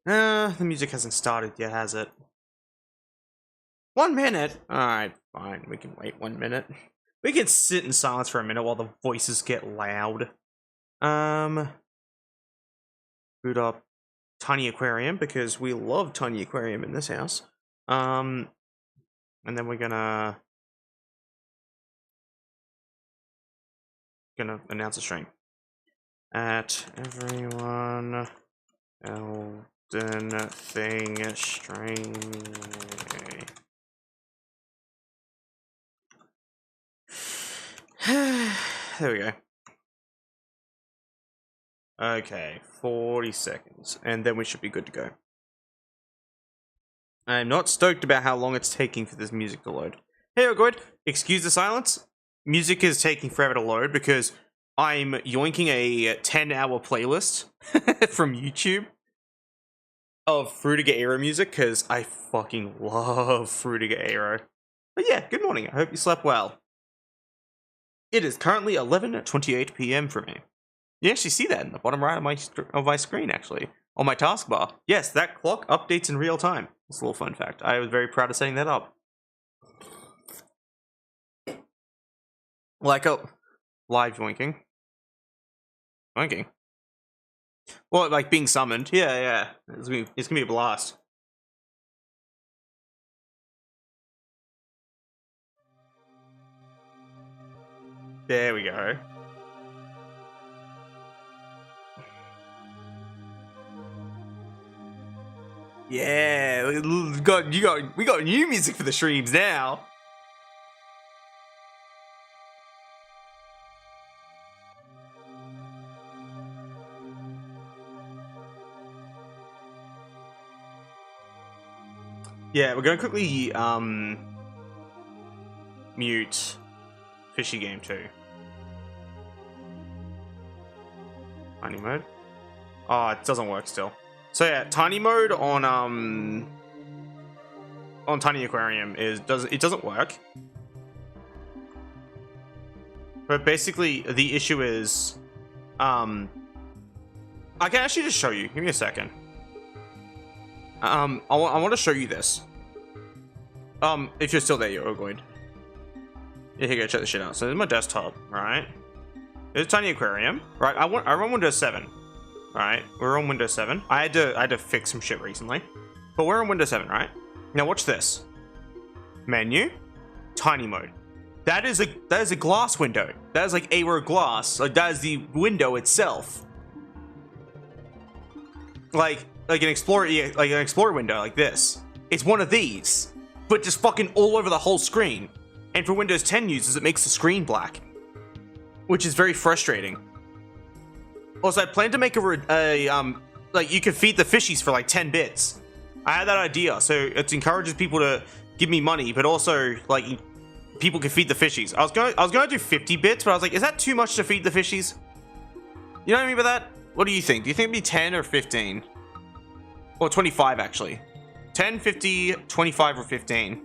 The music hasn't started yet, has it? 1 minute? Alright, fine. We can wait 1 minute. We can sit in silence for a minute while the voices get loud. Boot up Tiny Aquarium, because we love Tiny Aquarium in this house. And then we're gonna announce a stream. At everyone Elden thing stream. There we go. Okay, 40 seconds, and then we should be good to go. I'm not stoked about how long it's taking for this music to load. Hey, oh good. Excuse the silence. Music is taking forever to load because I'm yoinking a 10-hour playlist from YouTube of Fruitiger Aero music because I fucking love Fruitiger Aero. But yeah, good morning. I hope you slept well. It is currently 11:28 p.m. for me. You actually see that in the bottom right of my screen, actually, on my taskbar. Yes, that clock updates in real time. It's a little fun fact. I was very proud of setting that up. Layka, live yoinking. Yoinking. Well, like being summoned. Yeah. It's gonna be a blast. There we go. Yeah, we got new music for the streams now. Yeah, we're gonna quickly mute Fishy Game 2. Tiny mode. Oh, it doesn't work still. So yeah, tiny mode on Tiny Aquarium doesn't work. But basically the issue is I can actually just show you. Give me a second. I want to show you this. If you're still there, you're going. Yeah, here, go check this shit out. So there's my desktop, right? There's Tiny Aquarium, right? I run Windows 7. Right, we're on Windows 7. I had to fix some shit recently, but we're on Windows 7, right? Now watch this. Menu, tiny mode. That is a glass window. That is like Aero glass. Like that is the window itself. Like an Explorer, like an Explorer window, like this. It's one of these, but just fucking all over the whole screen. And for Windows 10 users, it makes the screen black, which is very frustrating. Also, I plan to make like you can feed the fishies for like 10 bits. I had that idea, so it encourages people to give me money, but also like people can feed the fishies. I was gonna do 50 bits, but I was like, is that too much to feed the fishies? You know what I mean by that? What do you think? Do you think it'd be 10 or 15? Or 25 actually. 10, 50, 25, or 15.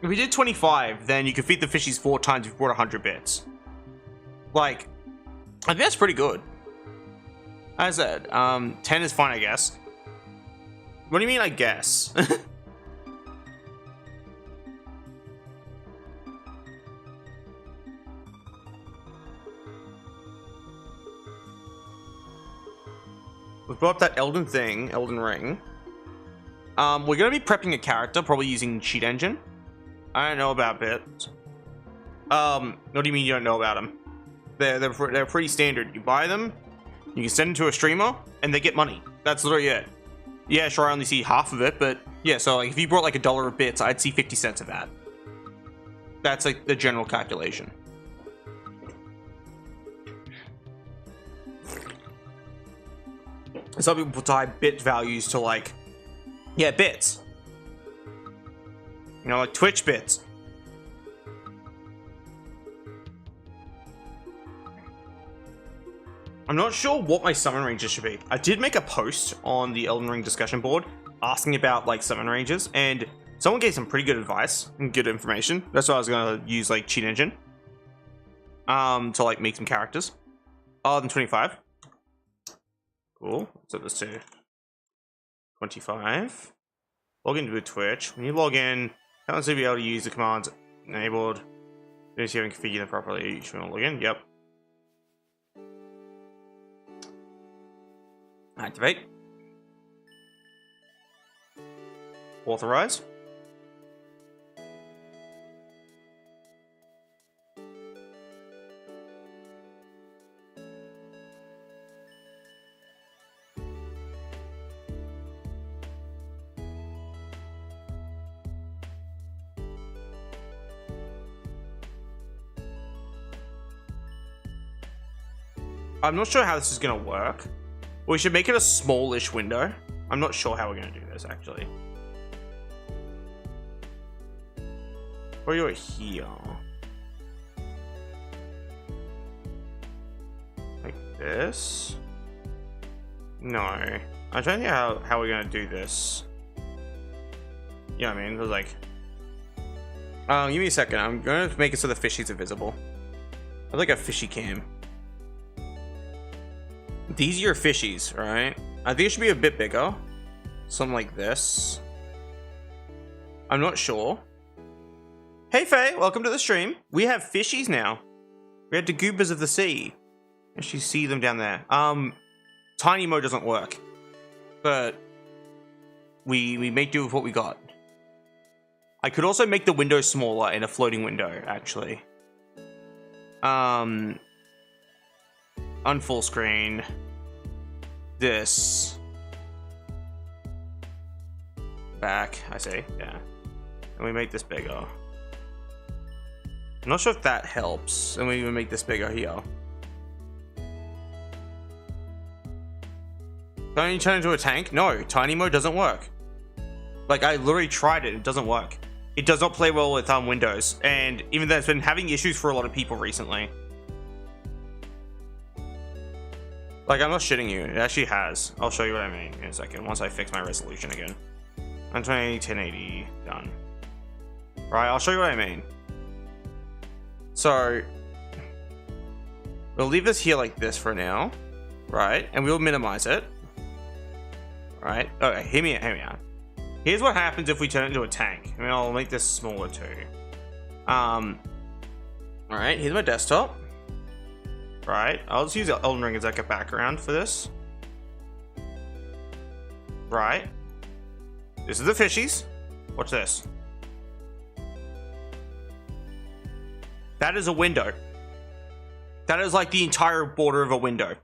If we did 25, then you could feed the fishies 4 times if you brought 100 bits. Like, I think that's pretty good. As I said, 10 is fine, I guess. What do you mean, I guess? We brought up that Elden Ring. We're gonna be prepping a character, probably using Cheat Engine. I don't know about bits. What do you mean you don't know about them? They're pretty standard. You buy them, you can send them to a streamer, and they get money. That's literally it. Yeah, sure, I only see half of it, but yeah, so like if you brought like $1 of bits, I'd see 50 cents of that. That's like the general calculation. Some people tie bit values to like, yeah, bits. You know, like Twitch bits. I'm not sure what my summon ranges should be. I did make a post on the Elden Ring discussion board asking about like summon ranges, and someone gave some pretty good advice and good information. That's why I was gonna use like Cheat Engine to like make some characters. Oh, then 25. Cool. Set this to 25. Log into Twitch. When you log in, can't be able to use the commands enabled. If you haven't configured them properly, you should log in. Yep. Activate. Authorize. I'm not sure how this is going to work. We should make it a smallish window. I'm not sure how we're going to do this, actually. Or you're here. Like this. No. I'm trying to think how we're going to do this. You know what I mean? It was like... give me a second. I'm going to make it so the fishies are visible. I like a fishy cam. These are your fishies, right? I think it should be a bit bigger. Something like this. I'm not sure. Hey Faye, welcome to the stream. We have fishies now. We had the goobers of the sea. You actually see them down there. Tiny mode doesn't work. But we make do with what we got. I could also make the window smaller in a floating window, actually. On full screen. This. Back, I see, yeah. And we make this bigger. I'm not sure if that helps. And we even make this bigger here. Don't you turn into a tank? No, tiny mode doesn't work. Like, I literally tried it, it doesn't work. It does not play well with Windows. And even though it's been having issues for a lot of people recently. Like, I'm not shitting you. It actually has. I'll show you what I mean in a second once I fix my resolution again. 120, 1080, done. Right, I'll show you what I mean. So, we'll leave this here like this for now. Right, and we'll minimize it. Right, okay, hear me out. Here's what happens if we turn it into a tank. I mean, I'll make this smaller too. Alright, here's my desktop. Right, I'll just use Elden Ring as like a background for this. Right. This is the fishies. Watch this. That is a window. That is like the entire border of a window.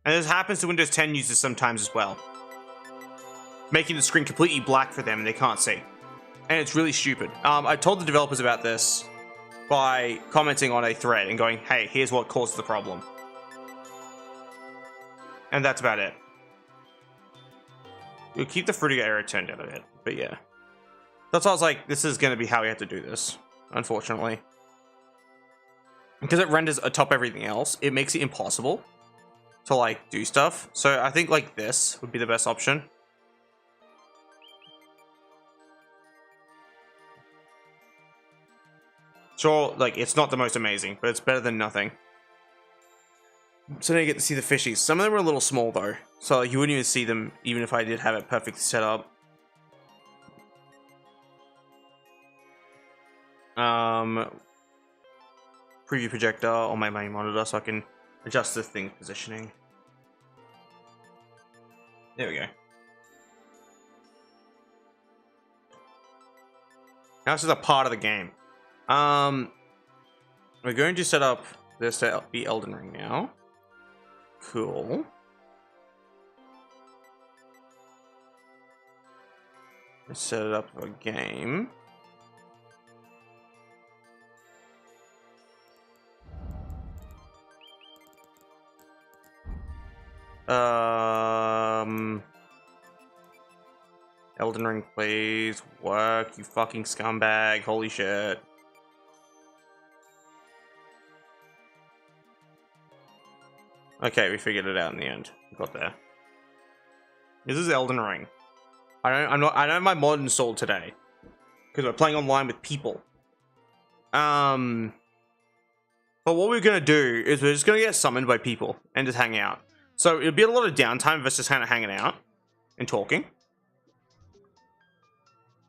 And this happens to Windows 10 users sometimes as well. Making the screen completely black for them and they can't see. And it's really stupid. I told the developers about this by commenting on a thread and going, hey, here's what caused the problem. And that's about it. We'll keep the Fruitiger area turned down a bit, but yeah. That's why I was like, this is going to be how we have to do this, unfortunately. Because it renders atop everything else, it makes it impossible to, like, do stuff. So I think, like, this would be the best option. Sure, like, it's not the most amazing, but it's better than nothing. So now you get to see the fishies. Some of them are a little small, though. So you wouldn't even see them, even if I did have it perfectly set up. Preview projector on my main monitor so I can adjust the thing positioning. There we go. Now this is a part of the game. We're going to set up this to be Elden Ring now. Cool. Let's set it up for a game. Elden Ring, please work, you fucking scumbag. Holy shit. Okay, we figured it out in the end. We got there. This is Elden Ring. I don't have my mod installed today because we're playing online with people. But what we're gonna do is we're just gonna get summoned by people and just hang out. So it'll be a lot of downtime of us just kind of hanging out and talking.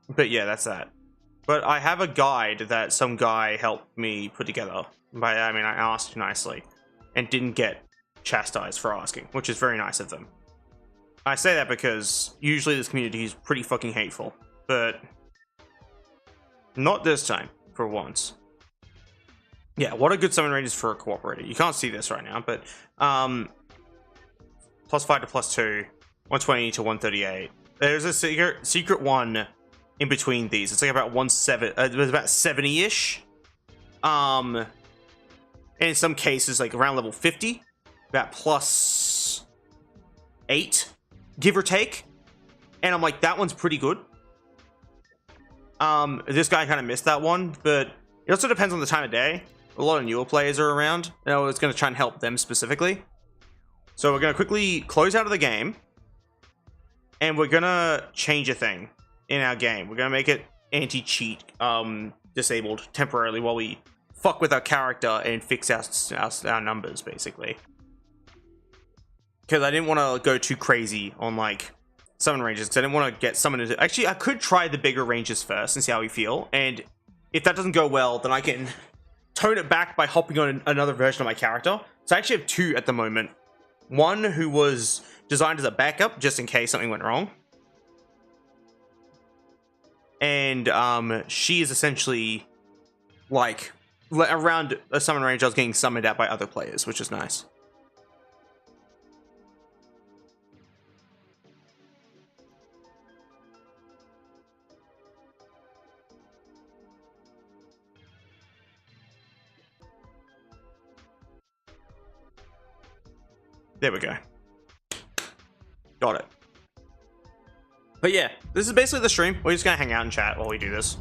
But yeah, that's that. But I have a guide that some guy helped me put together. By I mean, I asked nicely and didn't get chastised for asking, which is very nice of them. I say that because usually this community is pretty fucking hateful, but not this time, for once. Yeah, what a good summon range is for a cooperator. You can't see this right now, but +5 to +2, 120 to 138. There's a secret one in between these. It's like about 70-ish. And in some cases, like around level 50, about +8, give or take. And I'm like, that one's pretty good. This guy kind of missed that one, but it also depends on the time of day. A lot of newer players are around, and I was going to try and help them specifically. So we're going to quickly close out of the game, and we're going to change a thing in our game. We're going to make it anti-cheat disabled temporarily while we fuck with our character and fix our numbers, basically. Because I didn't want to go too crazy on, like, summon ranges, because I didn't want to get summoned into... Actually, I could try the bigger ranges first and see how we feel, and if that doesn't go well, then I can tone it back by hopping on another version of my character. So I actually have two at the moment. One who was designed as a backup, just in case something went wrong. And she is essentially like around a summon range I was getting summoned at by other players, which is nice. There we go. Got it. But yeah, this is basically the stream. We're just gonna hang out and chat while we do this.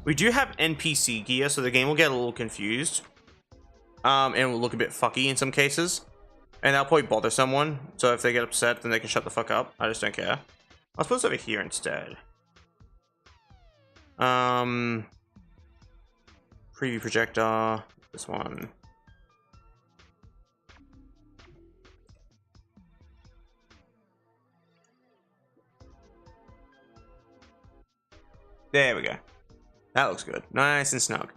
We do have NPC gear, so the game will get a little confused. And it will look a bit fucky in some cases. And that'll probably bother someone. So if they get upset, then they can shut the fuck up. I just don't care. I'll suppose over here instead. Preview projector. This one. There we go. That looks good. Nice and snug.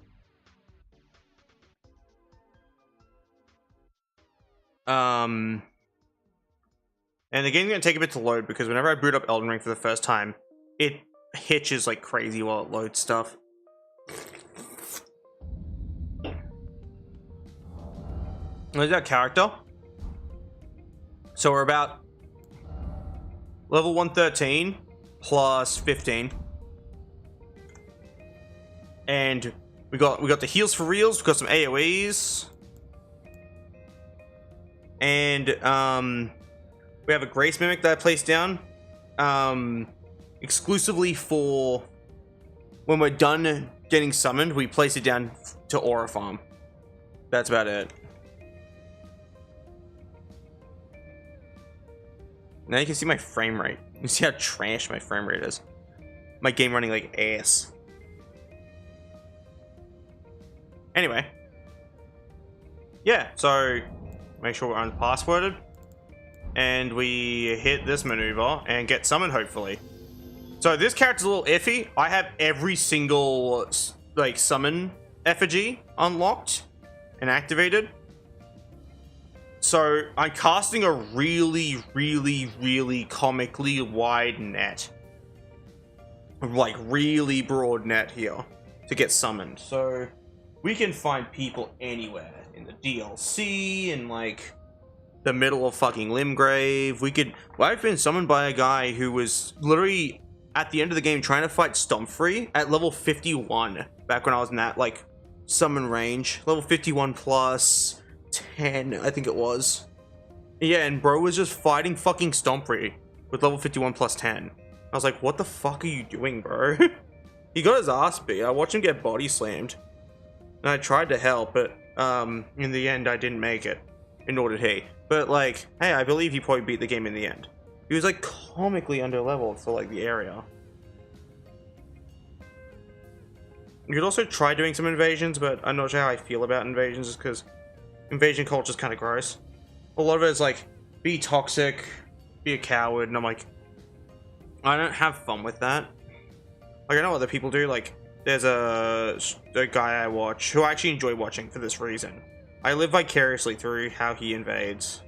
And the game's gonna take a bit to load because whenever I boot up Elden Ring for the first time, it hitches like crazy while it loads stuff. There's our character. So we're about level 113 plus 15. And we got the heals for reals, we got some AoEs. And we have a Grace Mimic that I placed down. Exclusively for when we're done getting summoned, we place it down to Aura Farm. That's about it. Now you can see my frame rate. You can see how trash my frame rate is. My game running like ass. Anyway. Yeah, so make sure we're unpassworded. And we hit this maneuver and get summoned, hopefully. So this character's a little iffy. I have every single like summon effigy unlocked and activated. So I'm casting a really, really, really comically wide net. Like really broad net here to get summoned. So we can find people anywhere in the DLC and like the middle of fucking Limgrave. Well, I've been summoned by a guy who was literally at the end of the game trying to fight Stompfree at level 51 back when I was in that like summon range. Level 51 plus 10, I think it was. Yeah, and bro was just fighting fucking Stompfree with level 51 plus 10. I was like, what the fuck are you doing, bro? He got his ass beat. I watched him get body slammed. And I tried to help, but in the end I didn't make it. And nor did he. But like, hey, I believe he probably beat the game in the end. He was like comically under leveled for like the area. You could also try doing some invasions, but I'm not sure how I feel about invasions, just because invasion culture is kind of gross. A lot of it is like, be toxic, be a coward, and I'm like, I don't have fun with that. Like, I know other people do. Like, there's a guy I watch who I actually enjoy watching for this reason. I live vicariously through how he invades.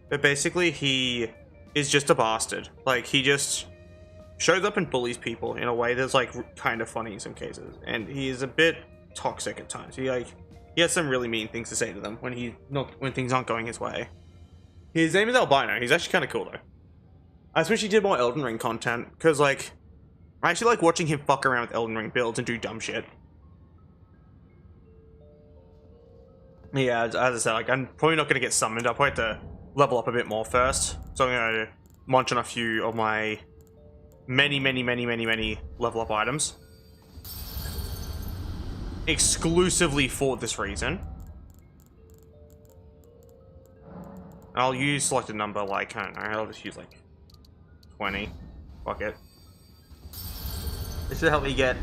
But basically, he is just a bastard. Like, he just shows up and bullies people in a way that's, like, kind of funny in some cases. And he is a bit toxic at times. He has some really mean things to say to them when things aren't going his way. His name is Albino. He's actually kind of cool, though. I just wish he did more Elden Ring content, because, like, I actually like watching him fuck around with Elden Ring builds and do dumb shit. Yeah, as I said, like, I'm probably not going to get summoned. I'll probably have to level up a bit more first. So I'm going to munch on a few of my many level up items. Exclusively for this reason. I'll use selected number, like, I don't know, I'll just use, like, 20. Fuck it. This should help me get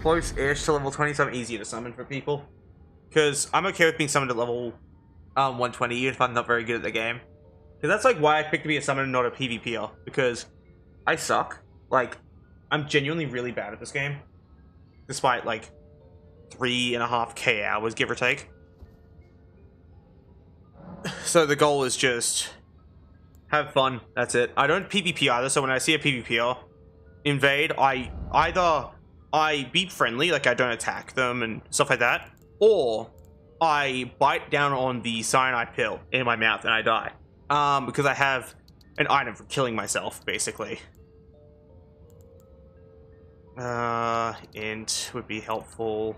close-ish to level 20, so I'm easier to summon for people. Because I'm okay with being summoned at level 120, even if I'm not very good at the game. Because that's, like, why I picked to be a summoner, not a PvPer. Because I suck. Like, I'm genuinely really bad at this game. Despite, like, 3.5k hours, give or take. So the goal is just have fun. That's it. I don't PvP either, so when I see a PvPer invade, I be friendly, like I don't attack them and stuff like that, or I bite down on the cyanide pill in my mouth and I die. Because I have an item for killing myself, basically. Int would be helpful.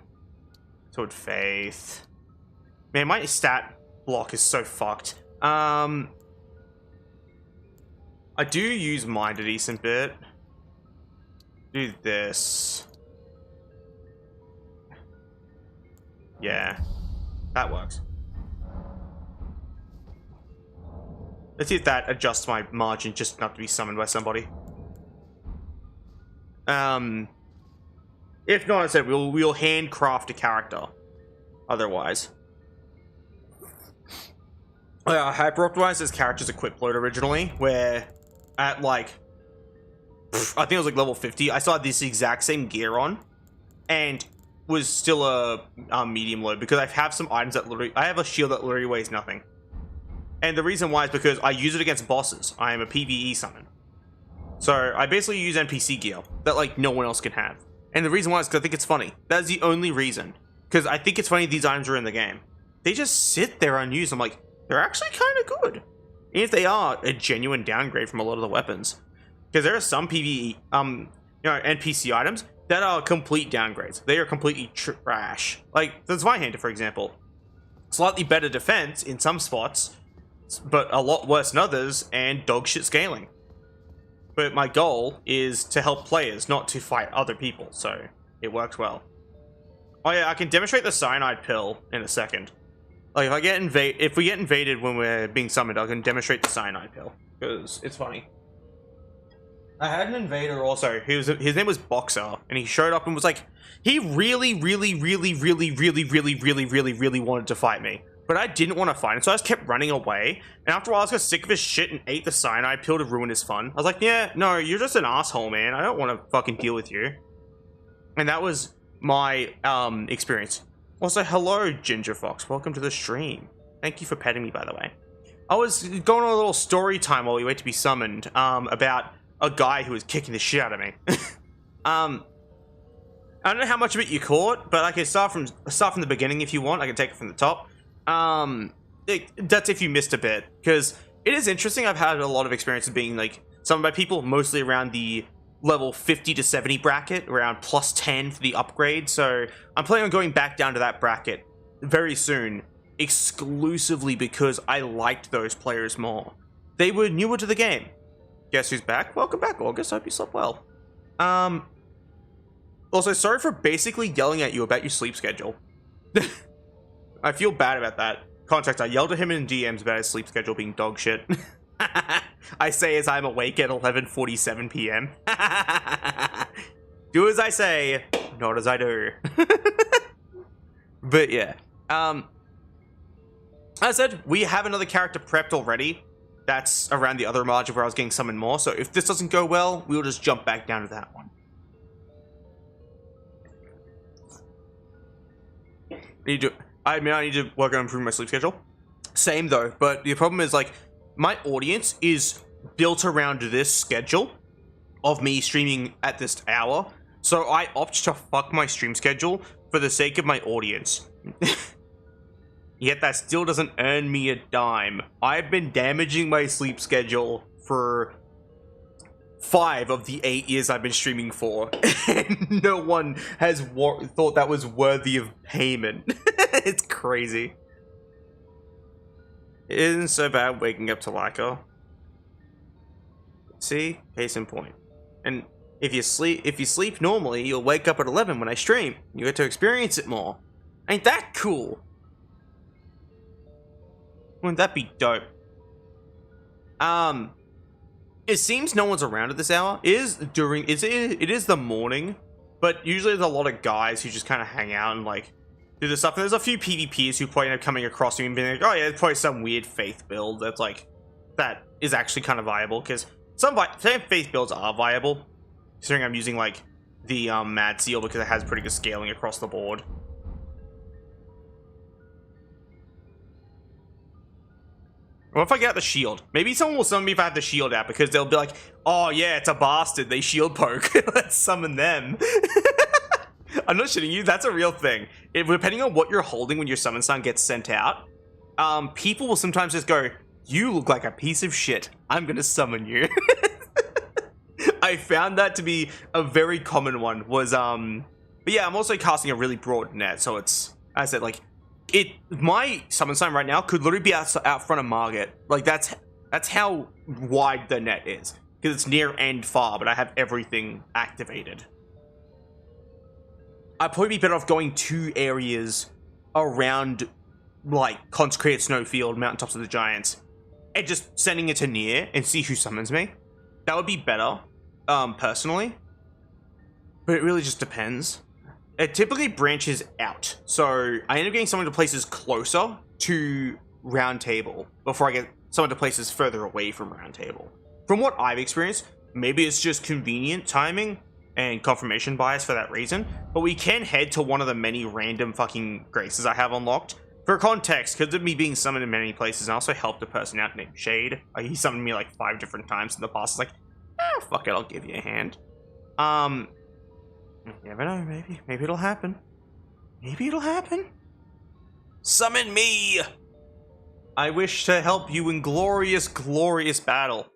So would faith. Man, my stat block is so fucked. I do use mind a decent bit. Do this. Yeah, that works. Let's see if that adjusts my margin just enough to be summoned by somebody. If not, I said we'll handcraft a character. Otherwise, hyper optimized this character's equip load originally, where at like I think it was like level 50, I still had this exact same gear on, and was still a medium load because I have some items that literally I have a shield that literally weighs nothing. And the reason why is because I use it against bosses. I am a PvE summon. So I basically use NPC gear that like no one else can have. And the reason why is because I think it's funny. That's the only reason. Because I think it's funny these items are in the game. They just sit there unused. I'm like, they're actually kind of good. And if they are a genuine downgrade from a lot of the weapons. Because there are some PvE, NPC items that are complete downgrades. They are completely trash. Like, the Zweihander, for example. Slightly better defense in some spots, but a lot worse in others, and dogshit scaling. But my goal is to help players, not to fight other people, so it works well. Oh yeah, I can demonstrate the cyanide pill in a second. Like, if we get invaded when we're being summoned, I can demonstrate the cyanide pill, because it's funny. I had an invader also, his name was Boxer, and he showed up and was like, he really wanted to fight me. But I didn't want to fight him, so I just kept running away. And after a while, I just got sick of his shit and ate the cyanide pill to ruin his fun. I was like, yeah, no, you're just an asshole, man. I don't want to fucking deal with you. And that was my experience. Also, hello, Ginger Fox. Welcome to the stream. Thank you for petting me, by the way. I was going on a little story time while we wait to be summoned about a guy who was kicking the shit out of me. I don't know how much of it you caught, but I can start from the beginning if you want. I can take it from the top. That's if you missed a bit, because it is interesting. I've had a lot of experience of being like summoned by people mostly around the level 50 to 70 bracket, around plus 10 for the upgrade. So I'm planning on going back down to that bracket very soon, exclusively because I liked those players more. They were newer to the game. Guess who's back? Welcome back, August. Hope you slept well. Also, sorry for basically yelling at you about your sleep schedule. I feel bad about that. Context, I yelled at him in DMs about his sleep schedule being dog shit. I say as I'm awake at 11:47 p.m. Do as I say, not as I do. But yeah. As I said, we have another character prepped already. That's around the other margin where I was getting summoned more. So if this doesn't go well, we'll just jump back down to that one. I need to work on improving my sleep schedule. Same though, but the problem is like my audience is built around this schedule of me streaming at this hour. So I opt to fuck my stream schedule for the sake of my audience. Yet that still doesn't earn me a dime. I've been damaging my sleep schedule for 5 of the 8 years I've been streaming for, and no one has thought that was worthy of payment. It's crazy. It isn't so bad waking up to Layka. See? Case in point. And if you sleep normally, you'll wake up at 11 when I stream. You get to experience it more. Ain't that cool? Wouldn't that be dope? It seems no one's around at this hour. It is the morning, but usually there's a lot of guys who just kind of hang out and like do this stuff. And there's a few PvPs who probably end up coming across me and being like, oh yeah, it's probably some weird faith build that's like, that is actually kind of viable, because some faith builds are viable, considering I'm using like the Mad Seal because it has pretty good scaling across the board. What if I get the shield? Maybe someone will summon me if I have the shield out, because they'll be like, oh yeah, it's a bastard, they shield poke. Let's summon them. I'm not shitting you, that's a real thing. Depending on what you're holding when your summon sign gets sent out, people will sometimes just go, you look like a piece of shit, I'm gonna summon you. I found that to be a very common one, but yeah, I'm also casting a really broad net, so it's, as I said, like, my summon sign right now could literally be out front of Margit. Like, that's how wide the net is, because it's near and far, but I have everything activated. I'd probably be better off going to areas around, like, Consecrated Snowfield, Mountaintops of the Giants, and just sending it to near and see who summons me. That would be better, personally, but it really just depends. It typically branches out, so I end up getting someone to places closer to Round Table before I get someone to places further away from Round Table. From what I've experienced, maybe it's just convenient timing and confirmation bias for that reason, but we can head to one of the many random fucking graces I have unlocked. For context, because of me being summoned in many places, I also helped a person out named Shade. He summoned me like 5 different times in the past. It's like, fuck it, I'll give you a hand. You never know, maybe it'll happen. Maybe it'll happen. Summon me! I wish to help you in glorious, glorious battle.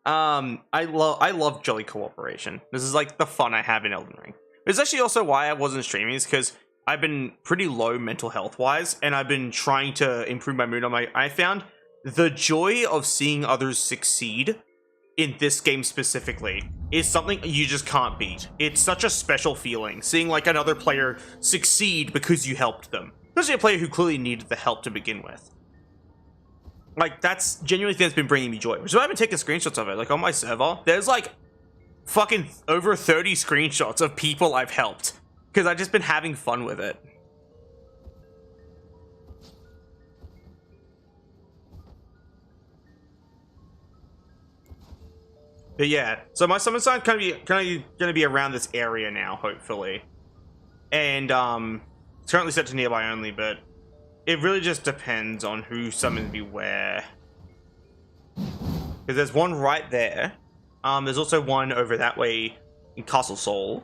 I love jolly cooperation. This is like the fun I have in Elden Ring. It's actually also why I wasn't streaming, is because I've been pretty low mental health wise, and I've been trying to improve my mood. I found the joy of seeing others succeed in this game specifically is something you just can't beat. It's such a special feeling, seeing like another player succeed because you helped them. Especially a player who clearly needed the help to begin with. Like, that's genuinely thing that's been bringing me joy. Which is why I've been taking screenshots of it. Like, on my server, there's like fucking over 30 screenshots of people I've helped, because I've just been having fun with it. But yeah, so my summon sign gonna be around this area now, hopefully. And it's currently set to nearby only, but it really just depends on who summons me where. Because there's one right there. There's also one over that way in Castle Sol.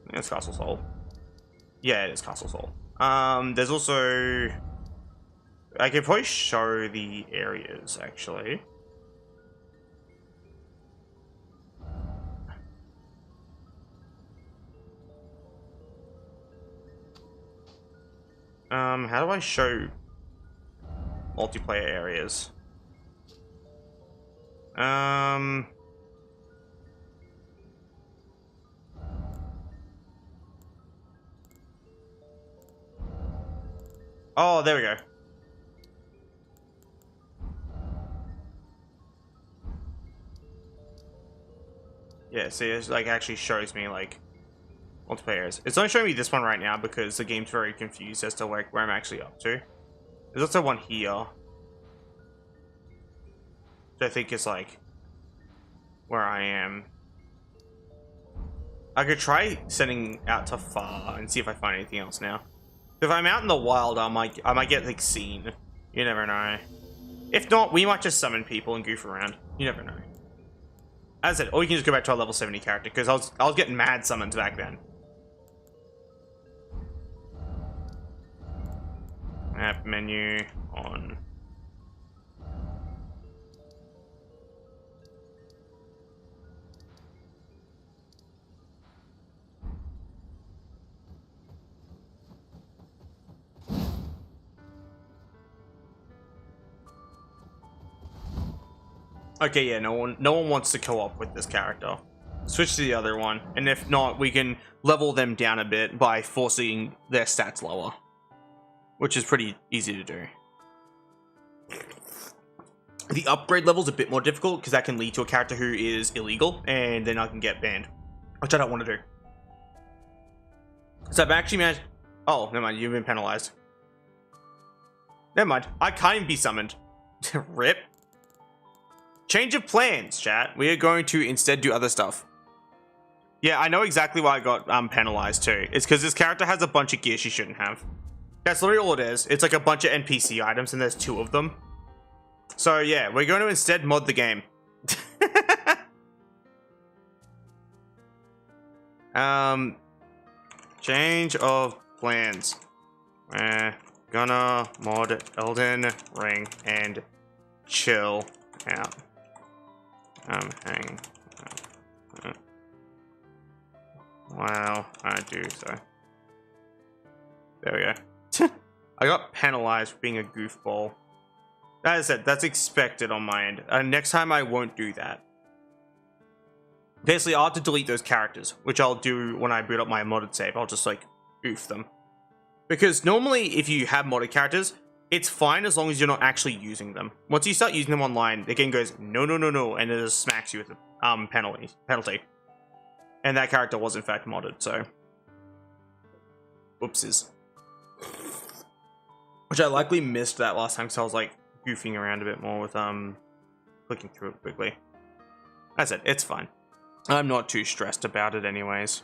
I think it's Castle Sol. Yeah, it is Castle Sol. There's also, I could probably show the areas actually. How do I show multiplayer areas? Oh, there we go. Yeah, see, it like actually shows me like multiplayer is. It's only showing me this one right now because the game's very confused as to like where I'm actually up to. There's also one here. Which I think is like where I am. I could try sending out to far and see if I find anything else now. If I'm out in the wild, I might get like seen. You never know. If not, we might just summon people and goof around. You never know. As I said, or you can just go back to our level 70 character because I was getting mad summons back then. Map menu on. Okay, yeah, no one wants to co-op with this character. Switch to the other one, and if not, we can level them down a bit by forcing their stats lower, which is pretty easy to do. The upgrade level's a bit more difficult because that can lead to a character who is illegal, and then I can get banned, which I don't want to do. So I've actually managed. Oh, never mind. You've been penalized. Never mind. I can't even be summoned. Rip. Change of plans, chat. We are going to instead do other stuff. Yeah, I know exactly why I got penalized too. It's because this character has a bunch of gear she shouldn't have. That's literally all it is. It's like a bunch of NPC items and there's 2 of them. So yeah, we're going to instead mod the game. Change of plans. We're gonna mod Elden Ring and chill out. Hang out. Wow, I do so. There we go. I got penalized for being a goofball. As I said, that's expected on my end. Next time I won't do that. Basically, I'll have to delete those characters, which I'll do when I boot up my modded save. I'll just like goof them. Because normally if you have modded characters, it's fine as long as you're not actually using them. Once you start using them online, the game goes, no, no, no, no, and it just smacks you with a penalty. And that character was in fact modded, so. Whoopsies. Which I likely missed that last time because I was like goofing around a bit more with clicking through it quickly. As I said, it's fine. I'm not too stressed about it anyways.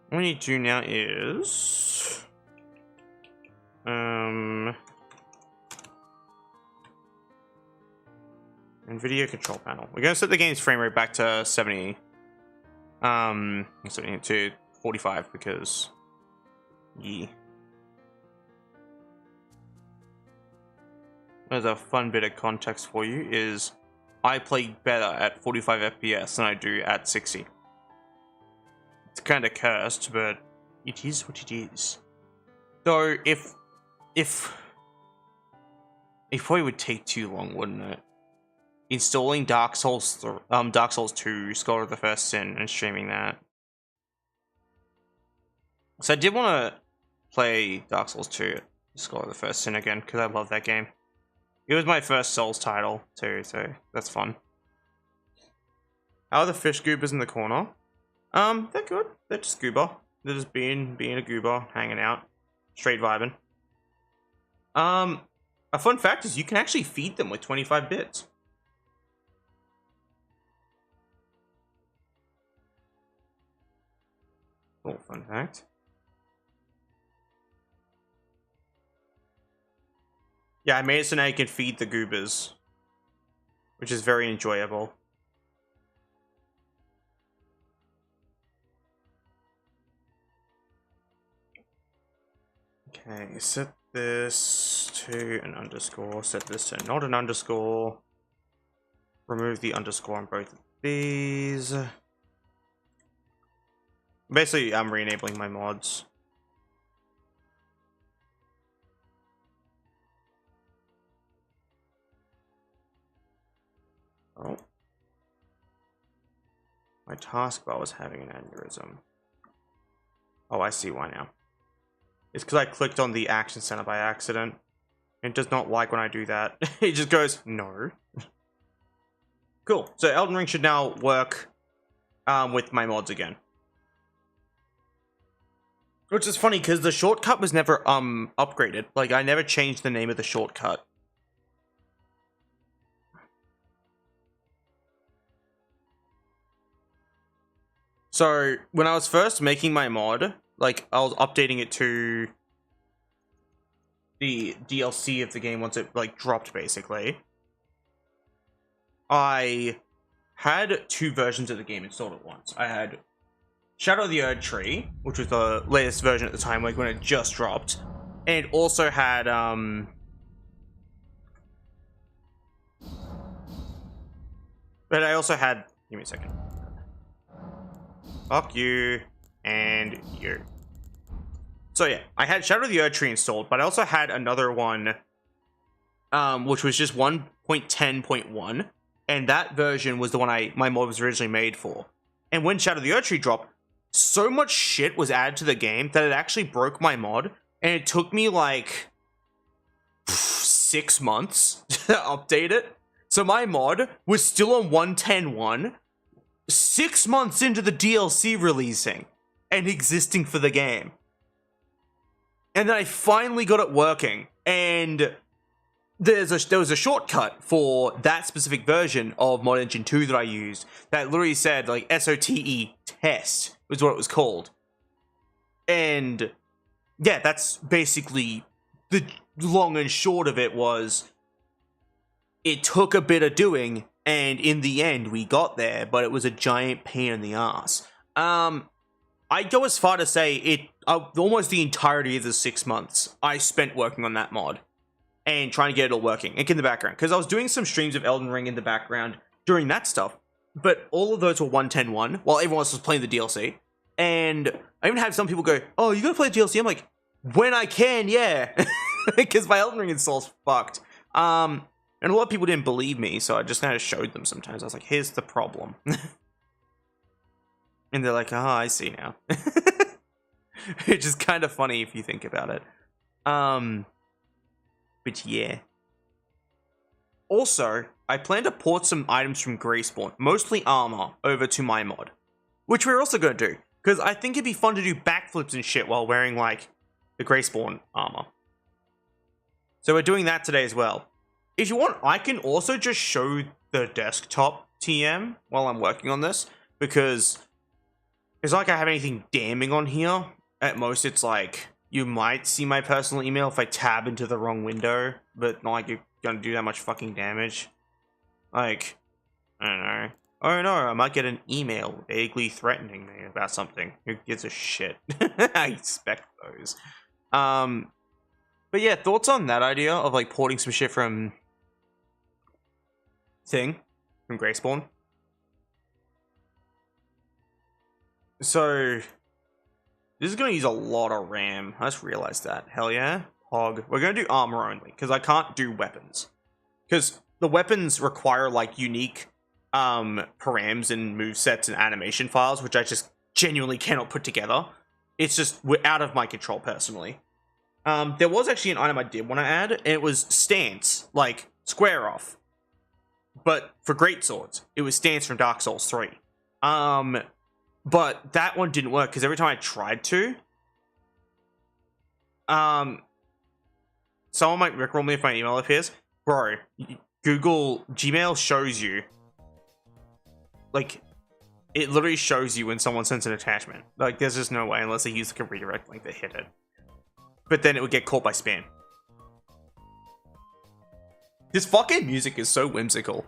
What we need to do now is NVIDIA control panel. We're going to set the game's frame rate back to 70 to 45 because yeah. There's a fun bit of context for you is I play better at 45 FPS than I do at 60. It's kind of cursed, but it is what it is. So if it probably would take too long, wouldn't it? Installing Dark Souls 2, Scholar of the First Sin, and streaming that. So I did want to play Dark Souls 2, Scholar of the First Sin again, because I love that game. It was my first Souls title, too, so that's fun. How are the fish goobers in the corner? They're good. They're just goober. They're just being a goober, hanging out. Straight vibing. A fun fact is you can actually feed them with 25 bits. Oh, fun fact. Yeah, I made it so now you can feed the goobers, which is very enjoyable. Okay, set this to an underscore, set this to not an underscore. Remove the underscore on both of these. Basically, I'm re-enabling my mods. Oh. My taskbar was having an aneurysm. Oh, I see why now. It's because I clicked on the action center by accident. It does not like when I do that. It just goes, no. Cool. So Elden Ring should now work with my mods again. Which is funny because the shortcut was never upgraded. Like, I never changed the name of the shortcut. So when I was first making my mod, like, I was updating it to the DLC of the game once it like dropped, basically. I had 2 versions of the game installed at once. I had Shadow of the Erd Tree, which was the latest version at the time, like when it just dropped, and also had but I also had, give me a second. Fuck you and you. So yeah, I had Shadow of the Erd Tree installed, but I also had another one, which was just 1.10.1, and that version was the one my mod was originally made for. And when Shadow of the Erd Tree dropped, so much shit was added to the game that it actually broke my mod, and it took me like 6 months to update it. So my mod was still on 1.10.1, 6 months into the DLC releasing and existing for the game. And then I finally got it working, and there was a shortcut for that specific version of Mod Engine 2 that I used that literally said, like, SOTE test was what it was called. And yeah, that's basically the long and short of it. Was it took a bit of doing, and in the end we got there, but it was a giant pain in the ass. I'd go as far to say almost the entirety of the 6 months I spent working on that mod and trying to get it all working, and in the background, because I was doing some streams of Elden Ring in the background during that stuff, but all of those were 1.10.1 while everyone else was playing the DLC. And I even had some people go, "Oh, you gonna play the DLC?" I'm like, when I can, yeah, because my Elden Ring install's fucked. And a lot of people didn't believe me, so I just kind of showed them sometimes. I was like, here's the problem. And they're like, oh, I see now. Which is kind of funny if you think about it. But yeah. Also, I plan to port some items from Greyspawn, mostly armor, over to my mod. Which we're also going to do, because I think it'd be fun to do backflips and shit while wearing, like, the Greyspawn armor. So we're doing that today as well. If you want, I can also just show the desktop TM while I'm working on this, because it's not like I have anything damning on here. At most, it's like, you might see my personal email if I tab into the wrong window, but not like you're gonna do that much fucking damage. Like, I don't know. Oh no, I might get an email vaguely threatening me about something. Who gives a shit? I expect those. But yeah, thoughts on that idea of like porting some shit from Greyspawn? So this is going to use a lot of RAM. I just realized that. Hell yeah. Hog. We're going to do armor only, because I can't do weapons. Because the weapons require, like, unique params and movesets and animation files, which I just genuinely cannot put together. It's just out of my control, personally. There was actually an item I did want to add, and it was stance, like, square off. But for greatswords, it was stance from Dark Souls 3. But that one didn't work, because every time I tried to, someone might rickroll me if my email appears. Bro, Gmail shows you, like, it literally shows you when someone sends an attachment. Like, there's just no way, unless they use like a redirect link to hit it. But then it would get caught by spam. This fucking music is so whimsical.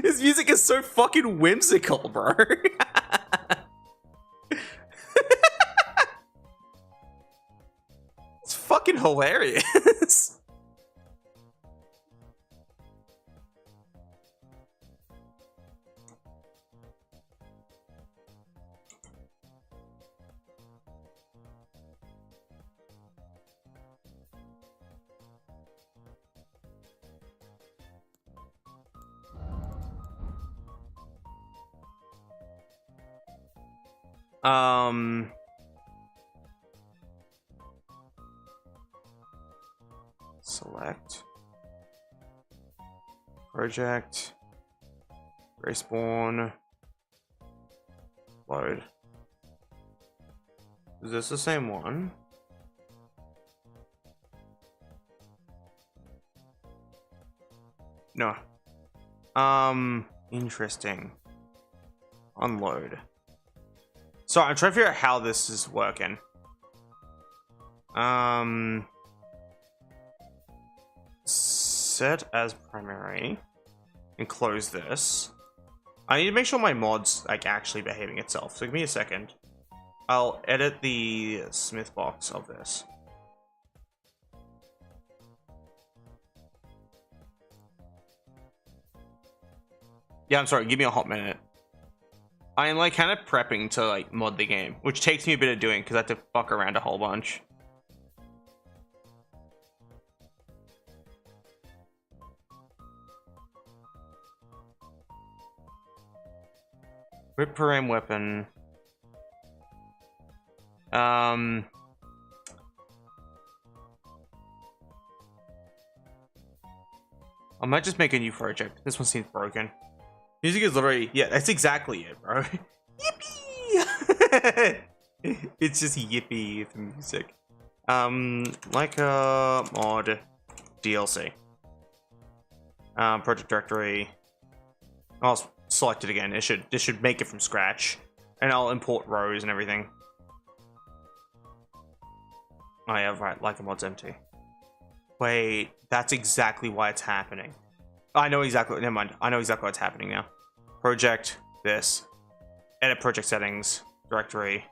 This music is so fucking whimsical, bro. It's fucking hilarious. Select project, Greyspawn, load. Is this the same one? No. Interesting. Unload. So I'm trying to figure out how this is working. Set as primary and close this. I need to make sure my mod's like actually behaving itself. So give me a second. I'll edit the Smith box of this. Yeah, I'm sorry. Give me a hot minute. I am like kind of prepping to like mod the game, which takes me a bit of doing because I have to fuck around a whole bunch. Rip param weapon. I might just make a new project. This one seems broken. Music is literally, yeah, that's exactly it, bro. Yippee! It's just yippee for music. Layka mod DLC. Project directory. I'll select it again. This should make it from scratch, and I'll import rows and everything. Oh yeah, right. Layka mod's empty. Wait, that's exactly why it's happening. I know exactly. Never mind. I know exactly what's happening now. Project this. Edit project settings. Directory.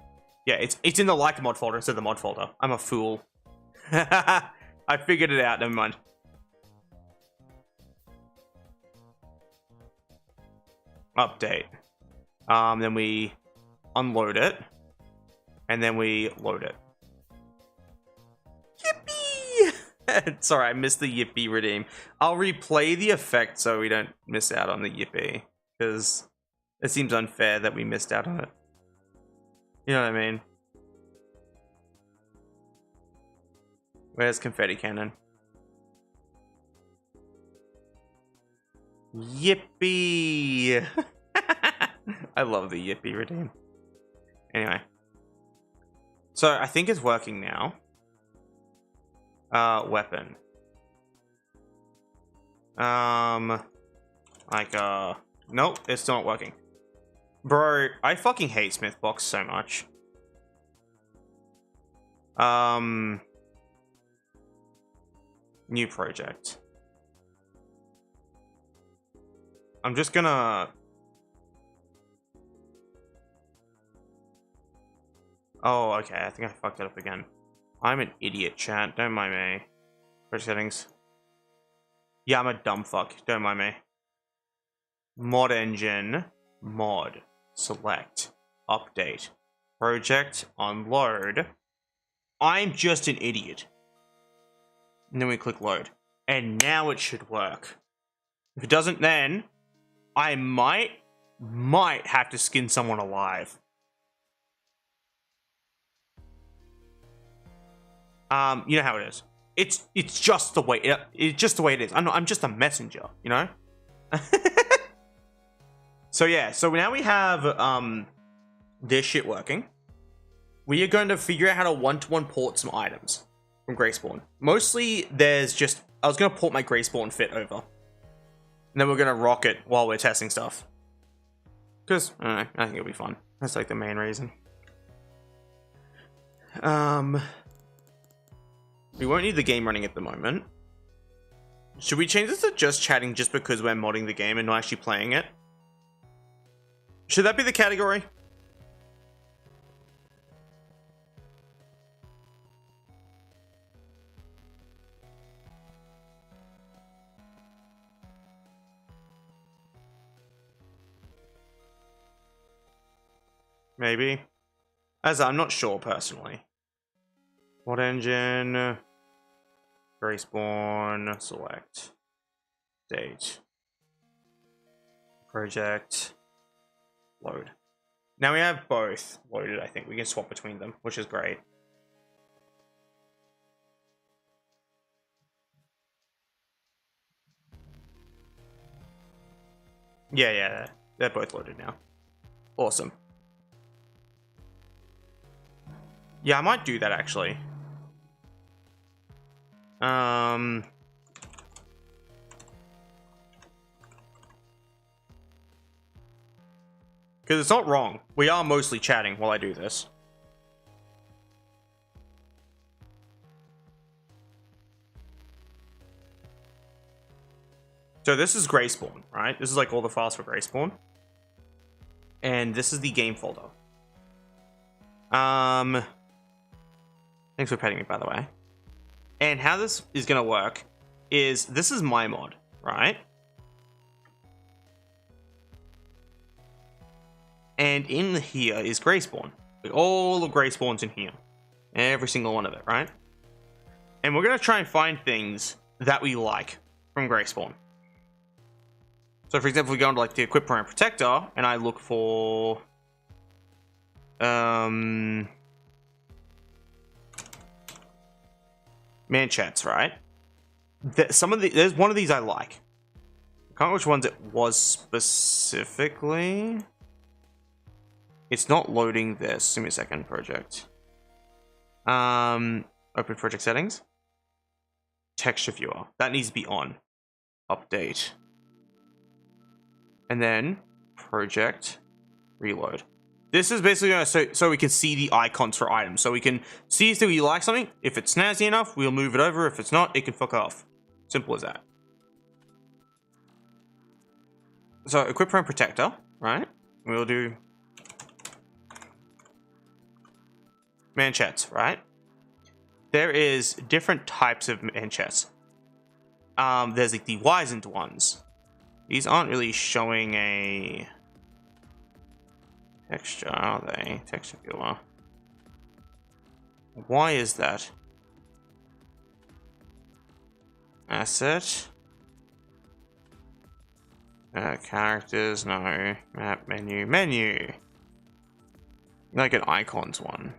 Yeah, it's in the Layka mod folder instead of the mod folder. I'm a fool. I figured it out. Never mind. Update. Then we unload it, and then we load it. Yippee! Sorry, I missed the yippee redeem. I'll replay the effect so we don't miss out on the yippee, because it seems unfair that we missed out on it. You know what I mean? Where's confetti cannon? Yippee! I love the yippee redeem. Anyway. So, I think it's working now. Weapon. Nope, it's still not working. Bro, I fucking hate Smithbox so much. New project. I'm just gonna... Oh, okay, I think I fucked it up again. I'm an idiot, chat. Don't mind me. Project settings. Yeah, I'm a dumb fuck. Don't mind me. Mod engine. Mod. Select. Update. Project. Unload. I'm just an idiot. And then we click load. And now it should work. If it doesn't then, I might have to skin someone alive. You know how it is. It's just the way it's just the way it is. I'm just a messenger, you know? So yeah, so now we have this shit working. We are going to figure out how to one-to-one port some items from Greyspawn. Mostly there's just I was gonna port my Greyspawn fit over. And then we're gonna rock it while we're testing stuff. Because I don't know, I think it'll be fun. That's like the main reason. We won't need the game running at the moment. Should we change this to just chatting just because we're modding the game and not actually playing it? Should that be the category? Maybe. As I'm not sure personally. What engine? Greyspawn. Select. Date. Project. Load. Now we have both loaded, I think. We can swap between them, which is great. Yeah, they're both loaded now. Awesome. Yeah, I might do that actually. Because it's not wrong. We are mostly chatting while I do this. So this is Greyspawn, right? This is like all the files for Greyspawn. And this is the game folder. Thanks for petting me, by the way. And how this is going to work is, this is my mod, right? And in here is Greyspawn. Like all of Greyspawn's in here. Every single one of it, right? And we're going to try and find things that we like from Greyspawn. So for example, we go into like the Equip Program Protector, and I look for... Manchets, right? There's one of these I like. I can't remember which ones it was specifically. It's not loading this. Give me a second, project. Open project settings. Texture viewer. That needs to be on. Update. And then project reload. This is basically gonna so we can see the icons for items. So we can see if we like something. If it's snazzy enough, we'll move it over. If it's not, it can fuck off. Simple as that. So equip and protector, right? We'll do manchets, right? There is different types of manchets. There's like the wizened ones. These aren't really showing a texture, are they? Texture viewer. Why is that? Asset. Characters, no. Map, menu, menu. Like an icons one.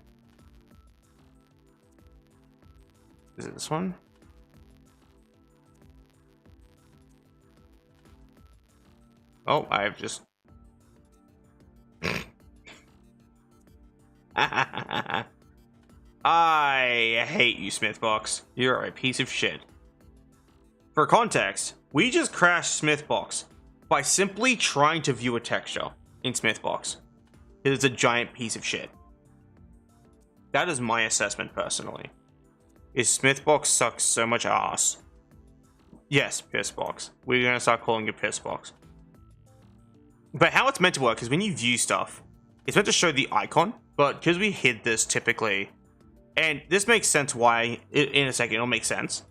Is it this one? Oh, I've just... I hate you, Smithbox. You're a piece of shit. For context, we just crashed Smithbox by simply trying to view a texture in Smithbox. It is a giant piece of shit. That is my assessment, personally. Is Smithbox sucks so much ass. Yes, Pissbox. We're gonna start calling it Pissbox. But how it's meant to work is when you view stuff, it's meant to show the icon, but because we hid this typically, and this makes sense why, in a second, it'll make sense.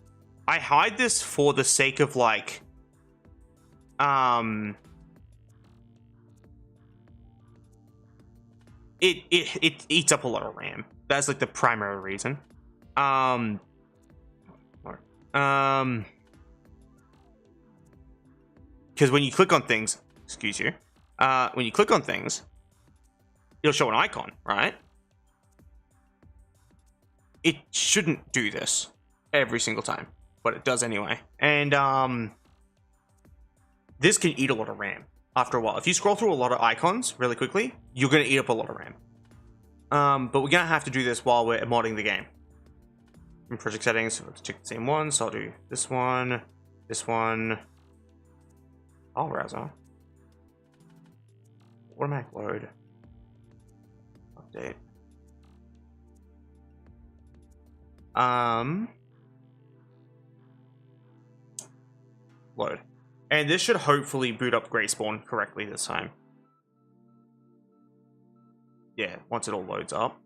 I hide this for the sake of like, it eats up a lot of RAM. That's like the primary reason. Because when you click on things, excuse you, when you click on things, it'll show an icon, right? It shouldn't do this every single time, but it does anyway. And this can eat a lot of RAM after a while. If you scroll through a lot of icons really quickly, you're going to eat up a lot of RAM. But we're going to have to do this while we're modding the game. In project settings, let's check the same one. So I'll do this one, I'll browser. Automatic load. Update. Load. And this should hopefully boot up Greyspawn correctly this time. Yeah, once it all loads up.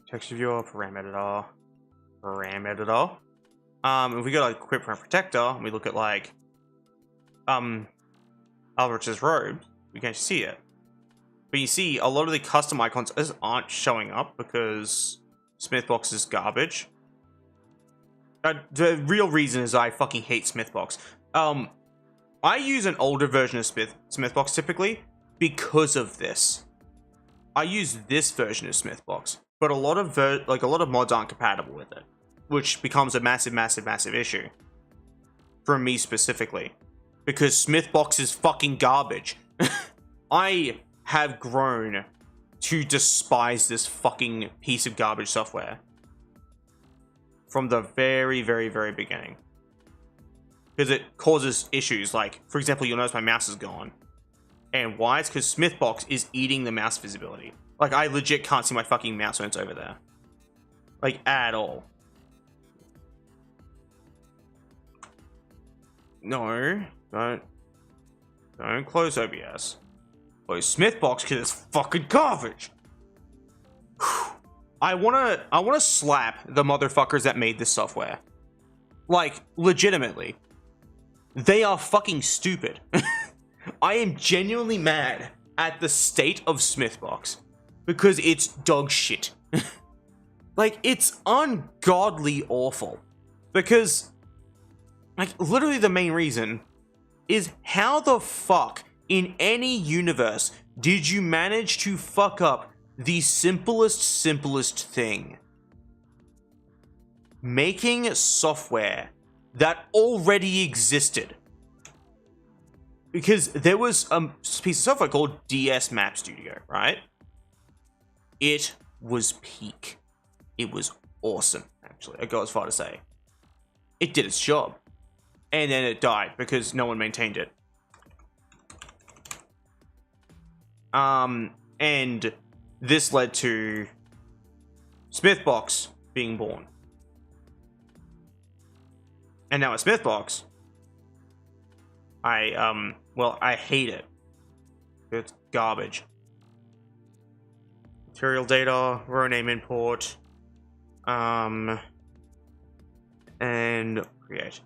Texture viewer, param editor. If we go to like equip and protector, and we look at like Albert's robe, we can see it. But you see, a lot of the custom icons aren't showing up because Smithbox is garbage. The real reason is I fucking hate Smithbox. I use an older version of Smithbox typically because of this. I use this version of Smithbox, but a lot of mods aren't compatible with it, which becomes a massive issue for me specifically, because Smithbox is fucking garbage. I have grown to despise this fucking piece of garbage software from the very, very, very beginning. Because it causes issues. Like, for example, you'll notice my mouse is gone. And why? It's because Smithbox is eating the mouse visibility. Like, I legit can't see my fucking mouse when it's over there. Like, at all. No, don't close OBS. Close Smithbox because it's fucking garbage. I wanna slap the motherfuckers that made this software. Like, legitimately. They are fucking stupid. I am genuinely mad at the state of Smithbox because it's dog shit. Like, it's ungodly awful. Because, like, literally the main reason is how the fuck in any universe did you manage to fuck up the simplest thing? Making software that already existed. Because there was a piece of software called DS Map Studio, right? It was peak. It was awesome, actually. I go as far to say. It did its job. And then it died because no one maintained it. And this led to Smithbox being born. And now at Smithbox, I hate it. It's garbage. Material data, row name import, and create.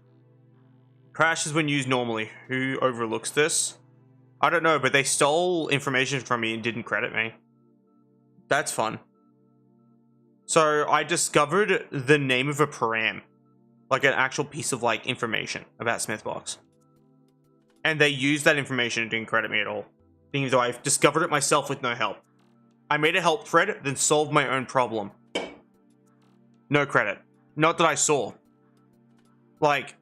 Crashes when used normally. Who overlooks this? I don't know, but they stole information from me and didn't credit me. That's fun. So I discovered the name of a param. Like an actual piece of like information about Smithbox. And they used that information and didn't credit me at all. Even though I've discovered it myself with no help. I made a help thread, then solved my own problem. No credit. Not that I saw. Like,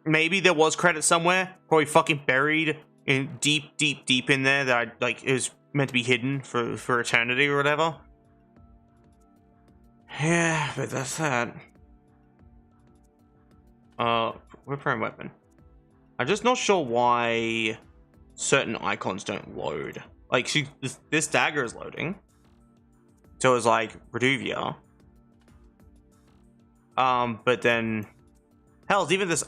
maybe there was credit somewhere, probably fucking buried in deep in there that I, like, it was meant to be hidden for eternity or whatever. Yeah, but that's that. Weapon weapon. I'm just not sure why certain icons don't load. Like, this dagger is loading. So it's like Reduvia. But then, hell, even this.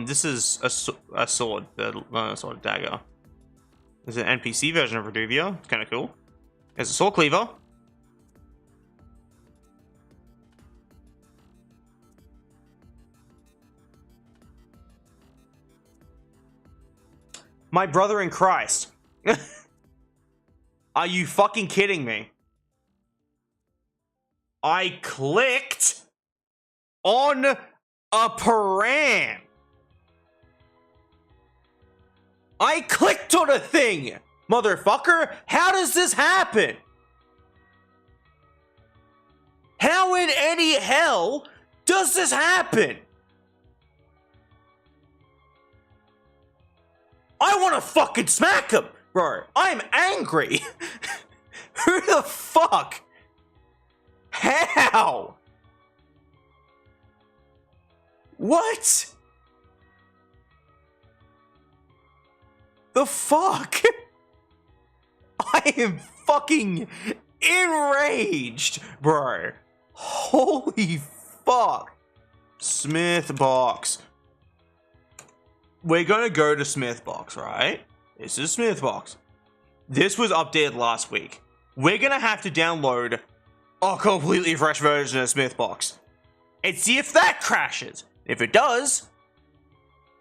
This is a sword, the sword dagger. There's an NPC version of Reduvia. It's kind of cool. There's a sword cleaver. My brother in Christ. Are you fucking kidding me? I clicked on a param. I clicked on a thing, motherfucker. How does this happen? How in any hell does this happen? I want to fucking smack him, bro. I'm angry. Who the fuck? How? What? The fuck? I am fucking enraged, bro. Holy fuck. Smithbox. We're gonna go to Smithbox, right? This is Smithbox. This was updated last week. We're gonna have to download a completely fresh version of Smithbox and see if that crashes. If it does,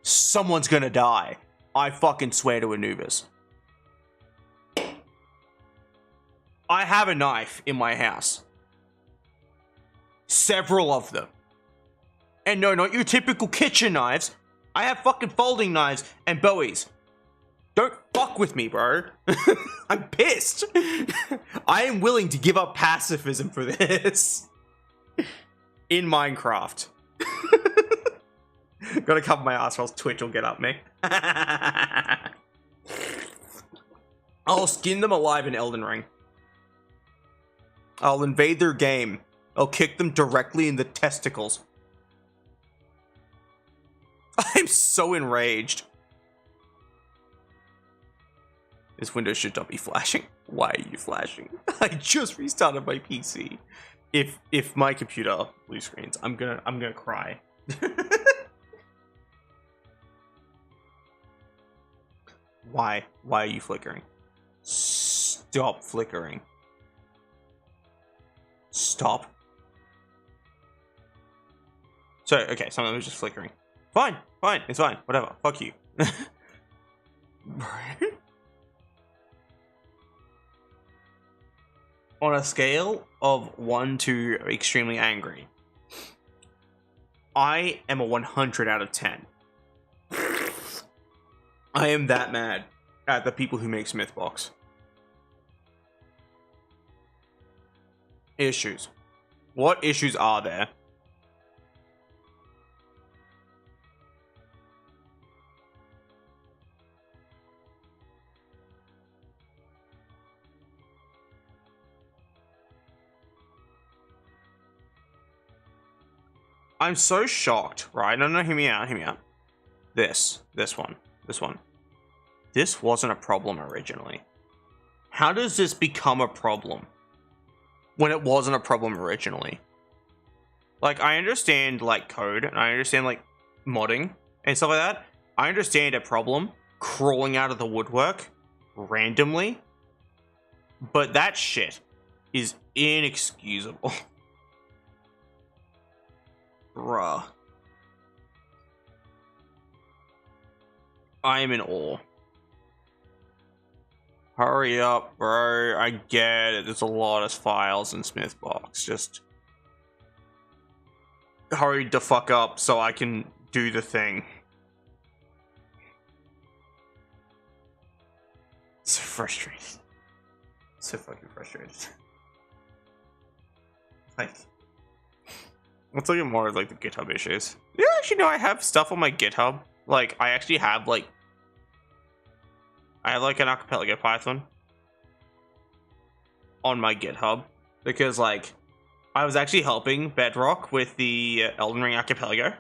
someone's gonna die. I fucking swear to Anubis. I have a knife in my house. Several of them. And no, not your typical kitchen knives. I have fucking folding knives and bowies. Don't fuck with me, bro. I'm pissed. I am willing to give up pacifism for this. In Minecraft. Gotta cover my ass or else Twitch will get up me. I'll skin them alive in Elden Ring. I'll invade their game. I'll kick them directly in the testicles. I'm so enraged. This window should not be flashing. Why are you flashing? I just restarted my PC. If my computer blue screens, I'm gonna cry. Why? Why are you flickering? Stop flickering. Stop. So, okay, some of them are just flickering. Fine, fine, it's fine. Whatever. Fuck you. On a scale of 1 to extremely angry, I am a 100 out of 10. I am that mad at the people who make Smithbox. Issues. What issues are there? I'm so shocked, right? No, hear me out, hear me out. This one. This wasn't a problem originally. How does this become a problem when it wasn't a problem originally? Like, I understand, like, code, and I understand, like, modding and stuff like that. I understand a problem crawling out of the woodwork randomly, but that shit is inexcusable. Bruh. I am in awe. Hurry up, bro. I get it. There's a lot of files in Smithbox. Just hurry the fuck up so I can do the thing. So frustrated. So fucking frustrated. Like, let's look at more of, like, the GitHub issues. Yeah, actually, no, I have stuff on my GitHub. Like, I actually have, like, an archipelago Python on my GitHub because, like, I was actually helping Bedrock with the Elden Ring archipelago,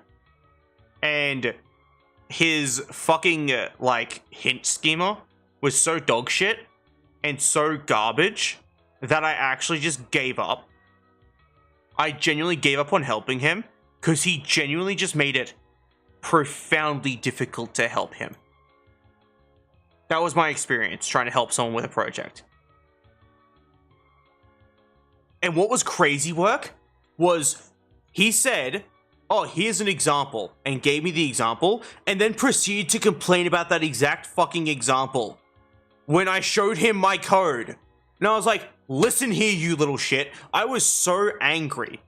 and his fucking like hint schema was so dog shit and so garbage that I actually just gave up. I genuinely gave up on helping him because he genuinely just made it profoundly difficult to help him. That was my experience trying to help someone with a project. And what was crazy work was he said, oh, here's an example, and gave me the example, and then proceeded to complain about that exact fucking example when I showed him my code. And I was like, listen here, you little shit. I was so angry.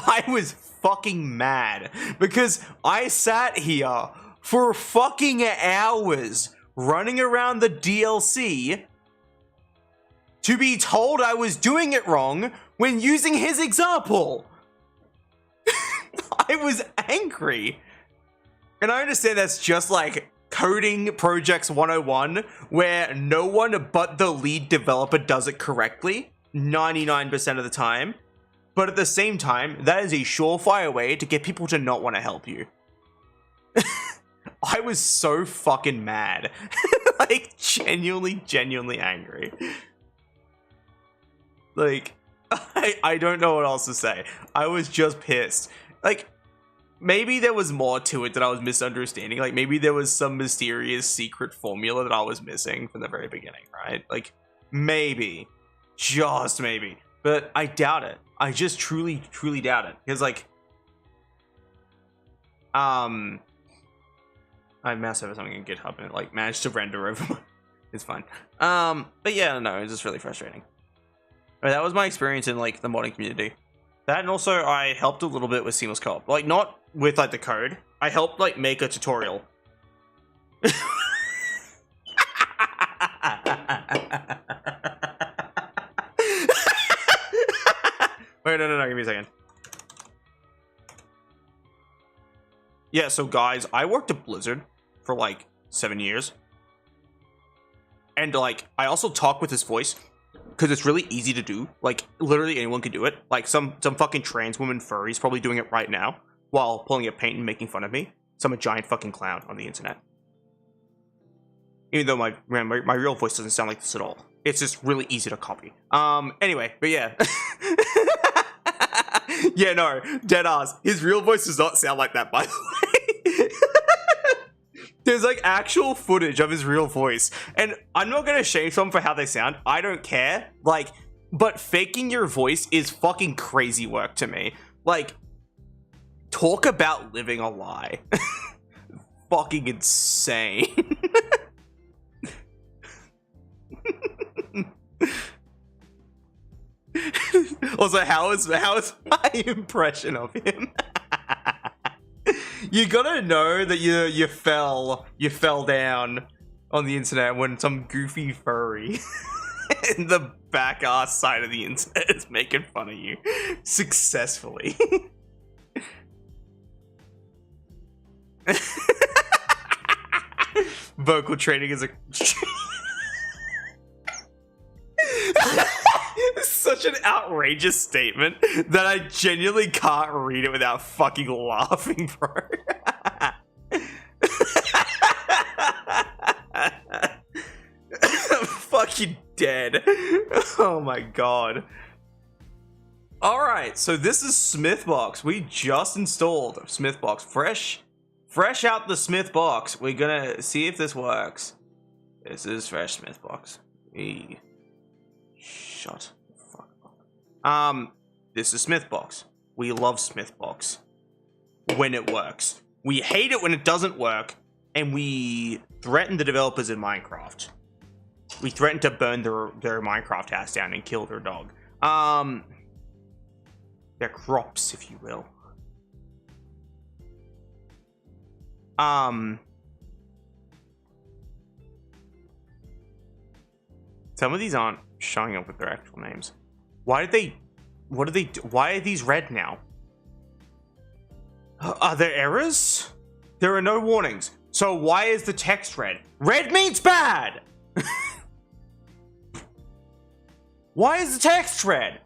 I was fucking mad because I sat here for fucking hours running around the DLC to be told I was doing it wrong when using his example. I was angry. And I understand that's just like coding projects 101, where no one but the lead developer does it correctly 99% of the time. But at the same time, that is a surefire way to get people to not want to help you. I was so fucking mad. Like, genuinely angry. Like, I don't know what else to say. I was just pissed. Like, maybe there was more to it that I was misunderstanding. Like, maybe there was some mysterious secret formula that I was missing from the very beginning, right? Like, maybe. Just maybe. But I doubt it. I just truly doubt it. Because, like, I mouse over something in GitHub and it, like, managed to render over. It's fine. But yeah, no, it's just really frustrating. That was my experience in, like, the modding community. That, and also I helped a little bit with seamless co-op. Like, not with, like, the code. I helped, like, make a tutorial. Wait, no, give me a second. Yeah, so guys, I worked at Blizzard for, like, 7 years. And, like, I also talk with his voice. Because because it's really easy to do. Like, literally anyone can do it. Like, some fucking trans woman furry's probably doing it right now while pulling up paint and making fun of me. So I'm a giant fucking clown on the internet. Even though my real voice doesn't sound like this at all. It's just really easy to copy. Anyway, but yeah. Yeah, no, dead ass. His real voice does not sound like that, by the way. There's like actual footage of his real voice. And I'm not gonna shame someone for how they sound. I don't care. Like, but faking your voice is fucking crazy work to me. Like, talk about living a lie. Fucking insane. Also, how is my impression of him? You gotta know that you fell down on the internet when some goofy furry in the back ass side of the internet is making fun of you successfully. Vocal training is a such an outrageous statement that I genuinely can't read it without fucking laughing, bro. I'm fucking dead. Oh my god. Alright, so this is Smithbox. We just installed Smithbox. Fresh out the Smithbox. We're gonna see if this works. This is fresh Smithbox. Shut the fuck up. This is Smithbox. We love Smithbox when it works. We hate it when it doesn't work, and we threaten the developers in Minecraft. We threaten to burn their Minecraft house down and kill their dog. Their crops, if you will. Some of these aren't showing up with their actual names. Why are these red now? Are there errors? There are no warnings. So why is the text red? Red means bad! Why is the text red?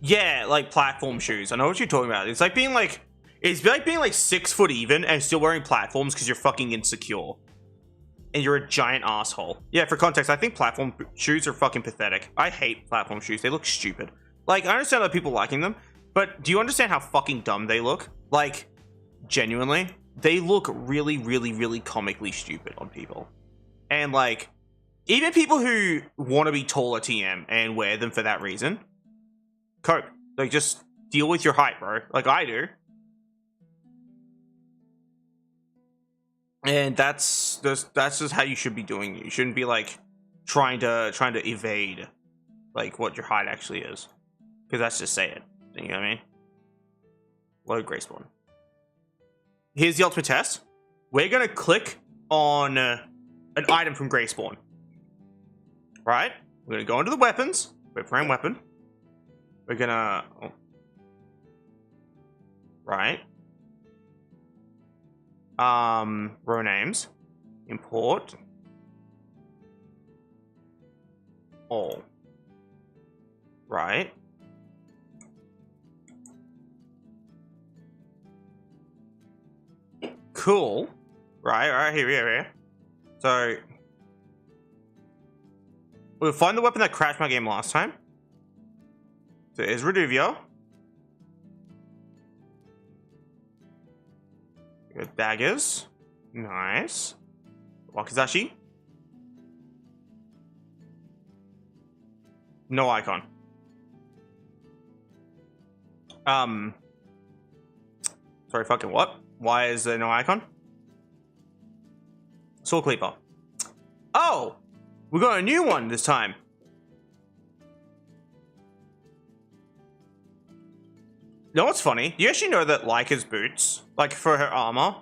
Yeah, like platform shoes. I know what you're talking about. It's like being like 6 foot even and still wearing platforms because you're fucking insecure. And you're a giant asshole. Yeah, for context, I think platform shoes are fucking pathetic. I hate platform shoes. They look stupid. Like, I understand that people liking them, but do you understand how fucking dumb they look? Like, genuinely, they look really, really, really comically stupid on people. And like, even people who want to be taller TM and wear them for that reason, cope. Like, just deal with your height, bro. Like I do. And that's just how you should be doing it. You shouldn't be like trying to evade like what your height actually is. Because that's just say it. You know what I mean? Load gray spawn. Here's the ultimate test. We're gonna click on an item from gray spawn. Right? We're gonna go into the weapons. Whip frame weapon. We're gonna right. Row names. Import. All. Right. Cool. Right, here. So we'll find the weapon that crashed my game last time. So here's Reduvio. Good daggers. Nice. Wakizashi. No icon. Sorry, fucking what? Why is there no icon? Soul Cleaver. Oh! We got a new one this time. You know what's funny? You actually know that Layka's boots, like for her armor,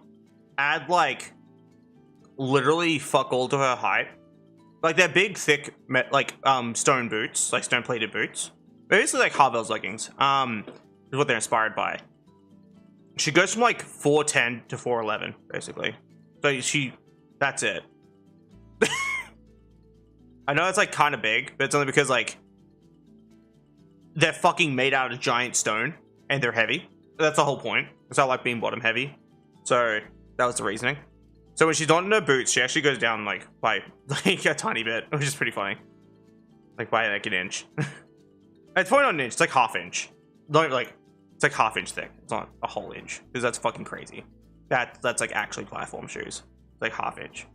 add like literally fuck all to her height. Like they're big, thick, like stone boots, like stone plated boots. Basically like Harvell's leggings. Is what they're inspired by. She goes from like 410 to 411, basically. So that's it. I know it's like kind of big, but it's only because like they're fucking made out of giant stone and they're heavy. That's the whole point. Because I like being bottom heavy. So that was the reasoning. So when she's not in her boots, she actually goes down like by like a tiny bit, which is pretty funny. Like by like an inch. It's probably not an inch, it's like half inch. Don't like it's like half inch thick. It's not a whole inch. Because that's fucking crazy. That's like actually platform shoes. It's like half inch.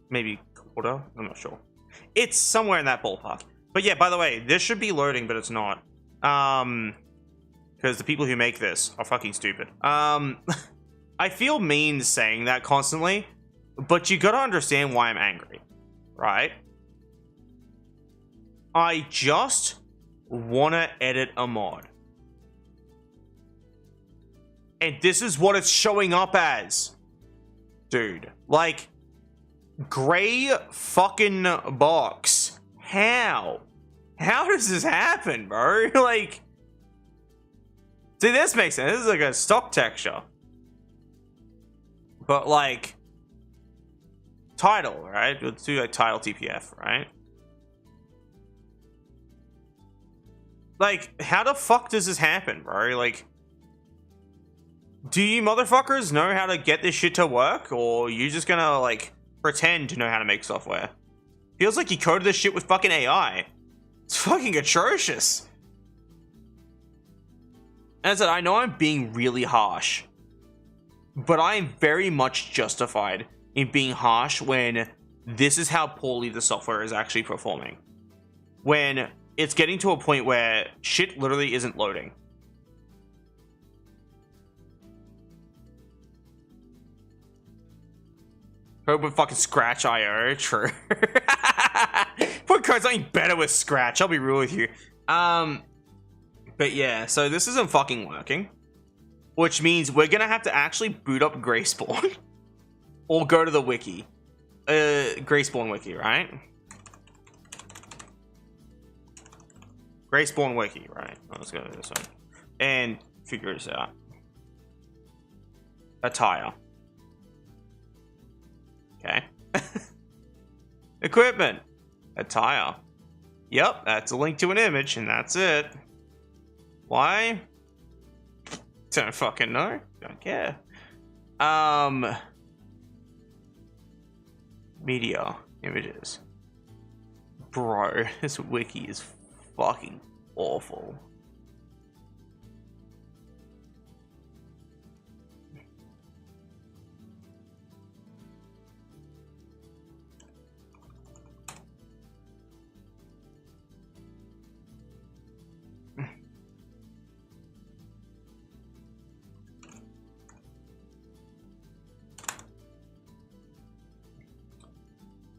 Maybe quarter? I'm not sure. It's somewhere in that ballpark. But yeah, by the way, this should be loading, but it's not. Because the people who make this are fucking stupid. I feel mean saying that constantly, but you gotta understand why I'm angry, right? I just wanna edit a mod. And this is what it's showing up as. Dude, like, gray fucking box. How? How does this happen, bro? Like, see, this makes sense. This is like a stock texture. But like, title, right? Let's do like title TPF, right? Like, how the fuck does this happen, bro? Like, do you motherfuckers know how to get this shit to work? Or you just gonna like pretend to know how to make software? Feels like you coded this shit with fucking AI. It's fucking atrocious. As I said, I know I'm being really harsh, but I am very much justified in being harsh when this is how poorly the software is actually performing. When it's getting to a point where shit literally isn't loading. Hope with fucking Scratch IO, true. Put code something better with Scratch, I'll be real with you. But yeah, so this isn't fucking working. Which means we're gonna have to actually boot up Greyspawn. Or go to the wiki. Greyspawn wiki, right? Greyspawn wiki, right? Let's go to this one. And figure this out. Attire. Okay. Equipment. Attire. Yep, that's a link to an image, and that's it. Why? Don't fucking know. Don't care. Media. Images. Bro, this wiki is fucking awful.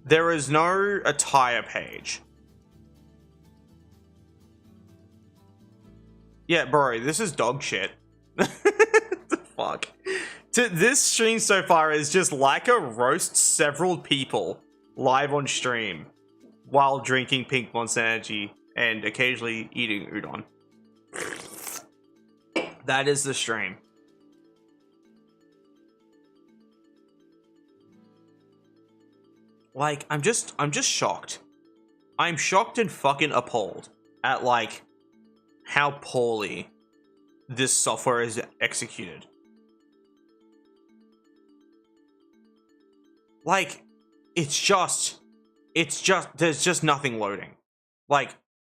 There is no attire page. Yeah, bro, this is dog shit. The fuck? This stream so far is just Layka roasts several people live on stream while drinking Pink Monster Energy and occasionally eating udon. That is the stream. Like, I'm just shocked. I'm shocked and fucking appalled at, like, how poorly this software is executed. Like, there's just nothing loading. Like,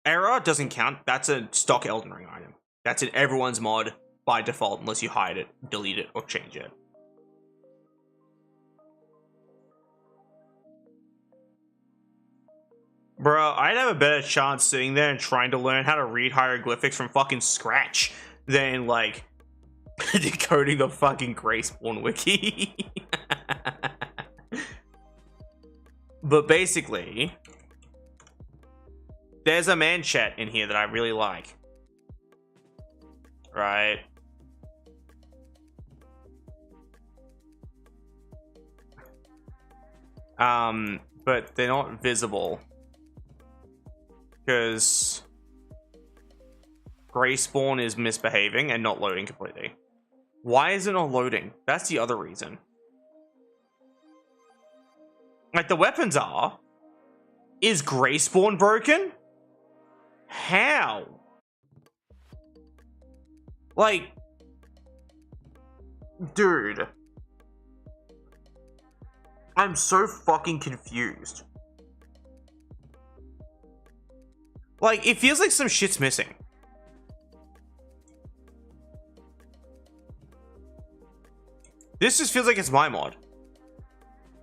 error doesn't count. That's a stock Elden Ring item. That's in everyone's mod by default, unless you hide it, delete it, or change it. Bro, I'd have a better chance sitting there and trying to learn how to read hieroglyphics from fucking scratch than, like, decoding the fucking Greyspawn wiki. But basically, there's a man chat in here that I really like. Right? But they're not visible. Because Greyspawn is misbehaving and not loading completely. Why is it not loading? That's the other reason. Like, the weapons are. Is Greyspawn broken? How? Like, dude. I'm so fucking confused. Like, it feels like some shit's missing. This just feels like it's my mod.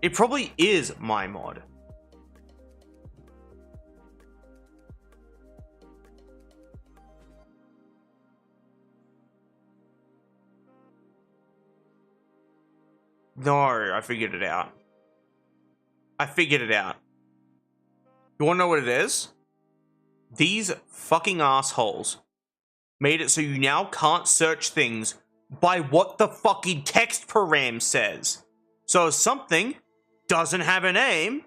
It probably is my mod. No, I figured it out. I figured it out. You wanna know what it is? These fucking assholes made it so you now can't search things by what the fucking text param says. So if something doesn't have a name,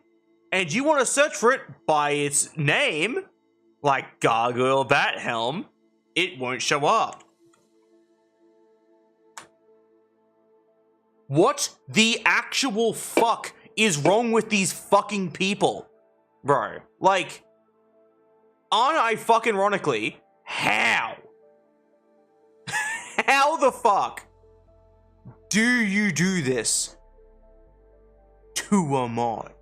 and you want to search for it by its name, like Gargoyle Bat Helm, it won't show up. What the actual fuck is wrong with these fucking people? Bro, like, unironically, how? How the fuck do you do this to a mod?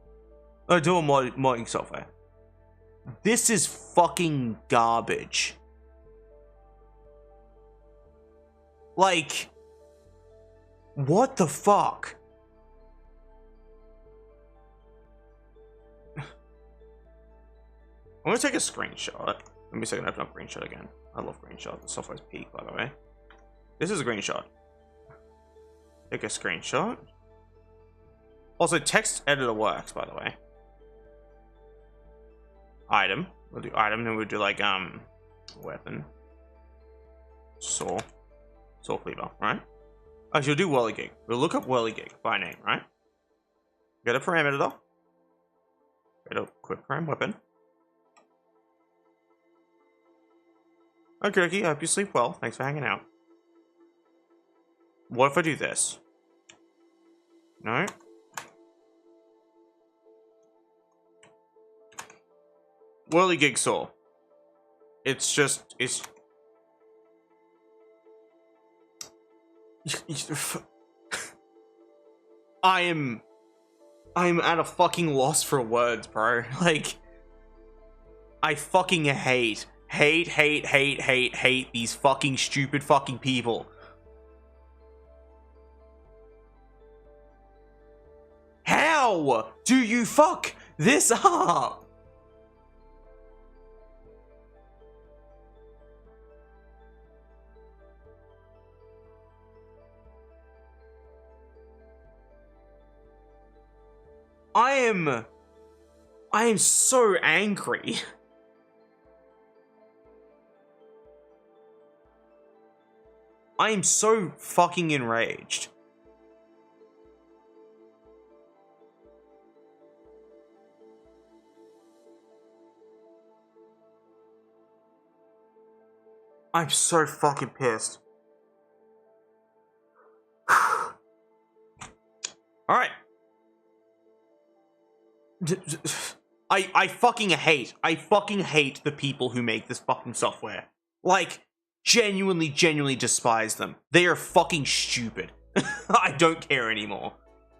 To a modding software. This is fucking garbage. Like, what the fuck? I'm gonna take a screenshot. Let me see if I can open up screenshot again. I love screenshots. The software's peak, by the way. This is a screenshot. Take a screenshot. Also, text editor works, by the way. Item. We'll do item, then we'll do like weapon. Saw. Saw cleaver, right? Actually, we'll do whirligig. We'll look up whirligig by name, right? Go to param editor. Go to quick param weapon. Okay, I hope you sleep well. Thanks for hanging out. What if I do this? No. Whirligig saw. It's just, it's... I'm at a fucking loss for words, bro. Like, I fucking hate these fucking stupid fucking people. How do you fuck this up? I am so angry. I am so fucking enraged. I'm so fucking pissed. Alright. I fucking hate the people who make this fucking software. Like, genuinely despise them. They are fucking stupid. I don't care anymore.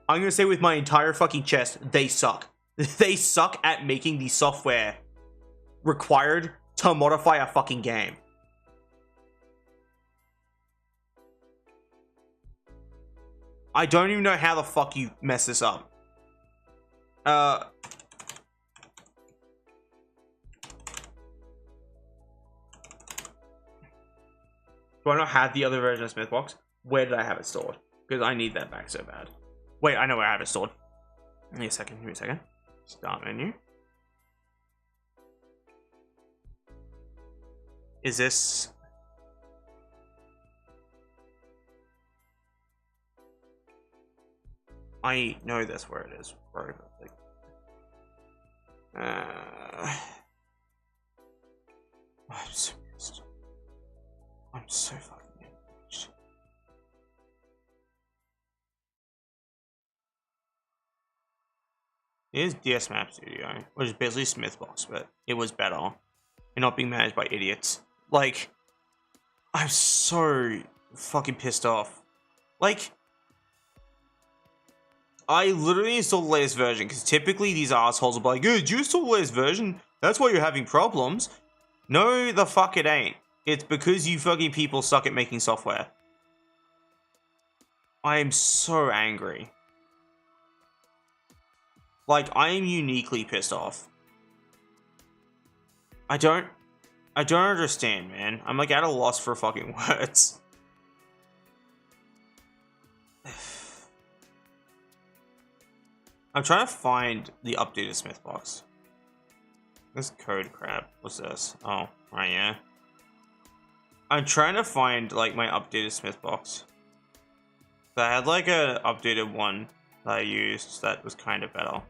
I'm gonna say with my entire fucking chest, they suck. They suck at making the software required to modify a fucking game. I don't even know how the fuck you mess this up. Do I not have the other version of Smithbox? Where did I have it stored? Because I need that back so bad. Wait, I know where I have it stored. Give me a second, Start menu. Is this... I know that's where it is, bro. Like, I'm so pissed. I'm so fucking pissed. Here's DS Map Studio, which is basically Smithbox, but it was better. And not being managed by idiots. Like, I'm so fucking pissed off. Like, I literally installed the latest version, because typically these assholes will be like, did you install the latest version? That's why you're having problems. No, the fuck it ain't. It's because you fucking people suck at making software. I am so angry. Like, I am uniquely pissed off. I don't understand, man. I'm like at a loss for fucking words. I'm trying to find the updated Smithbox. This code crap. What's this? Oh, right, yeah. I'm trying to find like my updated Smithbox. So I had like an updated one that I used that was kind of better.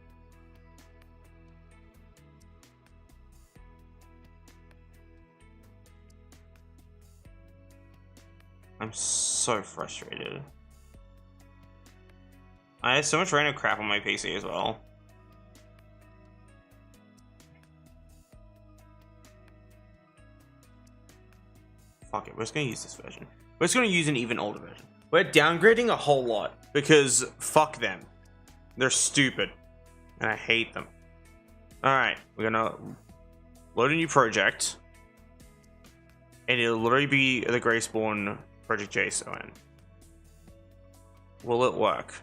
I'm so frustrated. I had so much random crap on my PC as well. Fuck it, we're just gonna use this version. We're just gonna use an even older version. We're downgrading a whole lot because fuck them. They're stupid. And I hate them. Alright, we're gonna load a new project. And it'll literally be the Grayspawn Project JSON. Will it work?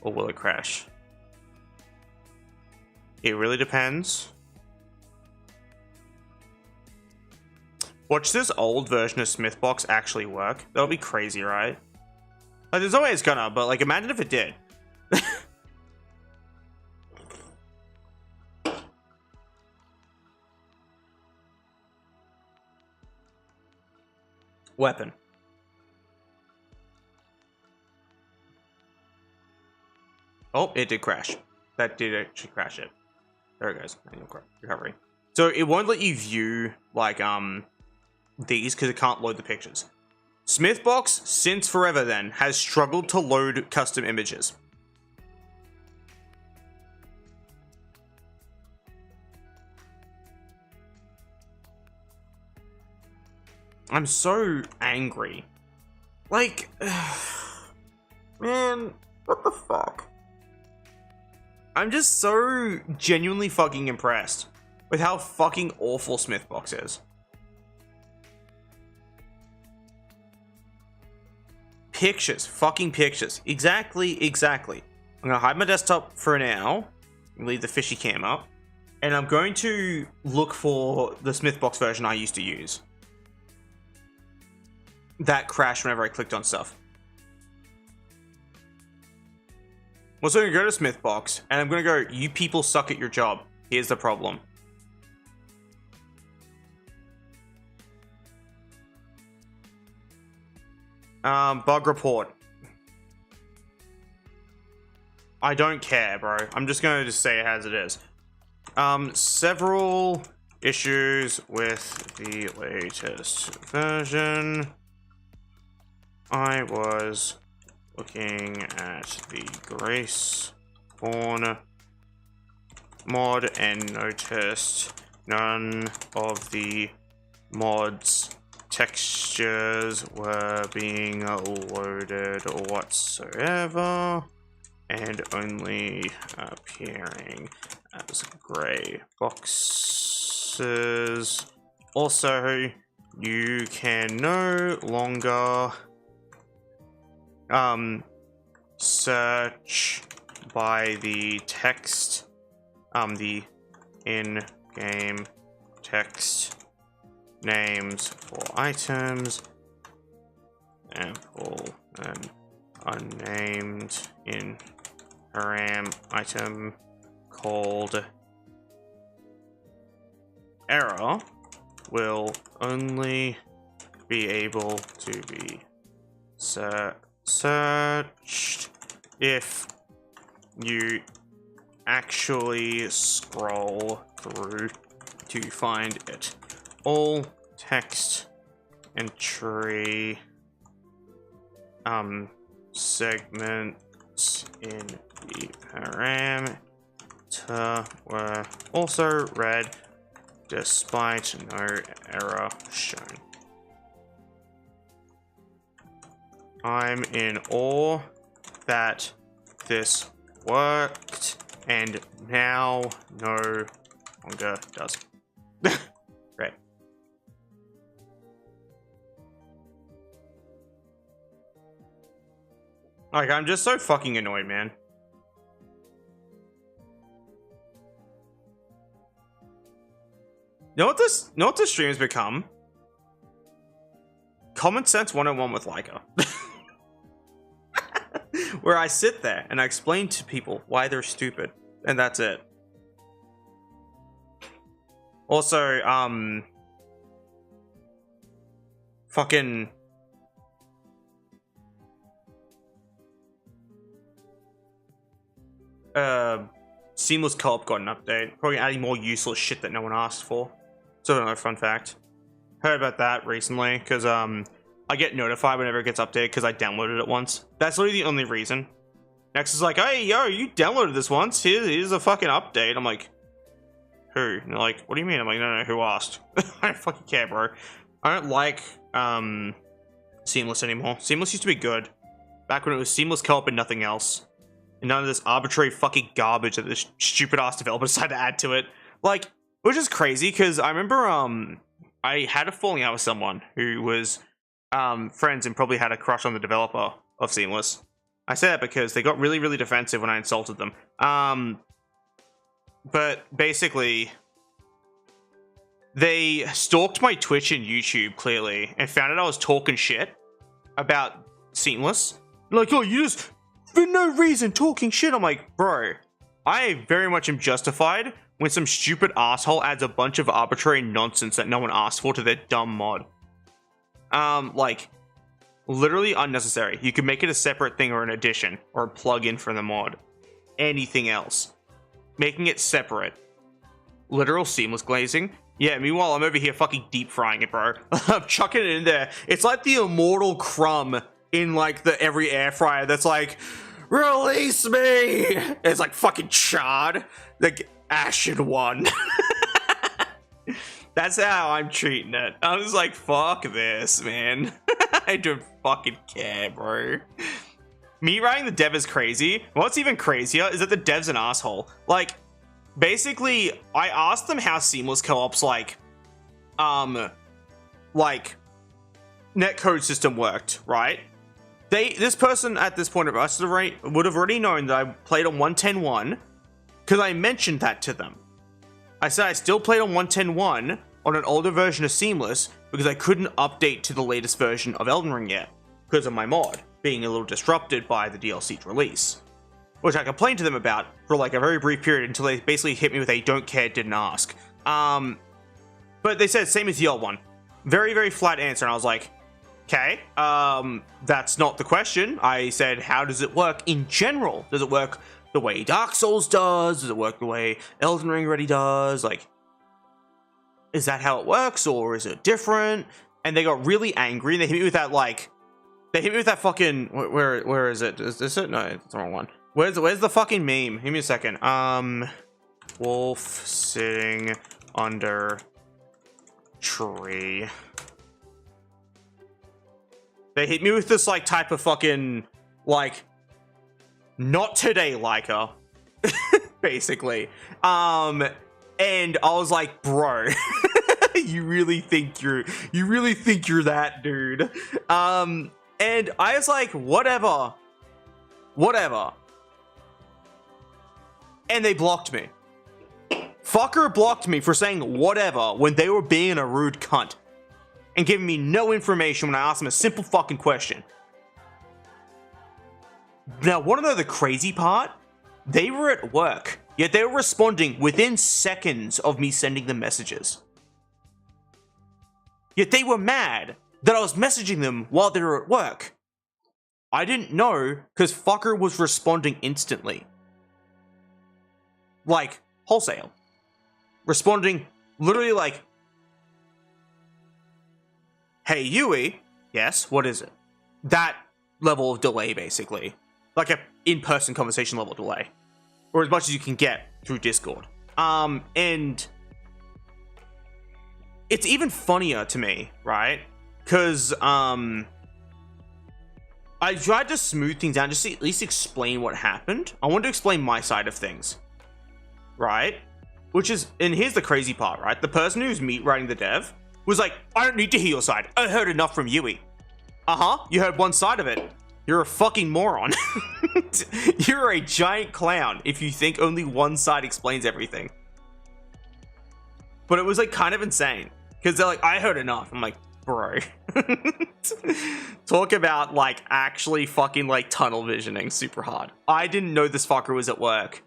Or will it crash? It really depends. Watch this old version of Smithbox actually work. That'll be crazy, right? Like, there's always gonna, but like, imagine if it did. Weapon. Oh, it did crash. That did actually crash it. There it goes. Manual recovery. So it won't let you view like these because it can't load the pictures. Smithbox, since forever then, has struggled to load custom images. I'm so angry. Like, man, what the fuck? I'm just so genuinely fucking impressed with how fucking awful Smithbox is. Pictures, fucking pictures. Exactly. I'm gonna hide my desktop for now, leave the fishy cam up, and I'm going to look for the Smithbox version I used to use. That crashed whenever I clicked on stuff. Well, so I'm gonna go to Smithbox, and I'm gonna go, you people suck at your job. Here's the problem. Bug report. I don't care, bro. I'm just gonna say it as it is. Several issues with the latest version. I was looking at the Grayspawn mod and noticed none of the mod's textures were being loaded whatsoever and only appearing as gray boxes. Also, you can no longer search by the text, the in-game text names for items, example, an unnamed in param item called error will only be able to be searched if you actually scroll through to find it. All text entry segments in the param were also read despite no error shown. I'm in awe that this worked and now no longer does. Great. Like, I'm just so fucking annoyed, man. You know what this stream has become? Common Sense 101 with Layka. Where I sit there and I explain to people why they're stupid. And that's it. Also, fucking... Seamless Co-op got an update. Probably adding more useless shit that no one asked for. So another fun fact. Heard about that recently, because, I get notified whenever it gets updated because I downloaded it once. That's literally the only reason. Next is like, hey, yo, you downloaded this once. Here's a fucking update. I'm like, who? And they're like, what do you mean? I'm like, no, who asked? I don't fucking care, bro. I don't like, Seamless anymore. Seamless used to be good. Back when it was Seamless Co-op and nothing else. And none of this arbitrary fucking garbage that this stupid-ass developer decided to add to it. Like, which is crazy, because I remember, I had a falling out with someone who was... friends and probably had a crush on the developer of Seamless. I say that because they got really, really defensive when I insulted them. But basically, they stalked my Twitch and YouTube, clearly, and found out I was talking shit about Seamless. Like, oh, you just, for no reason, talking shit. I'm like, bro, I very much am justified when some stupid asshole adds a bunch of arbitrary nonsense that no one asked for to their dumb mod. Like, literally unnecessary. You could make it a separate thing or an addition or a plug-in for the mod. Anything else. Making it separate. Literal seamless glazing. Yeah, meanwhile, I'm over here fucking deep frying it, bro. I'm chucking it in there. It's like the immortal crumb in, like, the every air fryer that's like, release me! It's like fucking charred. Like, ashen one. That's how I'm treating it. I was like, fuck this, man. I don't fucking care, bro. Me writing the dev is crazy. What's even crazier is that the dev's an asshole. Like, basically, I asked them how Seamless Co-op's, like, netcode system worked, right? This person at this point of us would have already known that I played on 1.10.1 because I mentioned that to them. I said I still played on 1.10.1 on an older version of Seamless because I couldn't update to the latest version of Elden Ring yet because of my mod being a little disrupted by the DLC's release, which I complained to them about for like a very brief period until they basically hit me with a don't care, didn't ask. But they said same as the old one. Very, very flat answer, and I was like, okay, that's not the question. I said, how does it work in general? Does it work the way Dark Souls does? Does it work the way Elden Ring already does? Like, is that how it works, or is it different? And they got really angry, and they hit me with that, like, they hit me with that fucking, where is it? Is this it? No, it's the wrong one. Where's the fucking meme? Give me a second. Wolf sitting under tree. They hit me with this, like, type of fucking, like, not today, Layka. Basically. And I was like, bro, you really think you're that, dude. And I was like, whatever. And they blocked me. Fucker blocked me for saying whatever when they were being a rude cunt and giving me no information when I asked them a simple fucking question. Now, want to know the crazy part? They were at work, yet they were responding within seconds of me sending them messages. Yet they were mad that I was messaging them while they were at work. I didn't know, because fucker was responding instantly. Like, wholesale. Responding literally like, hey, Yui. Yes, what is it? That level of delay, basically. Like a in-person conversation level delay. Or as much as you can get through Discord. And it's even funnier to me, right? Because I tried to smooth things down, just to at least explain what happened. I wanted to explain my side of things, right? Which is, and here's the crazy part, right? The person who's meat writing the dev was like, I don't need to hear your side. I heard enough from Yui. You heard one side of it. You're a fucking moron. You're a giant clown if you think only one side explains everything. But it was like kind of insane because they're like, I heard enough. I'm like, bro. Talk about like actually fucking like tunnel visioning super hard. I didn't know this fucker was at work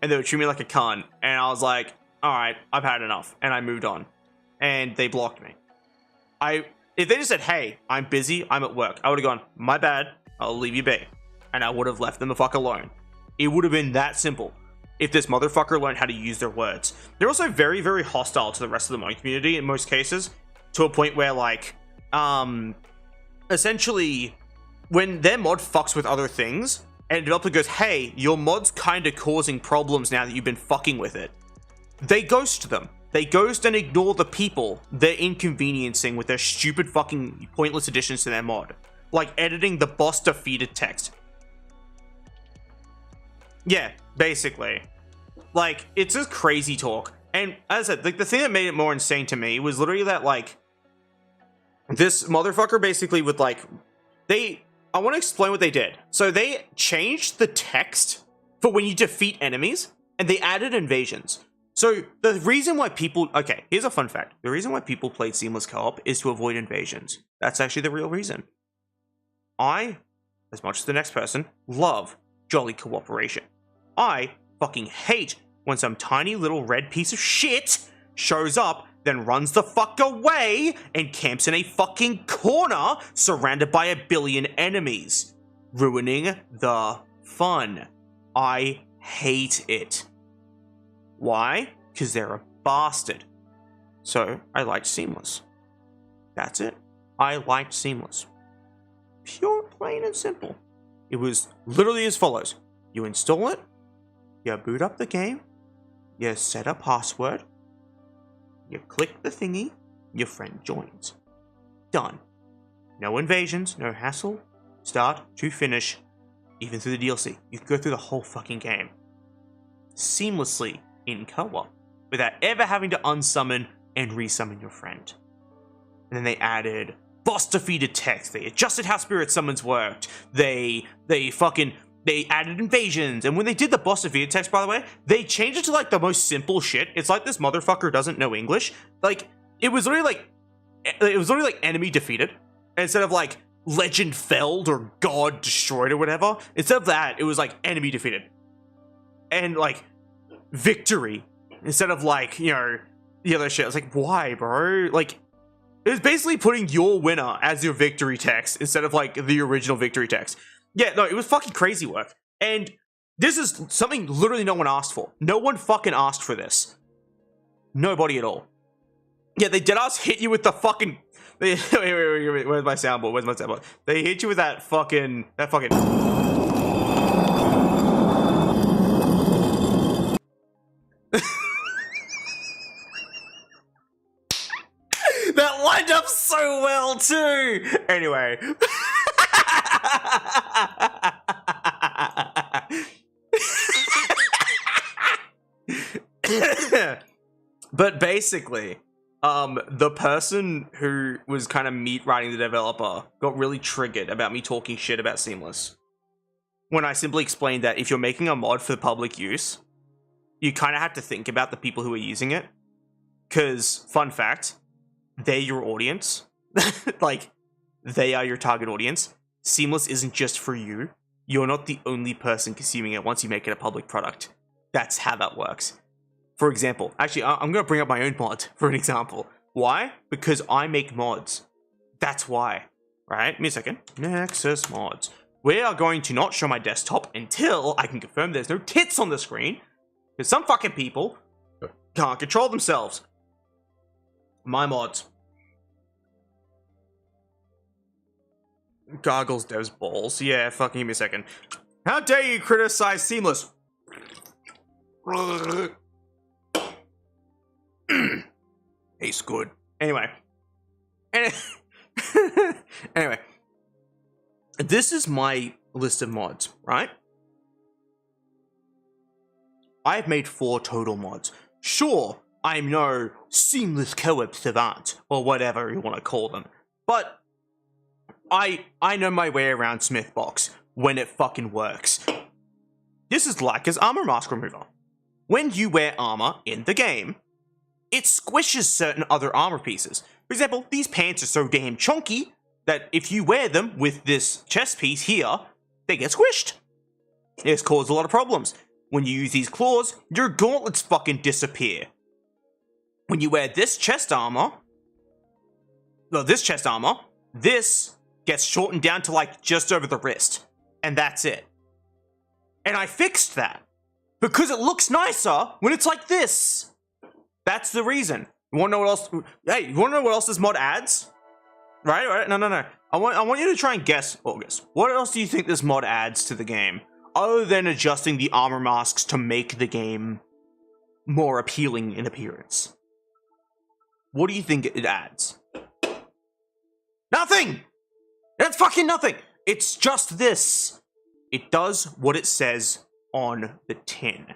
and they were treating me like a cunt. And I was like, all right, I've had enough. And I moved on and they blocked me. If they just said, hey, I'm busy, I'm at work, I would have gone, my bad, I'll leave you be. And I would have left them the fuck alone. It would have been that simple if this motherfucker learned how to use their words. They're also very, very hostile to the rest of the mod community in most cases, to a point where, like, essentially, when their mod fucks with other things, and a developer goes, hey, your mod's kind of causing problems now that you've been fucking with it, they ghost them. They ghost and ignore the people they're inconveniencing with their stupid fucking pointless additions to their mod. Like editing the boss defeated text. Yeah, basically. Like, it's just crazy talk. And as I said, like, the thing that made it more insane to me was literally that, like, this motherfucker basically would, like, I want to explain what they did. So they changed the text for when you defeat enemies, and they added invasions. So the reason why people, okay, here's a fun fact. The reason why people played Seamless Co-op is to avoid invasions. That's actually the real reason. I, as much as the next person, love jolly cooperation. I fucking hate when some tiny little red piece of shit shows up, then runs the fuck away and camps in a fucking corner surrounded by a billion enemies, ruining the fun. I hate it. Why? Because they're a bastard. So I liked Seamless. That's it. I liked Seamless. Pure, plain, and simple. It was literally as follows. You install it, you boot up the game, you set a password, you click the thingy, your friend joins. Done. No invasions, no hassle, start to finish, even through the DLC. You can go through the whole fucking game seamlessly in co-op without ever having to unsummon and resummon your friend. And then they added boss defeated text. They adjusted how spirit summons worked. They added invasions. And when they did the boss defeated text, by the way, they changed it to like the most simple shit. It's like this motherfucker doesn't know English. Like it was literally like enemy defeated instead of like legend felled or god destroyed or whatever. Instead of that, it was like enemy defeated and like victory instead of like, you know, the other shit. I was like, why, bro? Like, it was basically putting your winner as your victory text instead of like the original victory text. Yeah, no, it was fucking crazy work. And this is something literally no one asked for. No one fucking asked for this. Nobody at all. Yeah, they did us hit you with the fucking. Wait, where's my soundboard? Where's my soundboard? They hit you with that fucking. That lined up so well too. Anyway. But basically, the person who was kind of meat writing the developer got really triggered about me talking shit about Seamless. When I simply explained that if you're making a mod for public use, you kind of have to think about the people who are using it. Because, fun fact, they're your audience. Like, they are your target audience. Seamless isn't just for you. You're not the only person consuming it once you make it a public product. That's how that works. For example, actually, I'm going to bring up my own mod for an example. Why? Because I make mods. That's why. Right? Give me a second. Nexus mods. We are going to not show my desktop until I can confirm there's no tits on the screen. Because some fucking people can't control themselves. My mods. Gargles devs balls. Yeah, fucking give me a second. How dare you criticize Seamless? Tastes good. Anyway. Anyway. This is my list of mods, right? I've made 4 total mods. Sure, I'm no seamless co-op savant, or whatever you want to call them, but I know my way around Smithbox when it fucking works. This is Layka's armor mask remover. When you wear armor in the game, it squishes certain other armor pieces. For example, these pants are so damn chunky that if you wear them with this chest piece here, they get squished. This causes a lot of problems. When you use these claws, your gauntlets fucking disappear. When you wear this chest armor, this gets shortened down to like just over the wrist. And that's it. And I fixed that. Because it looks nicer when it's like this. That's the reason. You wanna know what else? Hey, you wanna know what else this mod adds? Right? No. I want you to try and guess, August. What else do you think this mod adds to the game? Other than adjusting the armor masks to make the game more appealing in appearance. What do you think it adds? Nothing! That's fucking nothing! It's just this. It does what it says on the tin.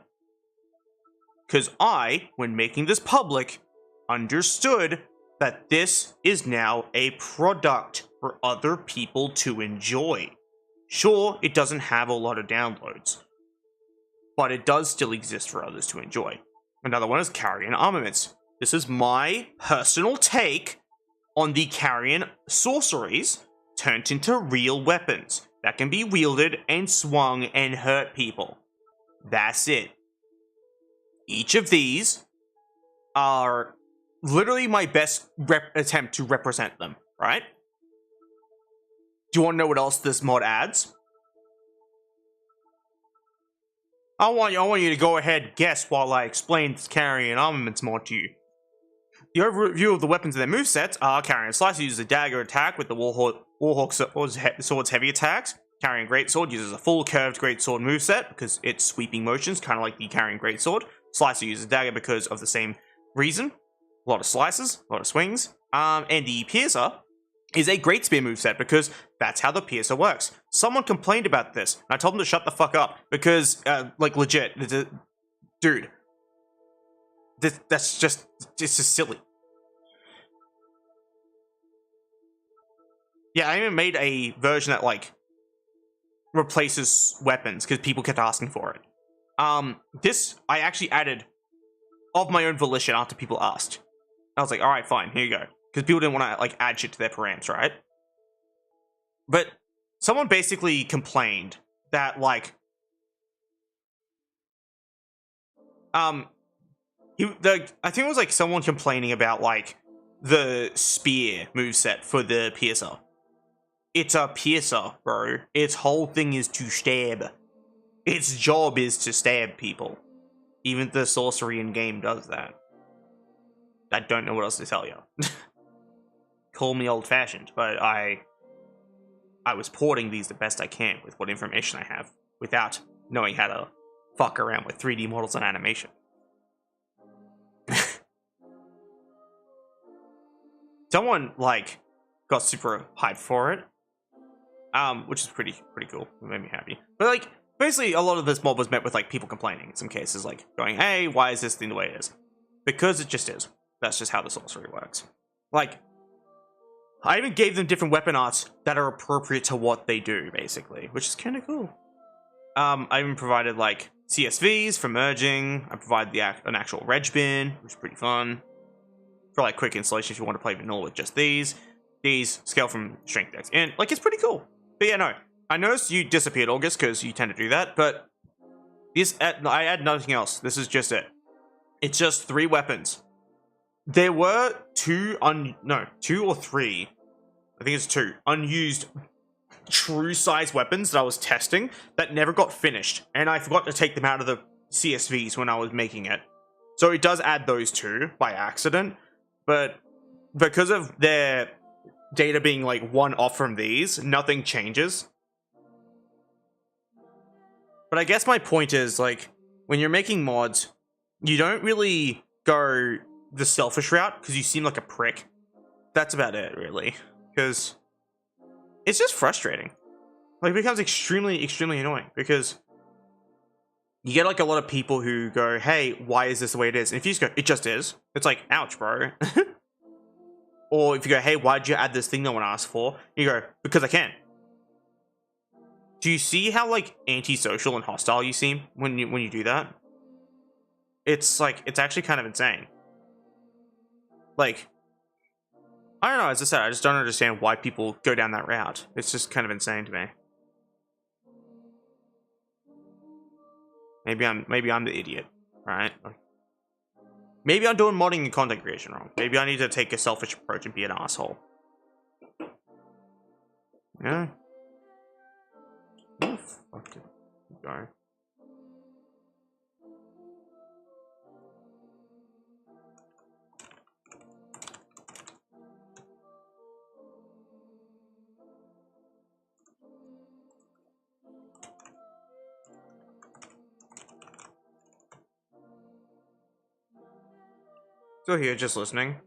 Because I, when making this public, understood that this is now a product for other people to enjoy. Sure, it doesn't have a lot of downloads, but it does still exist for others to enjoy. Another one is Carrion Armaments. This is my personal take on the Carrion sorceries turned into real weapons that can be wielded and swung and hurt people. That's it. Each of these are literally my best attempt to represent them, right? Do you want to know what else this mod adds? I want you to go ahead and guess while I explain this Carrion Armaments mod to you. The overview of the weapons and their movesets are Carrion Slicer uses a dagger attack with the Warhawk Sword's heavy attacks. Carrion Greatsword uses a full curved Greatsword moveset because it's sweeping motions, kind of like the Carrion Greatsword. Slicer uses a dagger because of the same reason. A lot of slices, a lot of swings. And the Piercer is a Great Spear moveset because that's how the Piercer works. Someone complained about this, and I told them to shut the fuck up because, like, legit, dude, that's just, it's just silly. Yeah, I even made a version that, like, replaces weapons because people kept asking for it. This I actually added of my own volition after people asked. I was like, alright, fine, here you go. Because people didn't want to, like, add shit to their params, right? But someone basically complained that, like, I think it was, like, someone complaining about, like, the spear moveset for the Piercer. It's a Piercer, bro. Its whole thing is to stab. Its job is to stab people. Even the sorcery in game does that. I don't know what else to tell you. Call me old-fashioned, but I was porting these the best I can with what information I have, without knowing how to fuck around with 3D models and animation. Someone, like, got super hyped for it, which is pretty cool. It made me happy. But, like, basically, a lot of this mod was met with, like, people complaining in some cases, like, going, hey, why is this thing the way it is? Because it just is. That's just how the sorcery works. Like, I even gave them different weapon arts that are appropriate to what they do, basically, which is kind of cool. I even provided, like, CSVs for merging. I provided an actual reg bin, which is pretty fun. For, like, quick installation if you want to play vanilla with just these. These scale from strength decks. And, like, it's pretty cool. But yeah, no. I noticed you disappeared, August, because you tend to do that, but I add nothing else. This is just it. It's just 3 weapons. There were 2 or 3, I think it's 2, unused true size weapons that I was testing that never got finished, and I forgot to take them out of the CSVs when I was making it. So it does add those 2 by accident, but because of their data being like 1 off from these, nothing changes. But I guess my point is, like, when you're making mods, you don't really go the selfish route because you seem like a prick. That's about it, really. Because it's just frustrating. Like, it becomes extremely, extremely annoying because you get like a lot of people who go, hey, why is this the way it is? And if you just go, it just is, it's like, ouch, bro. Or if you go, hey, why'd you add this thing no one asked for? You go, because I can. Do you see how like antisocial and hostile you seem when you do that? It's like, it's actually kind of insane. Like, I don't know, as I said, I just don't understand why people go down that route. It's just kind of insane to me. Maybe I'm the idiot, right? Maybe I'm doing modding and content creation wrong. Maybe I need to take a selfish approach and be an asshole. Yeah. Where the fuck did it go? Still here, just listening.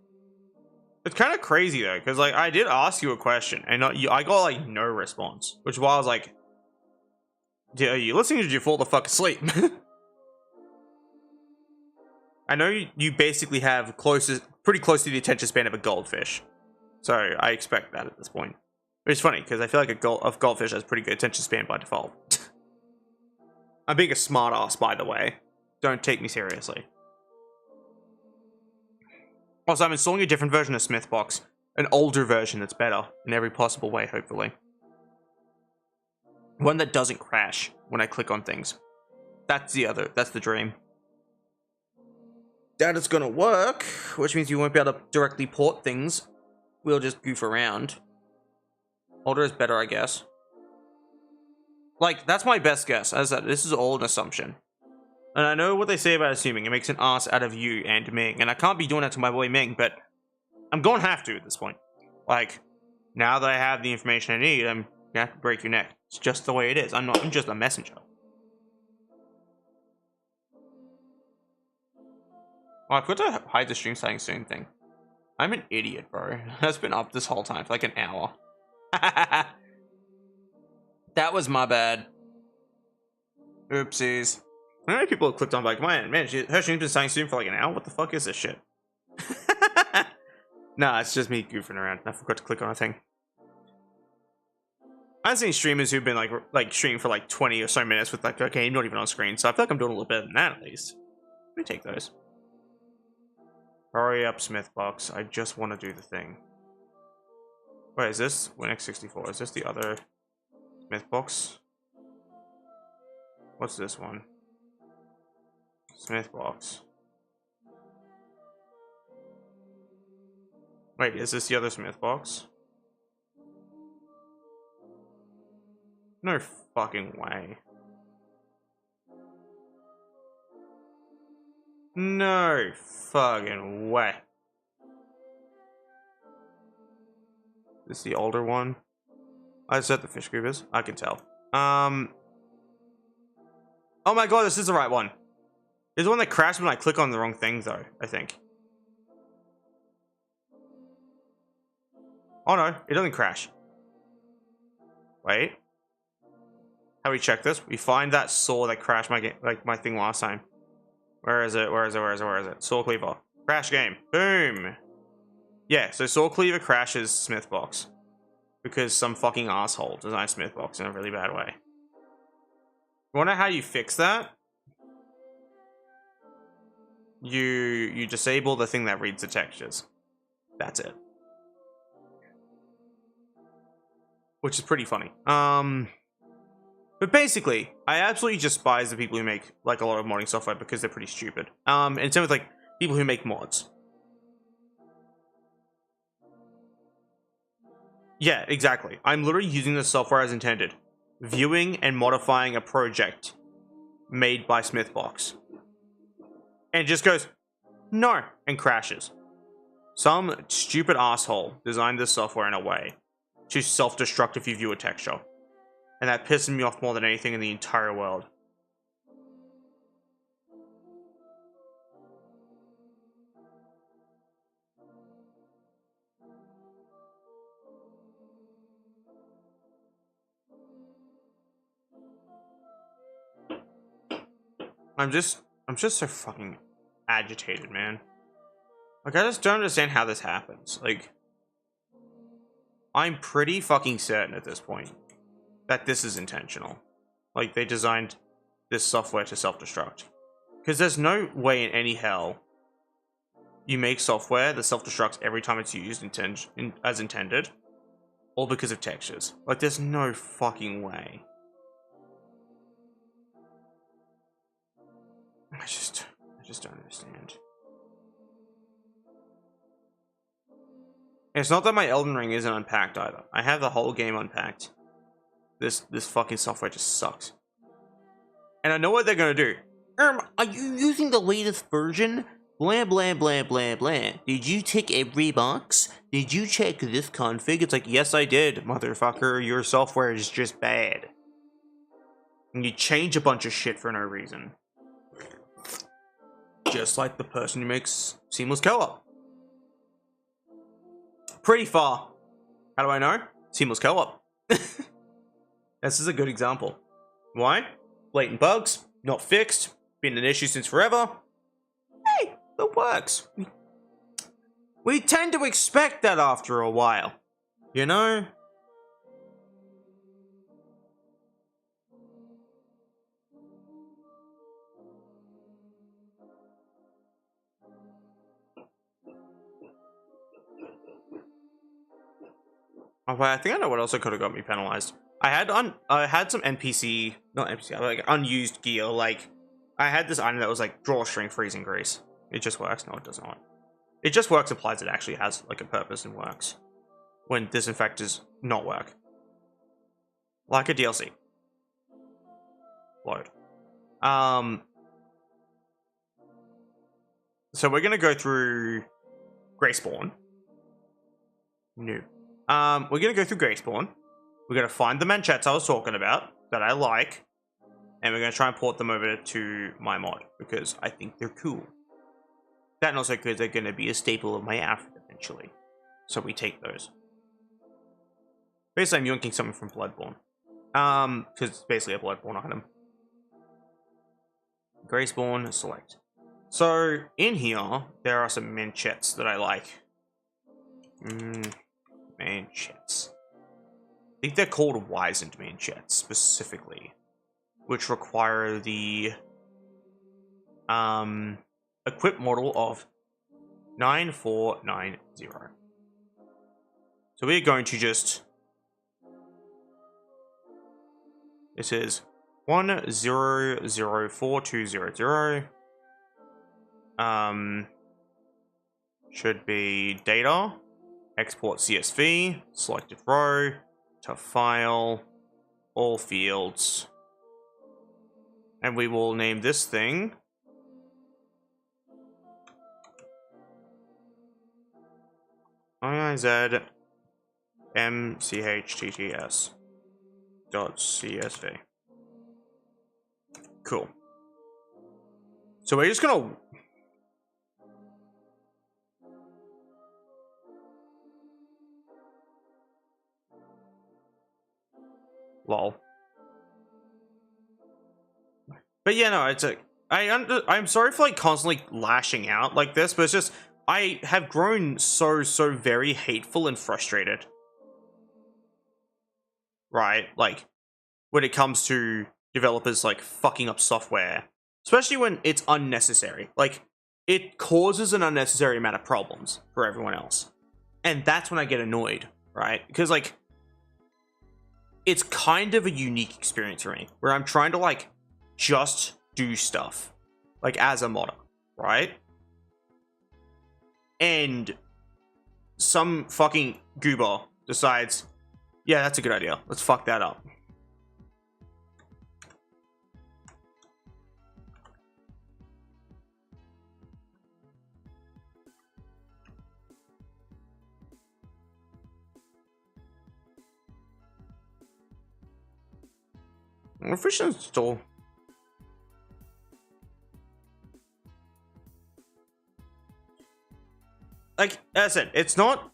It's kind of crazy though, because like I did ask you a question, and I got like no response, which is why I was like, "Are you listening? Or did you fall the fuck asleep?" I know you basically have pretty close to the attention span of a goldfish, so I expect that at this point. It's funny because I feel like a goldfish has pretty good attention span by default. I'm being a smart ass, by the way. Don't take me seriously. Also, I'm installing a different version of Smithbox. An older version that's better in every possible way, hopefully. One that doesn't crash when I click on things. That's the dream. Doubt it's gonna work, which means you won't be able to directly port things. We'll just goof around. Older is better, I guess. Like, that's my best guess. As that, this is all an assumption. And I know what they say about assuming. It makes an ass out of you and Ming. And I can't be doing that to my boy Ming, but I'm going to have to at this point. Like, now that I have the information I need, I'm going to have to break your neck. It's just the way it is. I'm just a messenger. Oh, I've got to hide the stream starting soon thing. I'm an idiot, bro. That's been up this whole time for like an hour. That was my bad. Oopsies. How many people have clicked on like, man, her stream's been starting soon for like an hour? What the fuck is this shit? Nah, it's just me goofing around. I forgot to click on a thing. I've seen streamers who've been like streaming for like 20 or so minutes with like, okay, not even on screen. So I feel like I'm doing a little better than that at least. Let me take those. Hurry up, Smithbox. I just want to do the thing. Wait, is this Winx 64? Is this the other Smithbox? What's this one? Smithbox. Wait, is this the other Smithbox? No fucking way. No fucking way. This is the older one. I said the fish groovers. I can tell. Oh my god, this is the right one. There's one that crashed when I click on the wrong thing, though, I think. Oh no, it doesn't crash. Wait. How do we check this? We find that saw that crashed my thing last time. Where is it? Where is it? Saw cleaver. Crash game. Boom. Yeah, so saw cleaver crashes Smithbox. Because some fucking asshole designed Smithbox in a really bad way. You wanna know how you fix that? You disable the thing that reads the textures. That's it. Which is pretty funny. But basically, I absolutely despise the people who make like a lot of modding software because they're pretty stupid. And same with like people who make mods. Yeah, exactly. I'm literally using the software as intended. Viewing and modifying a project made by Smithbox. And it just goes, no, and crashes. Some stupid asshole designed this software in a way to self-destruct if you view a texture. And that pisses me off more than anything in the entire world. I'm just so fucking agitated, man. Like, I just don't understand how this happens. Like, I'm pretty fucking certain at this point that this is intentional. Like, they designed this software to self-destruct. Because there's no way in any hell you make software that self-destructs every time it's used as intended, all because of textures. Like, there's no fucking way. I just don't understand. It's not that my Elden Ring isn't unpacked either. I have the whole game unpacked. This fucking software just sucks. And I know what they're gonna do. Are you using the latest version? Blah, blah, blah, blah, blah. Did you tick every box? Did you check this config? It's like, yes, I did, motherfucker. Your software is just bad. And you change a bunch of shit for no reason. Just like the person who makes Seamless Co-op. Pretty far. How do I know? Seamless Co-op. This is a good example. Why? Blatant bugs, not fixed, been an issue since forever. Hey, it works. We tend to expect that after a while, you know? Oh, but I think I know what else could have got me penalized. I had some not NPC, like unused gear. Like, I had this item that was like drawstring freezing grease. It just works. No, it does not. It just works. Applies. It actually has like a purpose and works. When this in fact does not work. Like a DLC. Load. So we're gonna go through Greyspawn. No. We're gonna go through Greyspawn. We're gonna find the manchettes I was talking about that I like, and we're gonna try and port them over to my mod because I think they're cool. That and also because they're gonna be a staple of my outfit eventually. So we take those. Basically, I'm yoinking something from Bloodborne. Because it's basically a Bloodborne item. Greyspawn, select. So in here, there are some manchettes that I like. Manchettes. I think they're called wizened manchettes specifically, which require the equip model of 9490. So we're going to just, this is 10042000. Should be data, export CSV, selected row, to file, all fields, and we will name this thing IIZMCHTTS.CSV. Cool. So we're just gonna lol. But yeah, no, it's I'm sorry for like constantly lashing out like this, but it's just I have grown so very hateful and frustrated. Right? Like when it comes to developers like fucking up software, especially when it's unnecessary. Like it causes an unnecessary amount of problems for everyone else. And that's when I get annoyed, right? Because like it's kind of a unique experience for me where I'm trying to like just do stuff like as a modder, right? And some fucking goober decides, yeah, that's a good idea. Let's fuck that up. Efficient install. Like as I said, it's not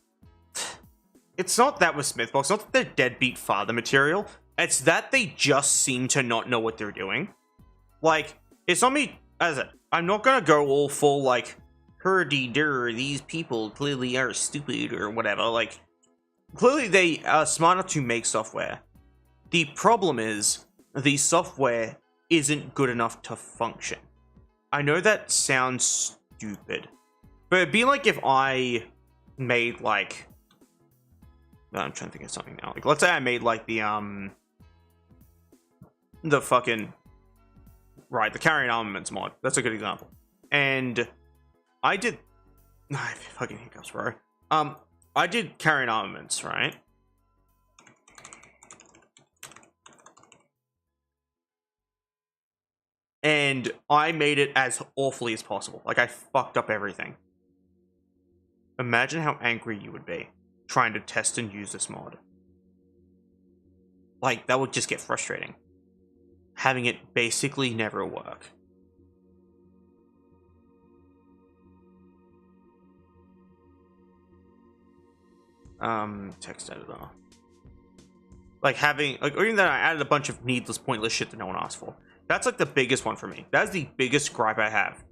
that with Smithbox. It's not that they're deadbeat father material. It's that they just seem to not know what they're doing. Like It's not me, as I'm not gonna go all full, like, herdy-dur, these people clearly are stupid or whatever. Like, clearly they are smart enough to make software. The problem is, the software isn't good enough to function. I know that sounds stupid, but it'd be like if I made, like, I'm trying to think of something now. Like, let's say I made, like, the fucking, right, the carrying armaments mod. That's a good example. And I did, fucking hiccups, bro. I did carrying armaments, right? And I made it as awfully as possible. Like, I fucked up everything. Imagine how angry you would be trying to test and use this mod. Like, that would just get frustrating. Having it basically never work. Text editor. Like having, like, or even that I added a bunch of needless, pointless shit that no one asked for. That's like the biggest one for me. That's the biggest gripe I have.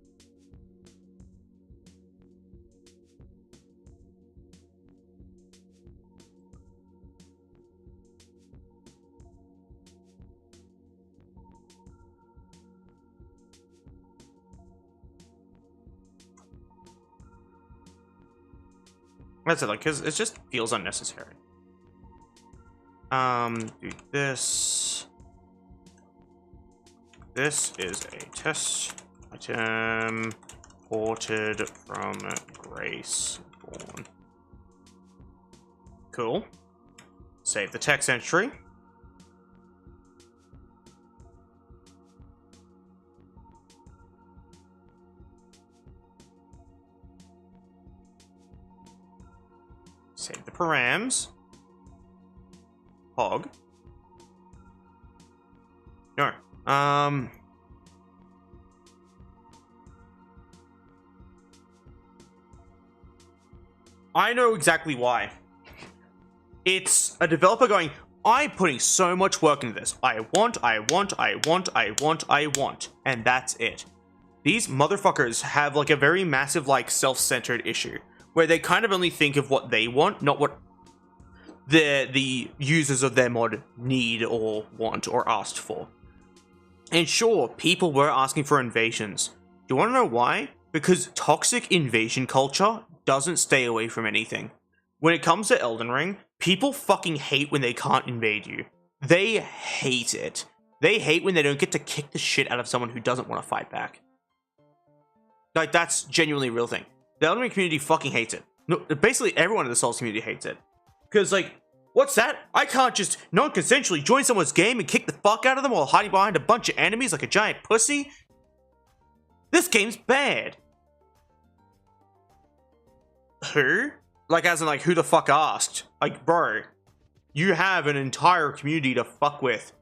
That's it, like, because it just feels unnecessary. Do this. This is a test item ported from Graceborn. Cool. Save the text entry. Save the params. Hog. No. I know exactly why. It's a developer going, I'm putting so much work into this. I want, and that's it. These motherfuckers have like a very massive, like, self-centered issue where they kind of only think of what they want, not what the users of their mod need or want or asked for. And sure, people were asking for invasions. Do you want to know why? Because toxic invasion culture doesn't stay away from anything. When it comes to Elden Ring, people fucking hate when they can't invade you. They hate it. They hate when they don't get to kick the shit out of someone who doesn't want to fight back. Like, that's genuinely a real thing. The Elden Ring community fucking hates it. No, basically everyone in the Souls community hates it. Because, like, what's that? I can't just non-consensually join someone's game and kick the fuck out of them while hiding behind a bunch of enemies like a giant pussy? This game's bad. Who? Like, as in, like, who the fuck asked? Like, bro, you have an entire community to fuck with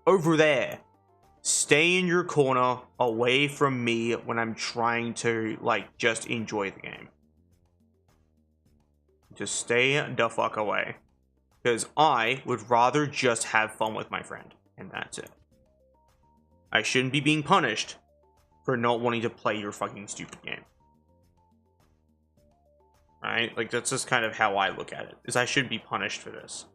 over there. Stay in your corner away from me when I'm trying to, like, just enjoy the game. Just stay the fuck away. Because I would rather just have fun with my friend. And that's it. I shouldn't be being punished for not wanting to play your fucking stupid game. Right? Like, that's just kind of how I look at it. Is I should be punished for this.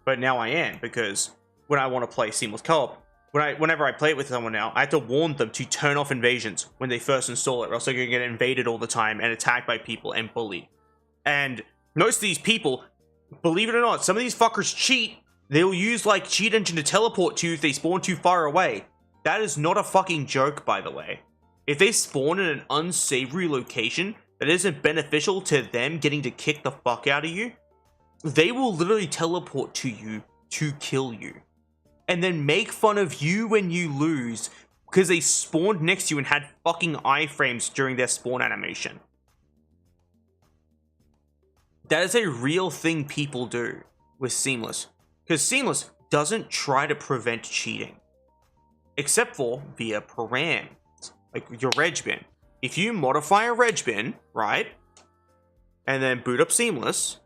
But now I am, because when I want to play seamless co-op, whenever I play it with someone now, I have to warn them to turn off invasions when they first install it, or else they're going to get invaded all the time and attacked by people and bullied. And most of these people, believe it or not, some of these fuckers cheat. They'll use, like, cheat engine to teleport to you if they spawn too far away. That is not a fucking joke, by the way. If they spawn in an unsavory location that isn't beneficial to them getting to kick the fuck out of you, they will literally teleport to you to kill you. And then make fun of you when you lose because they spawned next to you and had fucking iframes during their spawn animation. That is a real thing people do with Seamless. Because Seamless doesn't try to prevent cheating. Except for via param. Like your reg bin. If you modify a reg bin, right? And then boot up Seamless,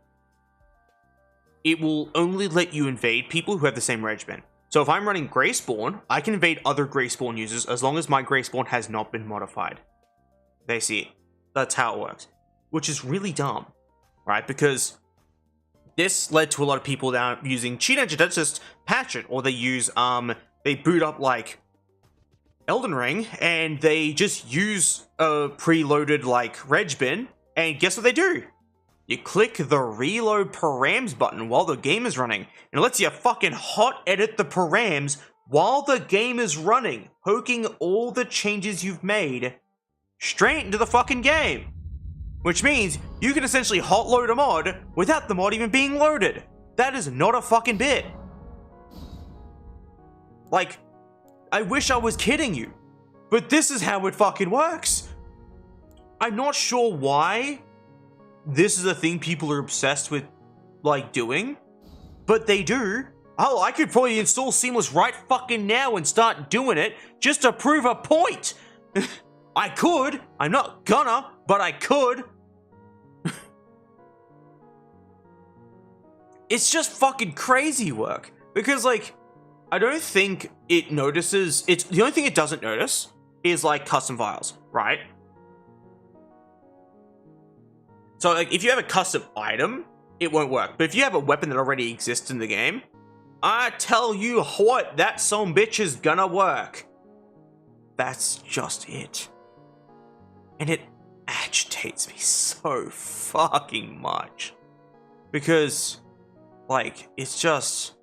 it will only let you invade people who have the same reg bin. So So if I'm running Greyspawn, I can invade other Greyspawn users as long as my Greyspawn has not been modified. They see it. That's how it works. Which is really dumb, right? Because this led to a lot of people now using cheat engine that just patch it, or they use, they boot up like Elden Ring, and they just use a preloaded like reg bin, and guess what they do? You click the reload params button while the game is running, and it lets you fucking hot edit the params while the game is running, poking all the changes you've made straight into the fucking game. Which means you can essentially hot load a mod without the mod even being loaded. That is not a fucking bit. Like, I wish I was kidding you, but this is how it fucking works. I'm not sure why this is a thing people are obsessed with, like, doing, but they do. Oh, I could probably install Seamless right fucking now and start doing it just to prove a point. I could. I'm not gonna, but I could. It's just fucking crazy work. Because, like, I don't think it notices... The only thing it doesn't notice is, like, custom files, right? So, like, if you have a custom item, it won't work. But if you have a weapon that already exists in the game, I tell you what, that son bitch is gonna work. That's just it. And it agitates me so fucking much. Because, like, it's just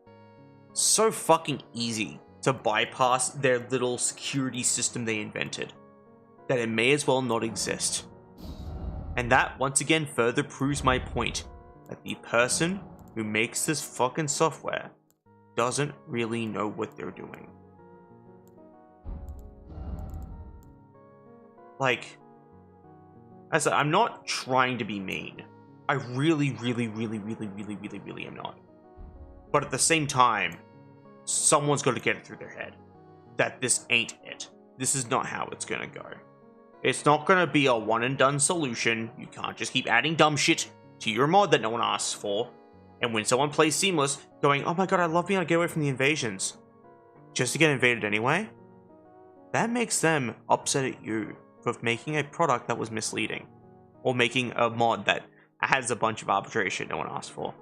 so fucking easy to bypass their little security system they invented that it may as well not exist. And that, once again, further proves my point that the person who makes this fucking software doesn't really know what they're doing. Like, as I said, I'm not trying to be mean. I really am not. But at the same time, someone's got to get it through their head that this ain't it. This is not how it's gonna go. It's not gonna be a one and done solution. You can't just keep adding dumb shit to your mod that no one asks for. And when someone plays Seamless, going, oh my god, I love being able to get away from the invasions, just to get invaded anyway, that makes them upset at you for making a product that was misleading. Or making a mod that has a bunch of arbitrary shit no one asked for.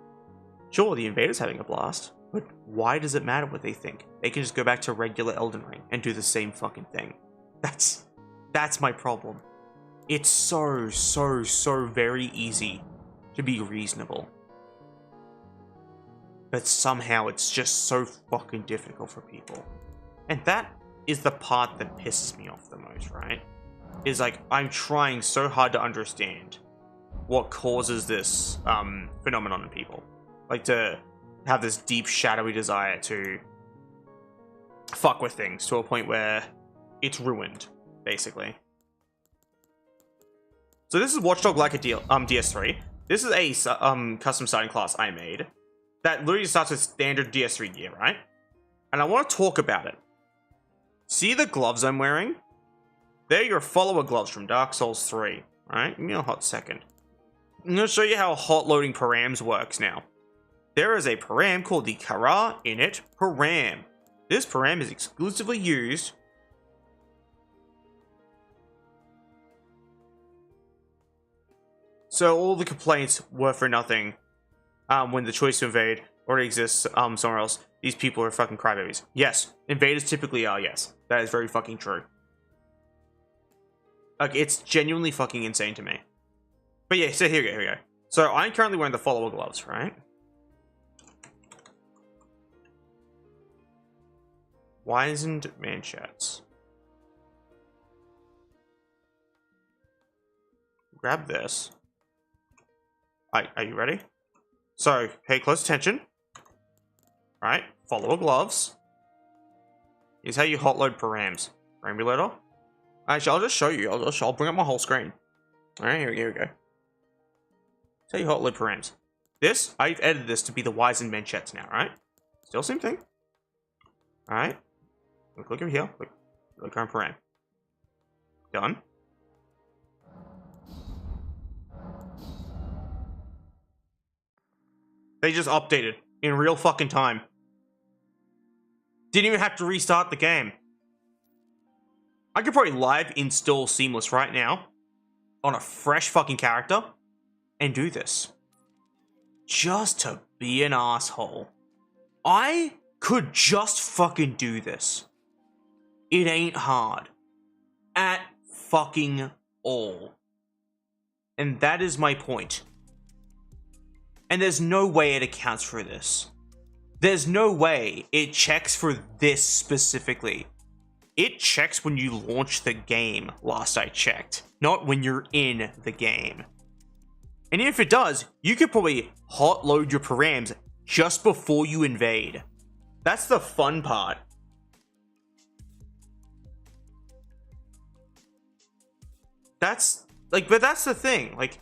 Sure, the invader's having a blast, but why does it matter what they think? They can just go back to regular Elden Ring and do the same fucking thing. That's my problem. It's so very easy to be reasonable. But somehow it's just so fucking difficult for people. And that is the part that pisses me off the most, right? Is like, I'm trying so hard to understand what causes this phenomenon in people. Like, to have this deep, shadowy desire to fuck with things to a point where it's ruined, basically. So this is Watchdog Layka DS3. This is a custom starting class I made that literally starts with standard DS3 gear, right? And I want to talk about it. See the gloves I'm wearing? They're your follower gloves from Dark Souls 3, right? Give me a hot second. I'm going to show you how hot loading params works now. There is a param called the Kara Init Param. This param is exclusively used so all the complaints were for nothing when the choice to invade already exists somewhere else. These people are fucking crybabies. Yes, invaders typically are, yes. That is very fucking true. Like, it's genuinely fucking insane to me. But yeah, so here we go. So I'm currently wearing the follower gloves, right? Wizened manchets. Grab this. Are you ready? So, pay close attention. Alright, follower gloves. Here's how you hotload params. Parambulator. Actually, I'll just show you. I'll bring up my whole screen. Alright, here we go. So you hotload params. This, I've edited this to be the wizened manchets now, right? Still same thing. Alright. Click over here. Click on param. Done. They just updated in real fucking time. Didn't even have to restart the game. I could probably live install Seamless right now on a fresh fucking character and do this. Just to be an asshole. I could just fucking do this. It ain't hard. At fucking all. And that is my point. And there's no way it accounts for this. There's no way it checks for this specifically. It checks when you launch the game, last I checked, not when you're in the game. And if it does, you could probably hot load your params just before you invade. That's the fun part. That's like, but that's the thing. Like,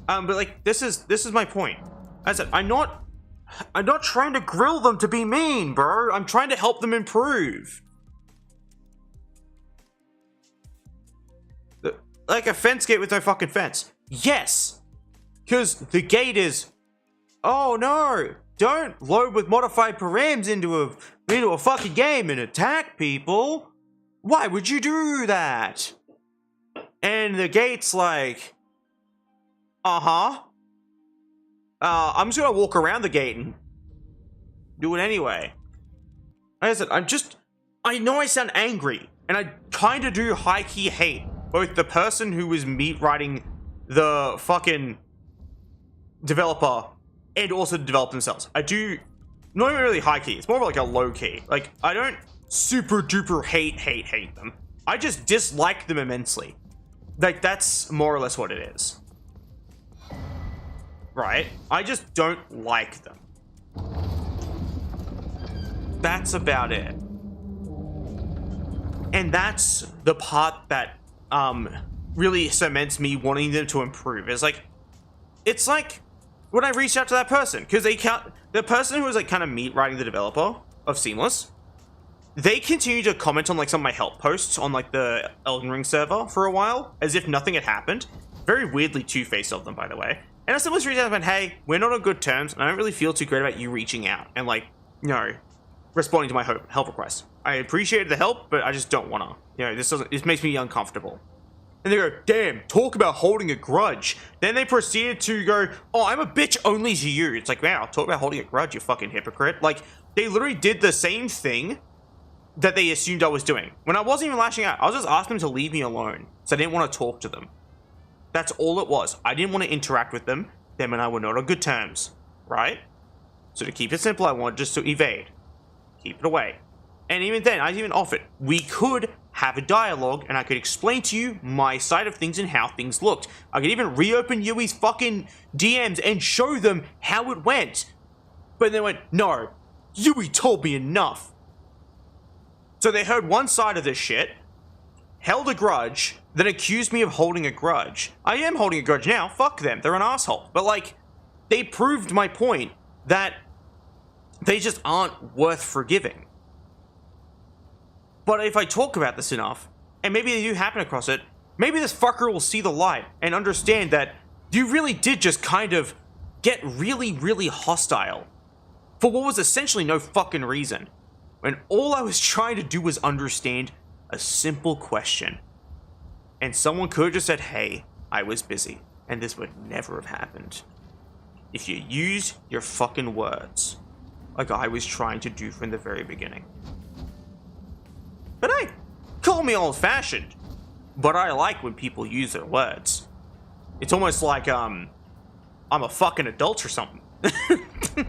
but like, this is my point. As I said, I'm not trying to grill them to be mean, bro. I'm trying to help them improve. Like a fence gate with no fucking fence. Yes, because the gate is. Oh no! Don't load with modified params into a fucking game and attack people. Why would you do that? And the gate's like, I'm just gonna walk around the gate and do it anyway. Like I said, I know I sound angry, and I kind of do high-key hate both the person who was meat writing the fucking developer and also the developer themselves. I do, not even really high-key, it's more of like a low-key. Like, I don't super duper hate them. I just dislike them immensely. Like, that's more or less what it is. Right? I just don't like them. That's about it. And that's the part that really cements me wanting them to improve. It's like when I reached out to that person, because the person who was like kind of meat writing the developer of Seamless, they continued to comment on like some of my help posts on like the Elden Ring server for a while, as if nothing had happened. Very weirdly two-faced of them, by the way. And I simply reached out and went, hey, we're not on good terms, and I don't really feel too great about you reaching out and like, you know, responding to my help request. I appreciated the help, but I just don't wanna. You know, this makes me uncomfortable. And they go, damn, talk about holding a grudge. Then they proceeded to go, oh, I'm a bitch only to you. It's like, wow, talk about holding a grudge, you fucking hypocrite. Like, they literally did the same thing that they assumed I was doing. When I wasn't even lashing out, I was just asking them to leave me alone. So I didn't want to talk to them. That's all it was. I didn't want to interact with them. Them and I were not on good terms, right? So to keep it simple, I wanted just to evade. Keep it away. And even then, I even offered, we could have a dialogue and I could explain to you my side of things and how things looked. I could even reopen Yui's fucking DMs and show them how it went. But they went, no, Yui told me enough. So they heard one side of this shit, held a grudge, then accused me of holding a grudge. I am holding a grudge now, fuck them, they're an asshole. But like, they proved my point that they just aren't worth forgiving. But if I talk about this enough, and maybe they do happen across it, maybe this fucker will see the light and understand that you really did just kind of get really, really hostile for what was essentially no fucking reason, when all I was trying to do was understand a simple question. And someone could have just said, hey, I was busy, and this would never have happened. If you use your fucking words, like I was trying to do from the very beginning. But hey, call me old-fashioned, but I like when people use their words. It's almost like, I'm a fucking adult or something. I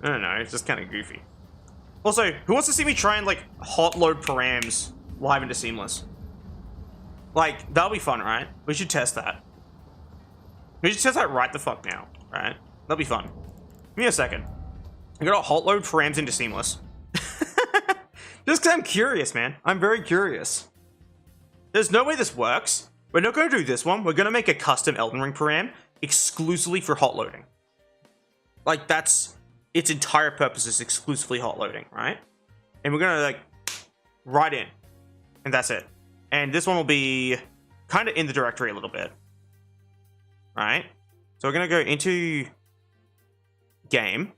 don't know, it's just kind of goofy. Also, who wants to see me try and, like, hot load params live into Seamless? Like, that'll be fun, right? We should test that. We should test that right the fuck now, right? That'll be fun. Give me a second. I'm gonna hot load params into Seamless. Just because I'm curious, man. I'm very curious. There's no way this works. We're not going to do this one. We're going to make a custom Elden Ring param exclusively for hot loading. Like, that's its entire purpose, is exclusively hot loading, right? And we're going to, like, right in. And that's it. And this one will be kind of in the directory a little bit. Right? So we're going to go into game.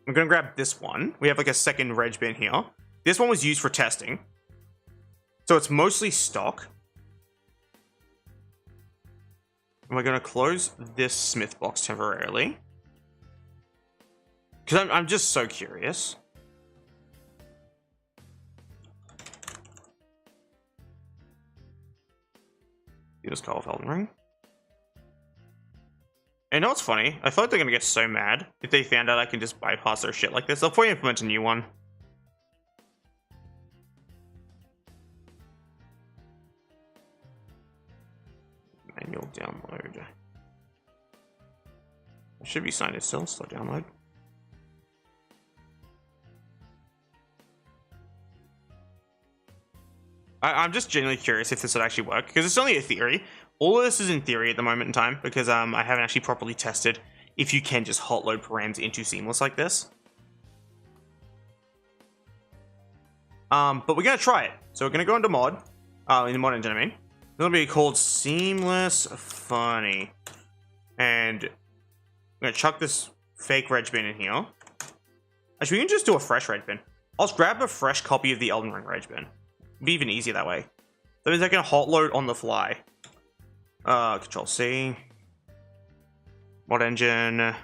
I'm gonna grab this one. We have like a second reg bin here. This one was used for testing. So it's mostly stock. And we're gonna close this smith box temporarily. Because I'm just so curious. Just call off Elden Ring. And you know what's funny? I feel like they're gonna get so mad if they found out I can just bypass their shit like this. They'll probably implement a new one. Manual download. It should be signed still. Slow download. I'm just genuinely curious if this would actually work, because it's only a theory. All of this is in theory at the moment in time, because I haven't actually properly tested if you can just hot load params into Seamless like this. But we're going to try it. So we're going to go into mod, in the mod engine, I mean. It'll be called Seamless Funny. And I'm going to chuck this fake reg bin in here. Actually, we can just do a fresh reg bin. I'll just grab a fresh copy of the Elden Ring reg bin. It'd be even easier that way. That means I can hot load on the fly. Control C. Mod engine.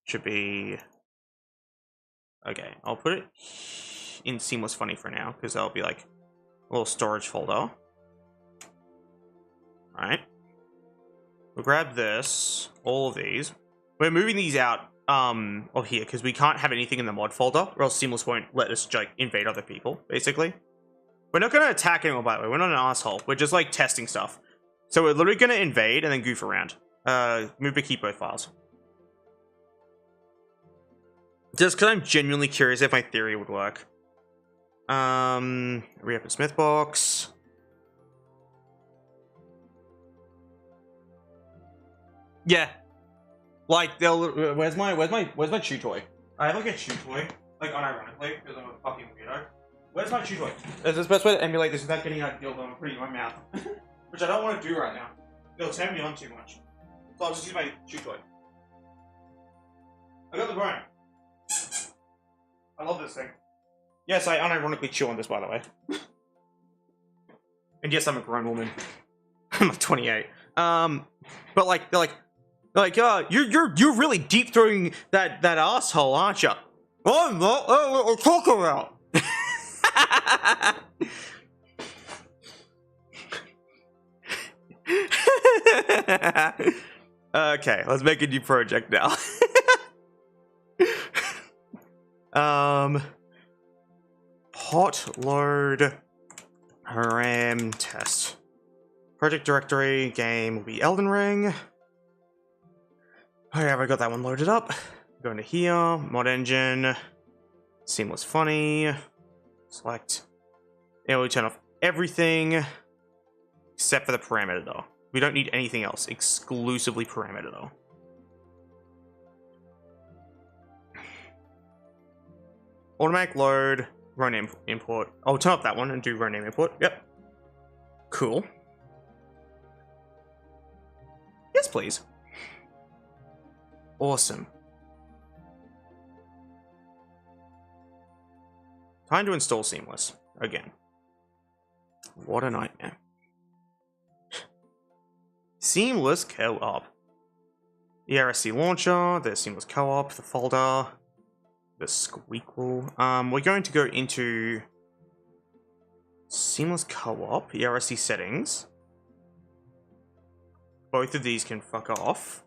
Should be... Okay, I'll put it in Seamless Funny for now, because that'll be like a little storage folder. Alright. We'll grab this, all of these. We're moving these out of here, because we can't have anything in the mod folder, or else Seamless won't let us like invade other people, basically. We're not going to attack anyone, by the way. We're not an asshole. We're just like testing stuff. So we're literally going to invade and then goof around. Move to keep both files. Just because I'm genuinely curious if my theory would work. Reopen Smith box. Yeah. Like they'll where's my chew toy? I have like a chew toy, like unironically, because I'm a fucking weirdo. Where's my chew toy? Is this the best way to emulate this without getting a dildo and putting it in my mouth? Which I don't want to do right now. It'll turn me on too much. So I'll just use my chew toy. I got the bone. I love this thing. Yes, I unironically chew on this, by the way. And yes, I'm a grown woman. I'm like 28. But like they're like, you're really deep throwing that asshole, aren't you? Oh, I'm not. What talk about? Okay, let's make a new project now. Hot load param test. Project directory game will be Elden Ring. Okay, have I got that one loaded up? Go into here, mod engine, Seamless Funny, select. And we turn off everything except for the parameter editor. We don't need anything else, exclusively parameter editor. Automatic load, row name import. I'll turn off that one and do row name import. Yep. Cool. Yes, please. Awesome. Time to install Seamless. Again. What a nightmare. Seamless co-op. ERSC launcher, there's Seamless co-op, the folder, the squeakle. We're going to go into Seamless co-op, ERSC settings. Both of these can fuck off,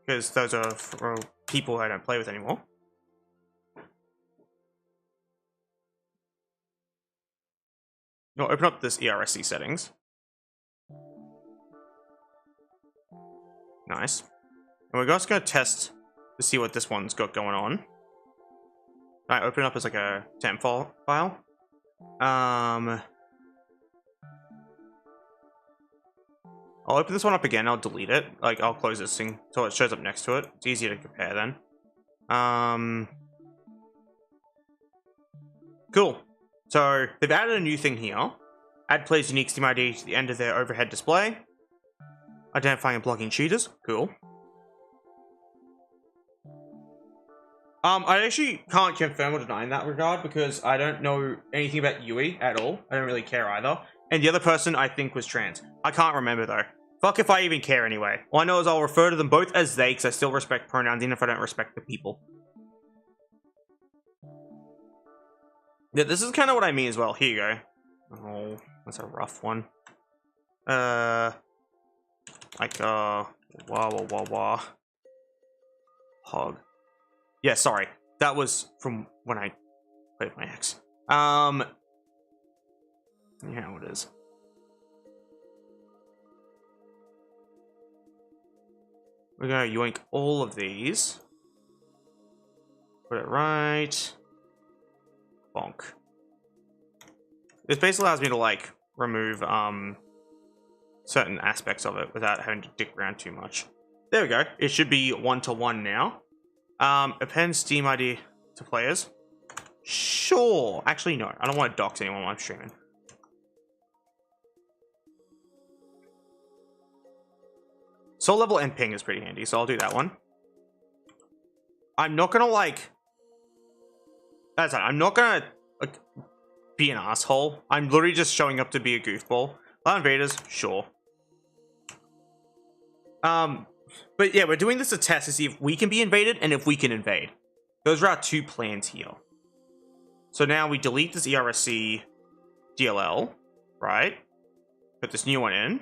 because those are for people I don't play with anymore. I'll open up this ERSC settings. Nice. And we're just going to test to see what this one's got going on. I open it up as like a temp file. I'll open this one up again, I'll delete it. Like, I'll close this thing so it shows up next to it. It's easier to compare then. Cool. So, they've added a new thing here. Add player's unique Steam ID to the end of their overhead display. Identifying and blocking cheaters. Cool. I actually can't confirm or deny in that regard because I don't know anything about Yui at all. I don't really care either. And the other person I think was trans. I can't remember though. Fuck if I even care anyway. All I know is I'll refer to them both as they because I still respect pronouns even if I don't respect the people. Yeah, this is kind of what I mean as well. Here you go. Oh, that's a rough one. Wah. Hog. Yeah, sorry. That was from when I played with my ex. Yeah, it is. We're gonna yoink all of these. Put it right. Bonk. This basically allows me to, like, remove, certain aspects of it without having to dick around too much. There we go. It should be 1-to-1 now. Append Steam ID to players. Sure. Actually, no. I don't want to dox anyone while I'm streaming. Soul level and ping is pretty handy, so I'll do that one. I'm not gonna, like... That's it. I'm not gonna, like, be an asshole. I'm literally just showing up to be a goofball. Allow invaders? Sure. But yeah, we're doing this to test to see if we can be invaded and if we can invade. Those are our two plans here. So now we delete this ERSC DLL, right? Put this new one in.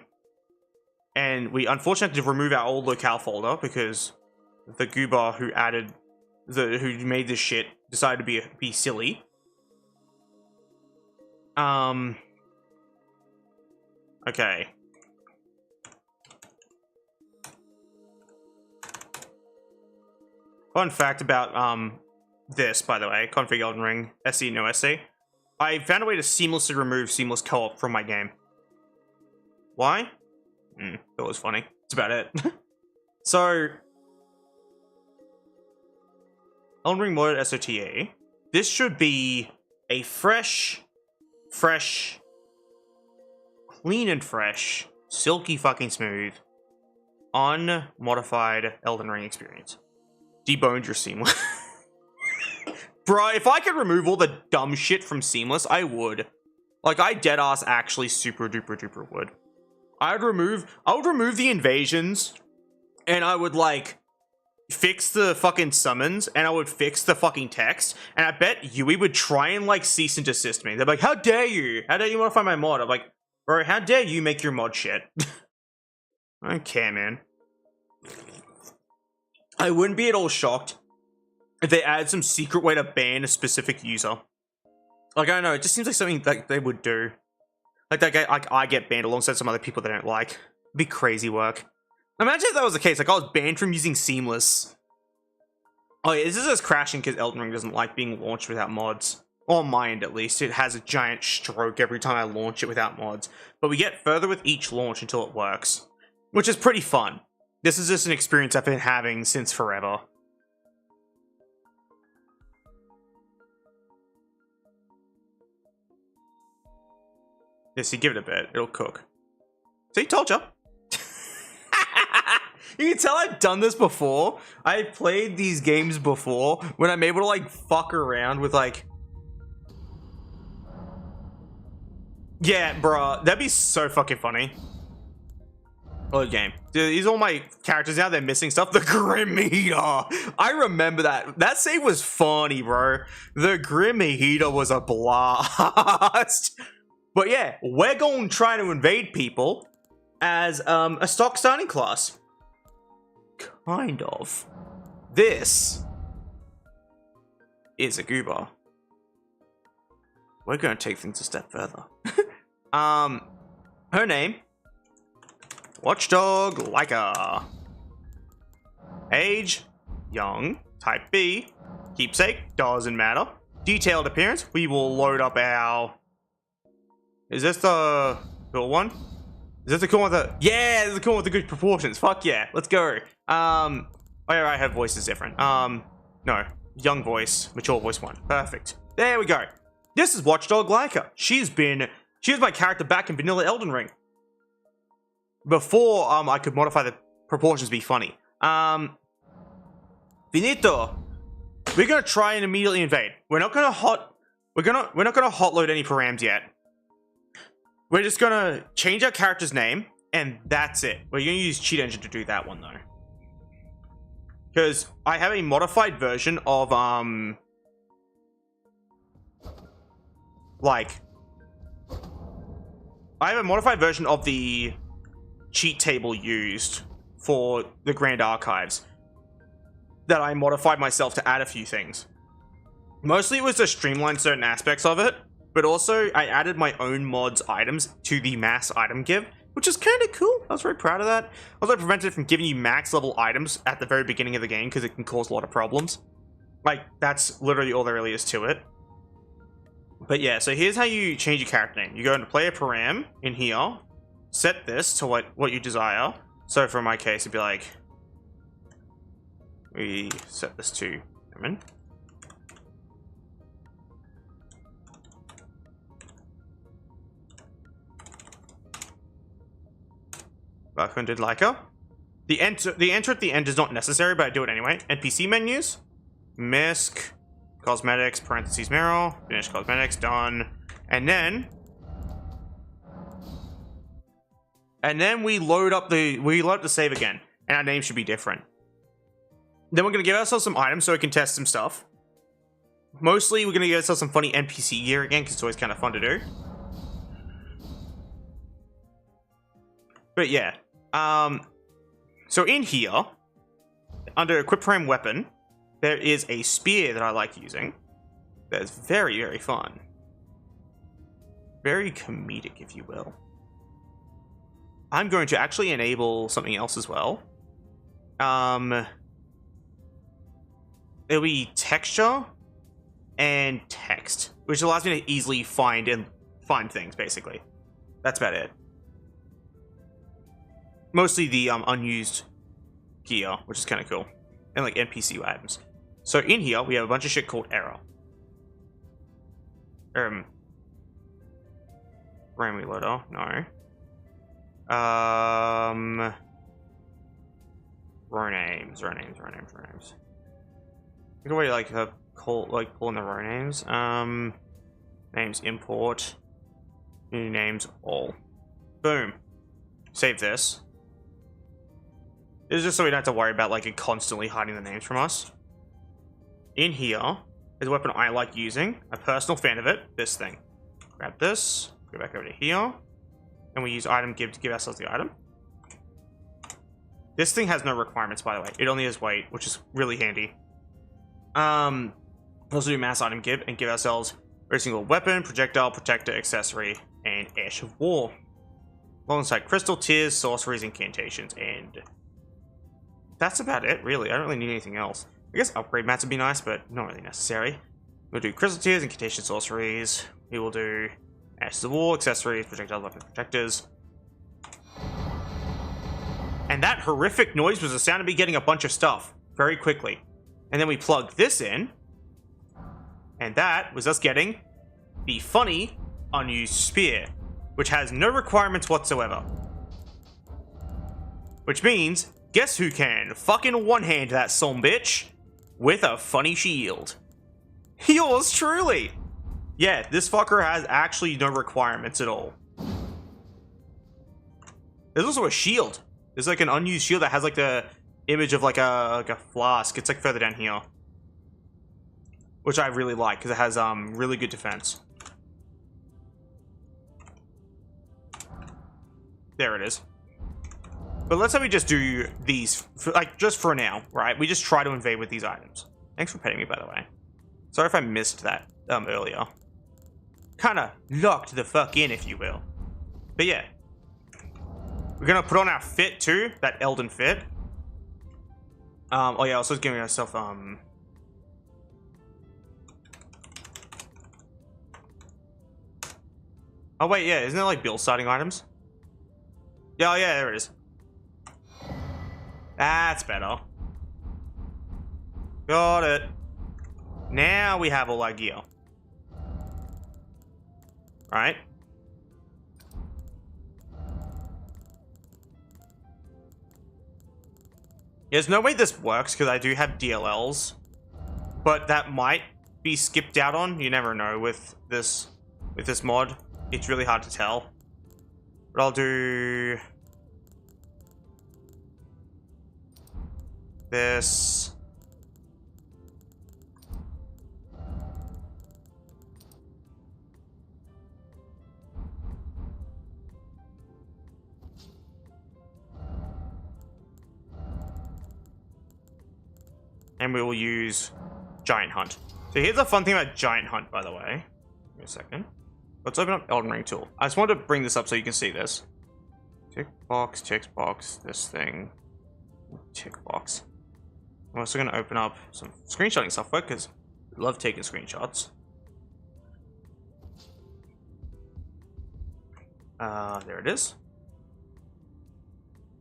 And we unfortunately have to remove our old locale folder because the goober who who made this shit decided to be silly. Okay. Fun fact about this, by the way, config Elden Ring, SC, no SC. I found a way to seamlessly remove seamless co-op from my game. Why? That was funny. That's about it. So, Elden Ring modded SOTE. This should be a fresh, clean and fresh, silky fucking smooth, unmodified Elden Ring experience. Deboned your Seamless. Bro, if I could remove all the dumb shit from Seamless, I would. Like, I deadass actually super duper duper would. I would remove the invasions, and I would, like, fix the fucking summons, and I would fix the fucking text, and I bet Yui would try and, like, cease and desist me. They're like, how dare you? How dare you modify my mod? I'm like, bro, how dare you make your mod shit? I don't care, man. I wouldn't be at all shocked if they add some secret way to ban a specific user. Like, I don't know, it just seems like something that they would do. Like, I get banned alongside some other people they don't like. It'd be crazy work. Imagine if that was the case, like, I was banned from using Seamless. Oh yeah, this is just crashing because Elden Ring doesn't like being launched without mods. On my end, at least. It has a giant stroke every time I launch it without mods. But we get further with each launch until it works. Which is pretty fun. This is just an experience I've been having since forever. Yeah, see, give it a bit. It'll cook. See, told ya. You can tell I've done this before. I've played these games before when I'm able to, like, fuck around with, like... Yeah, bruh. That'd be so fucking funny. Load game. Dude, these are all my characters now. They're missing stuff. The Grim Eater. I remember that. That save was funny, bro. The Grim Eater was a blast. But yeah, we're going to try to invade people as a stock starting class. Kind of. This is a goober. We're going to take things a step further. Her name, Watchdog Layka. Age, young. Type B. Keepsake, doesn't matter. Detailed appearance, we will load up our... Is this the cool one? Is this the cool one with the... Yeah, this is the cool one with the good proportions. Fuck yeah, let's go. Oh yeah, I have voices different. No. Young voice, mature voice 1. Perfect. There we go. This is Watchdog Layka. She's been She was my character back in vanilla Elden Ring. Before I could modify the proportions to be funny. Finito. We're gonna try and immediately invade. We're not gonna hot load any params yet. We're just gonna change our character's name, and that's it. We're gonna use Cheat Engine to do that one though. Because I have a modified version of I have a modified version of the cheat table used for the Grand Archives that I modified myself to add a few things. Mostly it was to streamline certain aspects of it, but also I added my own mods items to the mass item give, which is kind of cool. I was very proud of that. Also prevented it from giving you max level items at the very beginning of the game because it can cause a lot of problems. Like, that's literally all there really is to it. But yeah, so here's how you change your character name. You go into player param in here, set this to what you desire. So for my case, it'd be like, we set this to Herman. Welcome to Layka. The enter at the end is not necessary, but I do it anyway. NPC menus, misc, cosmetics, parentheses mirror, finish cosmetics, done. And then we load up the save again, and our name should be different. Then we're gonna give ourselves some items so we can test some stuff. Mostly we're gonna give ourselves some funny NPC gear again, because it's always kind of fun to do. But yeah, so in here, under equip param weapon, there is a spear that I like using. That is very, very fun. Very comedic, if you will. I'm going to actually enable something else as well. It'll be texture and text, which allows me to easily find things, basically. That's about it. Mostly the unused gear, which is kind of cool. And like NPC items. So in here, we have a bunch of shit called error. RAM reloader, no. Row names. You can like pull in the row names. Names import. New names all. Boom. Save this. This is just so we don't have to worry about like it constantly hiding the names from us. In here is a weapon I like using. A personal fan of it. This thing. Grab this. Go back over to here. And we use item give to give ourselves the item. This thing has no requirements, by the way. It only has weight, which is really handy. Also do mass item give and give ourselves every single weapon, projectile, protector, accessory, and Ash of War. Alongside crystal, tears, sorceries, incantations, and that's about it, really. I don't really need anything else. I guess upgrade mats would be nice, but not really necessary. We'll do crystal tears, incantation, sorceries. We will do Ashes of War, accessories, projectile, weapon, protectors. And that horrific noise was the sound of me getting a bunch of stuff very quickly. And then we plugged this in, and that was us getting the funny unused spear, which has no requirements whatsoever. Which means, guess who can fucking one-hand that sumbitch with a funny shield? Yours truly! Yeah, this fucker has actually no requirements at all. There's also a shield. There's like an unused shield that has like the image of like a flask. It's like further down here. Which I really like, because it has really good defense. There it is. But let's say we just do these, just for now, right? We just try to invade with these items. Thanks for petting me, by the way. Sorry if I missed that earlier. Kinda locked the fuck in, if you will. But yeah. We're gonna put on our fit too, that Elden fit. Oh yeah, also giving ourselves oh wait, yeah, isn't there like build starting items? Yeah, oh, yeah, there it is. That's better. Got it. Now we have all our gear. Right? There's no way this works because I do have DLLs, but that might be skipped out on. You never know with this mod. It's really hard to tell. But I'll do this. And we will use Giant Hunt. So here's the fun thing about Giant Hunt, by the way. Give me a second. Let's open up Elden Ring tool. I just wanted to bring this up so you can see this. Tick box, this thing. Tick box. I'm also going to open up some screenshotting software because I love taking screenshots. There it is.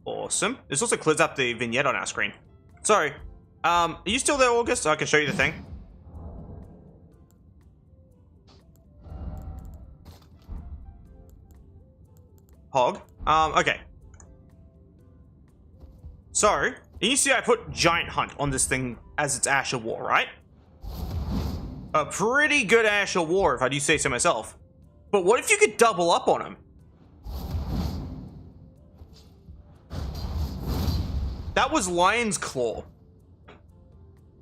Awesome. This also clears up the vignette on our screen. Sorry. Are you still there, August? So I can show you the thing. Hog. Okay. So, you see I put Giant Hunt on this thing as its Ash of War, right? A pretty good Ash of War, if I do say so myself. But what if you could double up on him? That was Lion's Claw.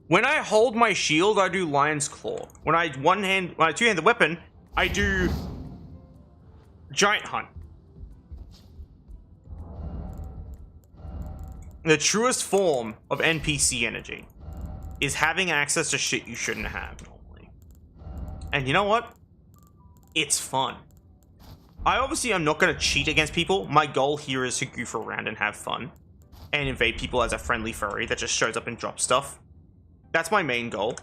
When I hold my shield, I do Lion's Claw. When I two-hand the weapon, I do Giant Hunt. The truest form of NPC energy is having access to shit you shouldn't have normally. And you know what? It's fun. I'm not going to cheat against people. My goal here is to goof around and have fun. And invade people as a friendly furry that just shows up and drops stuff. That's my main goal.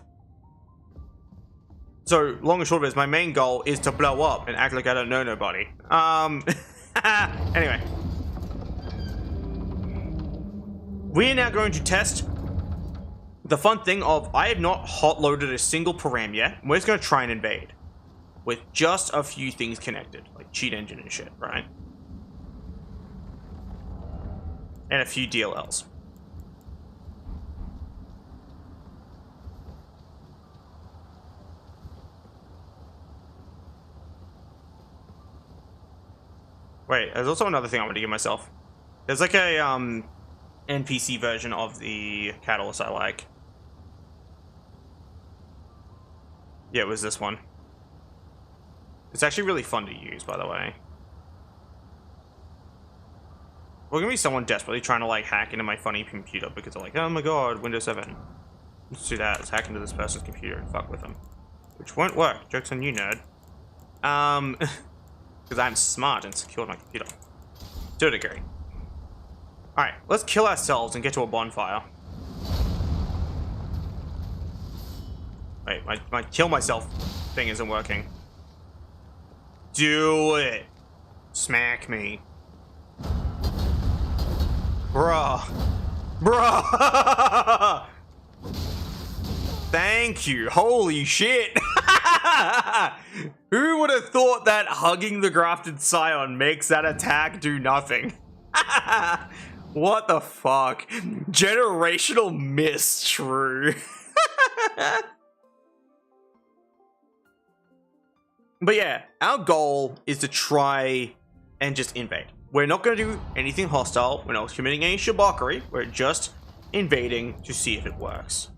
So, long and short of it is, my main goal is to blow up and act like I don't know nobody. Anyway. We're now going to test the fun thing of, I have not hot-loaded a single param yet. We're just going to try and invade. With just a few things connected. Like cheat engine and shit, right? And a few DLLs. Wait, there's also another thing I want to give myself. There's like a NPC version of the Catalyst I like. Yeah, it was this one. It's actually really fun to use, by the way. We're gonna be someone desperately trying to like hack into my funny computer because they're like, oh my god, Windows 7. Let's do that. Let's hack into this person's computer and fuck with them. Which won't work. Joke's on you, nerd. Because I'm smart and secured my computer. To a degree. Alright, let's kill ourselves and get to a bonfire. Wait, my kill myself thing isn't working. Do it. Smack me. Bruh. Bruh. Thank you. Holy shit. Who would have thought that hugging the grafted scion makes that attack do nothing? What the fuck? Generational miss, true. But yeah, our goal is to try and just invade. We're not going to do anything hostile. We're not committing any shibokari. We're just invading to see if it works.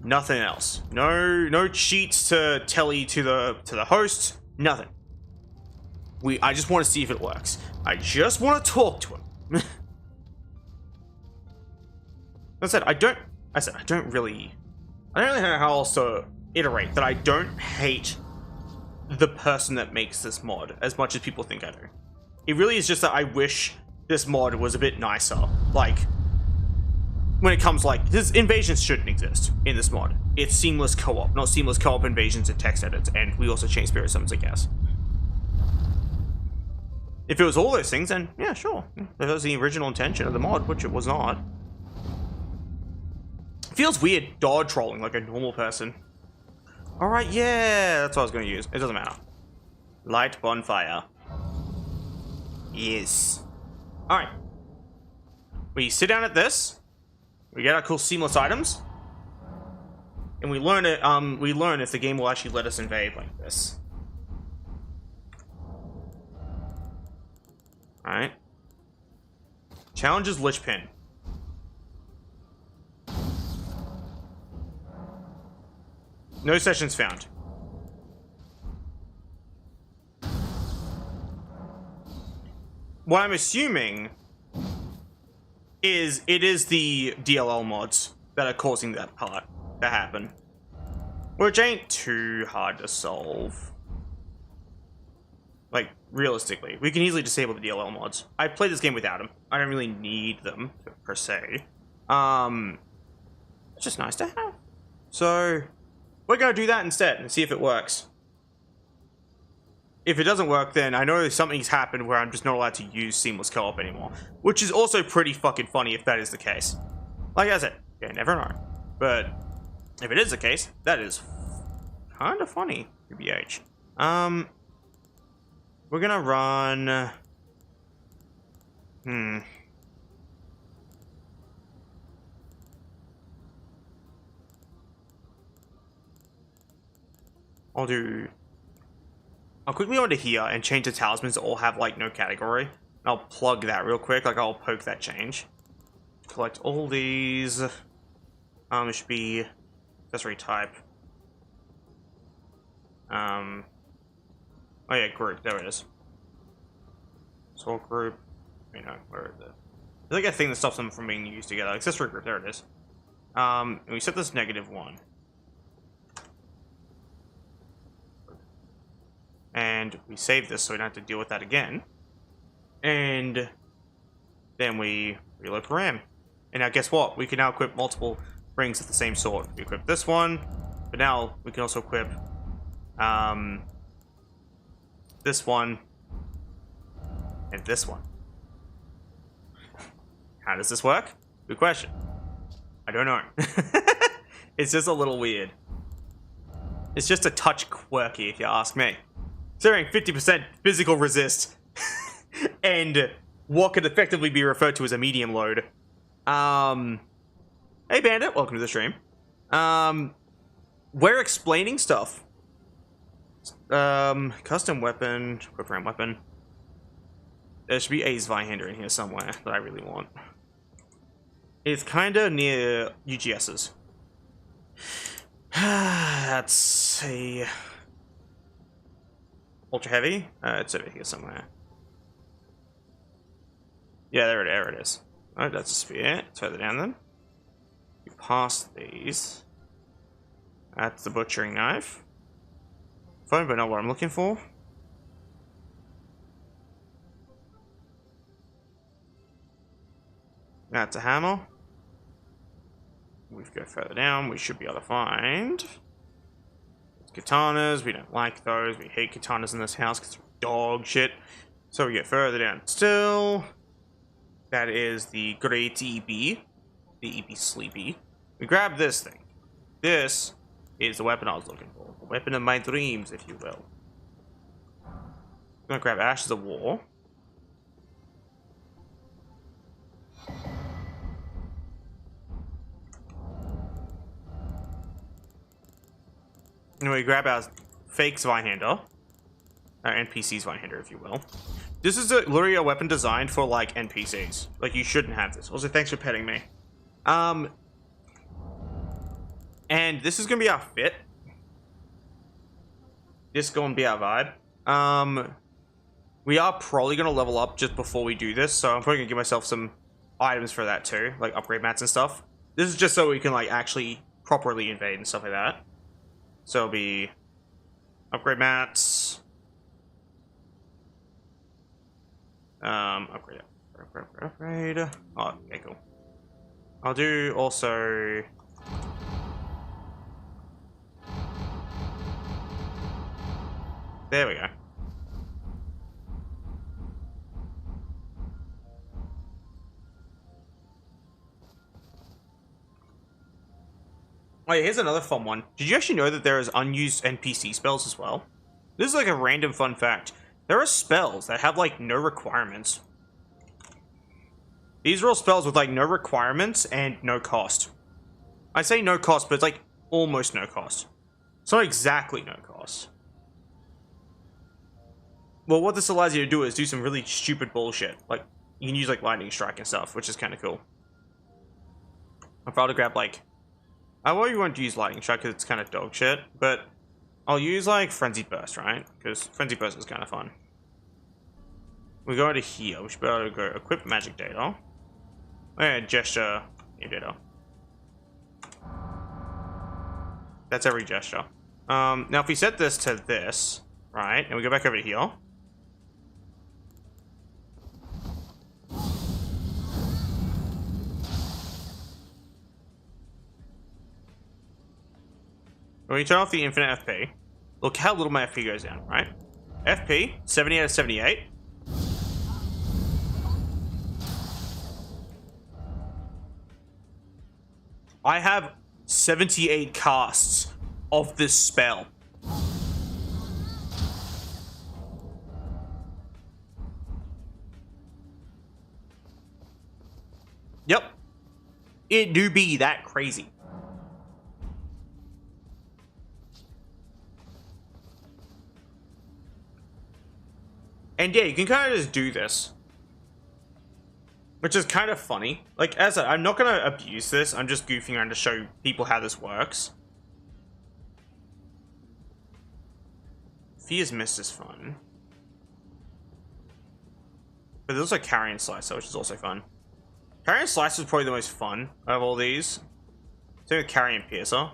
Nothing else. No cheats to telly to the host. Nothing. I just want to see if it works. I just want to talk to him. I don't really know how else to iterate that I don't hate the person that makes this mod as much as people think I do. It really is just that I wish this mod was a bit nicer. Like, when it comes like, this invasions shouldn't exist in this mod. It's seamless co-op, not seamless co-op invasions and text edits, and we also change spirit summons, I guess. If it was all those things, then yeah, sure. That was the original intention of the mod, which it was not. Feels weird dodge trolling like a normal person. Alright, yeah, that's what I was going to use. It doesn't matter. Light bonfire. Yes. Alright. We sit down at this. We get our cool seamless items. And we learn it, we learn if the game will actually let us invade like this. Alright. Challenge is Lich Pin. No sessions found. What I'm assuming is it is the DLL mods that are causing that part to happen. Which ain't too hard to solve. Like, realistically. We can easily disable the DLL mods. I played this game without them. I don't really need them, per se. It's just nice to have. So, we're gonna do that instead and see if it works. If it doesn't work, then I know something's happened where I'm just not allowed to use seamless co-op anymore. Which is also pretty fucking funny if that is the case. Like I said, you never know. But if it is the case, that is kind of funny, BH. We're gonna run... I'll quickly go into here and change the talismans to all have, like, no category. And I'll plug that real quick, like, I'll poke that change. Collect all these. It should be accessory type. Oh yeah, group, there it is. Sort group. No, where is it? There's like a thing that stops them from being used together. Accessory group, there it is. And we set this -1. And we save this so we don't have to deal with that again. And then we reload RAM. And now guess what? We can now equip multiple rings of the same sort. We equip this one, but now we can also equip this one and this one. How does this work? Good question. I don't know. It's just a little weird. It's just a touch quirky if you ask me. Considering 50% physical resist and what could effectively be referred to as a medium load. Hey Bandit, welcome to the stream. We're explaining stuff. Custom weapon, equip RAM weapon. There should be a Zweihander in here somewhere that I really want. It's kinda near UGS's. That's a ultra heavy. It's over here somewhere. Yeah, there it is. Alright, that's a spear. It's further down then. You pass these. That's the butchering knife. Fine, but not what I'm looking for. That's a hammer. We go further down. We should be able to find katanas. We don't like those. We hate katanas in this house because they're dog shit. So we get further down still. That is the Great EB. The EB Sleepy. We grab this thing. This is the weapon I was looking for. The weapon of my dreams, if you will. I'm gonna grab Ashes of War. And we grab our fake Zweihander. Our NPC Zweihander, if you will. This is literally a weapon designed for, like, NPCs. Like, you shouldn't have this. Also, thanks for petting me. And this is gonna be our fit. This is gonna be our vibe. We are probably gonna level up just before we do this, so I'm probably gonna give myself some items for that too, like upgrade mats and stuff. This is just so we can, like, actually properly invade and stuff like that. So it'll be upgrade mats. Upgrade. Oh, okay, cool. I'll do also. There we go. Oh yeah, here's another fun one. Did you actually know that there is unused NPC spells as well? This is like a random fun fact. There are spells that have, like, no requirements. These are all spells with like no requirements and no cost. I say no cost, but it's like almost no cost. It's not exactly no cost. Well, what this allows you to do is do some really stupid bullshit. Like, you can use like lightning strike and stuff, which is kind of cool. I'll probably grab like... I probably won't use lightning strike because it's kind of dog shit, but I'll use like frenzied burst, right? Because frenzied burst is kind of fun. We go into here. We should be able to go equip magic data. And gesture data. That's every gesture. Now if we set this to this, right, and we go back over here. When you turn off the infinite FP, look how little my FP goes down, right? FP, 70 out of 78. I have 78 casts of this spell. Yep. It do be that crazy. And yeah, you can kind of just do this. Which is kind of funny. Like, as I'm not going to abuse this. I'm just goofing around to show people how this works. Fear's Mist is fun. But there's also Carrion Slicer, which is also fun. Carrion Slicer is probably the most fun of all these. Same with Carrion Piercer.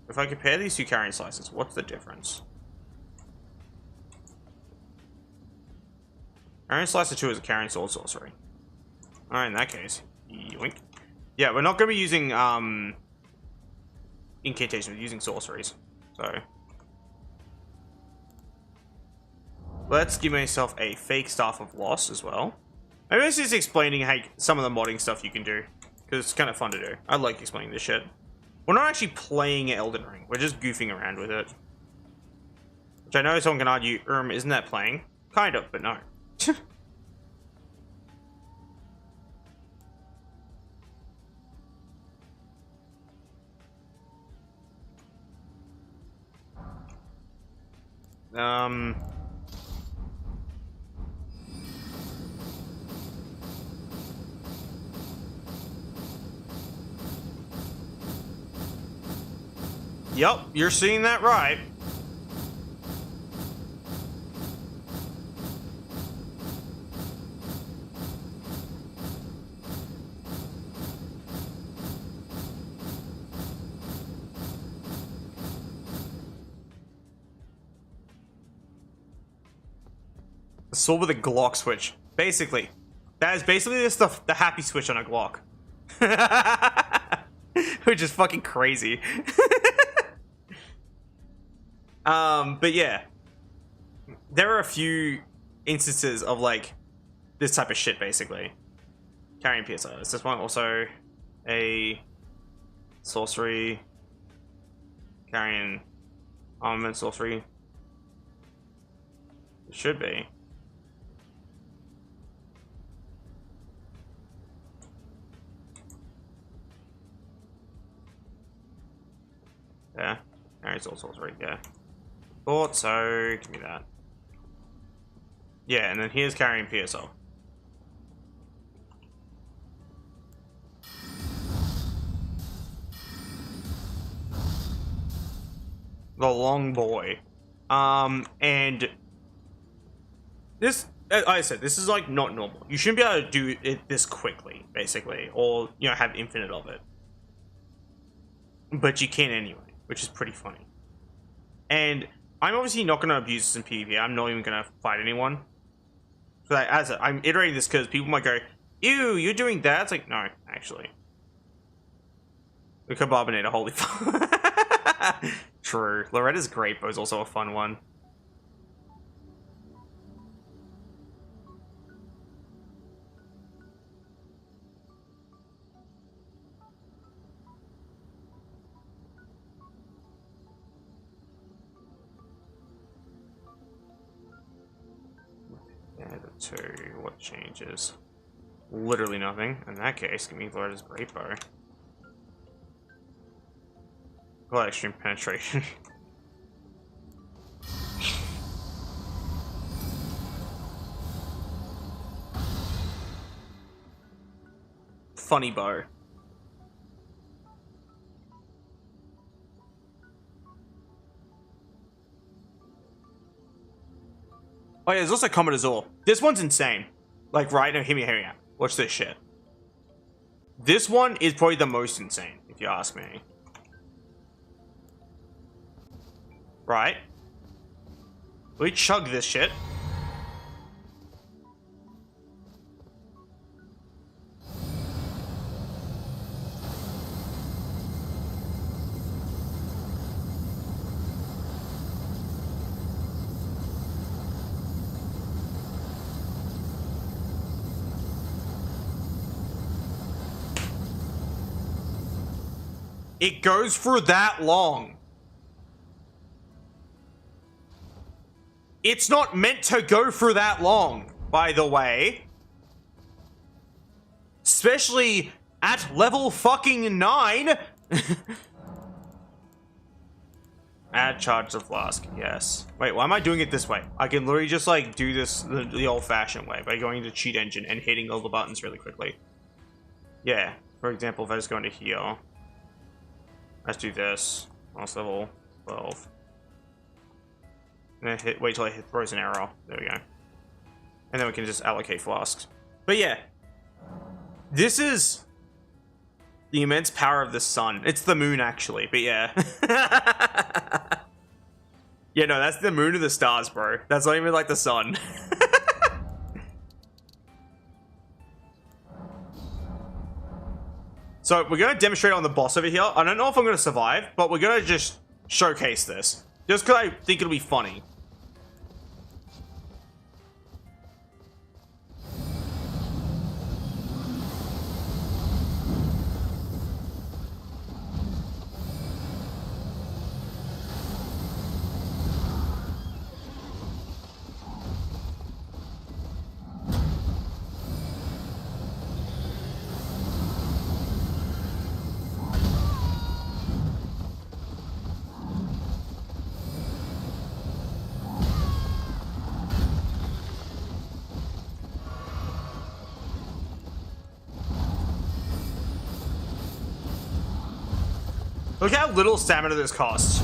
If I compare these two Carrion Slicers, what's the difference? Carrion Slicer 2 is a Carrion Sword Sorcery. Alright, in that case. Yoink. Yeah, we're not going to be using incantations, we're using sorceries. So let's give myself a fake Staff of Loss as well. Maybe this is explaining how some of the modding stuff you can do. Because it's kind of fun to do. I like explaining this shit. We're not actually playing Elden Ring. We're just goofing around with it. Which I know someone can argue, isn't that playing? Kind of, but no. Yep, you're seeing that right. Sword with a Glock switch. Basically. That is basically the happy switch on a Glock. Which is fucking crazy. But yeah. There are a few instances of like this type of shit basically. Carrion Piercer. Is this one also a sorcery? Carrion armament sorcery? It should be. Yeah, Carrion Sword Sorcery, yeah. Thought so, give me that. Yeah, and then here's Carrion Piercer. The long boy. And this, like I said, this is like not normal. You shouldn't be able to do it this quickly, basically, or, you know, have infinite of it. But you can anyway, which is pretty funny. And I'm obviously not going to abuse this in PvP. I'm not even going to fight anyone. So I'm iterating this because people might go, ew, you're doing that? It's like, no, actually. The Carbabinator, holy fuck. True. Loretta's Grape was also a fun one. Yeah, the two. What changes? Literally nothing. In that case, give me Lord's Great Bow. Well, extreme penetration. Funny bow. Oh yeah, there's also Comet Azor. This one's insane. Like, right now, hear me out. Watch this shit. This one is probably the most insane, if you ask me. Right? We chug this shit. It goes for that long. It's not meant to go for that long, by the way. Especially at level fucking 9. Add charge to flask, yes. Wait, why am I doing it this way? I can literally just like do this the old-fashioned way by going to cheat engine and hitting all the buttons really quickly. Yeah, for example, if I just go into here. Let's do this. Last level 12. And then wait till it throws an arrow. There we go. And then we can just allocate flasks. But yeah. This is the immense power of the sun. It's the moon, actually. But yeah. Yeah, no, that's the moon of the stars, bro. That's not even like the sun. So we're going to demonstrate on the boss over here. I don't know if I'm going to survive, but we're going to just showcase this. Just because I think it'll be funny. Look how little stamina this costs.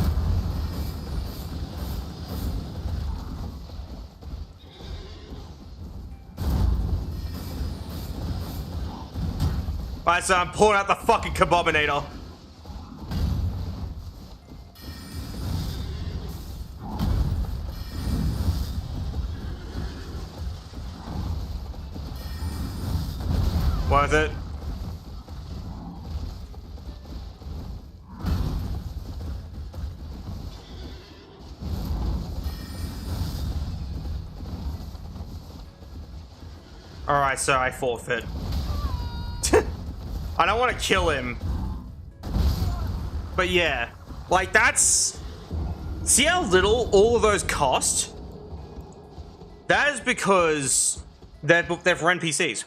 Alright, so I'm pulling out the fucking Kebabinator. Worth it. Alright, so I forfeit. I don't want to kill him. But yeah. Like, that's... See how little all of those cost? That is because they're for NPCs.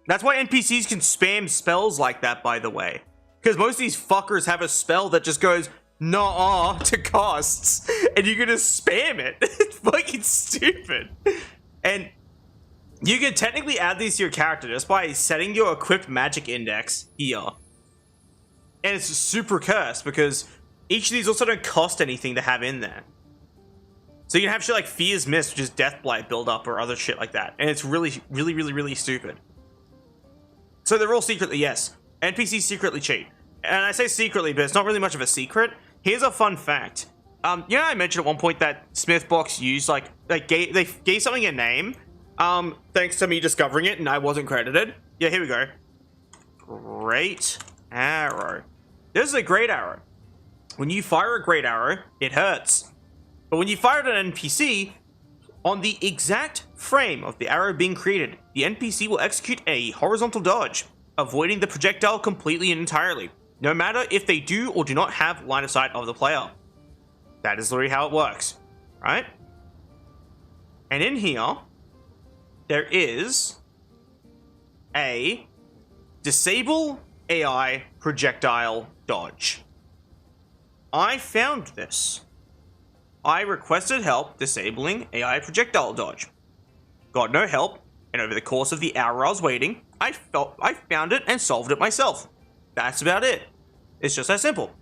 That's why NPCs can spam spells like that, by the way. Because most of these fuckers have a spell that just goes, nah to costs. And you're gonna spam it. It's fucking stupid. And... you can technically add these to your character just by setting your equipped magic index here. And it's super cursed because each of these also don't cost anything to have in there. So you can have shit like Fear's Mist, which is Death Blight build up or other shit like that. And it's really, really, really, really stupid. So they're all secretly, yes. NPCs secretly cheat. And I say secretly, but it's not really much of a secret. Here's a fun fact. You know I mentioned at one point that Smithbox used they gave something a name. Thanks to me discovering it and I wasn't credited. Yeah, here we go. Great arrow. This is a great arrow. When you fire a great arrow, it hurts. But when you fire it at an NPC, on the exact frame of the arrow being created, the NPC will execute a horizontal dodge, avoiding the projectile completely and entirely, no matter if they do or do not have line of sight of the player. That is literally how it works, right? And in here, there is A, disable AI projectile dodge. I found this. I requested help disabling AI projectile dodge. Got no help, and over the course of the hour I was waiting, I found it and solved it myself. That's about it. It's just that simple.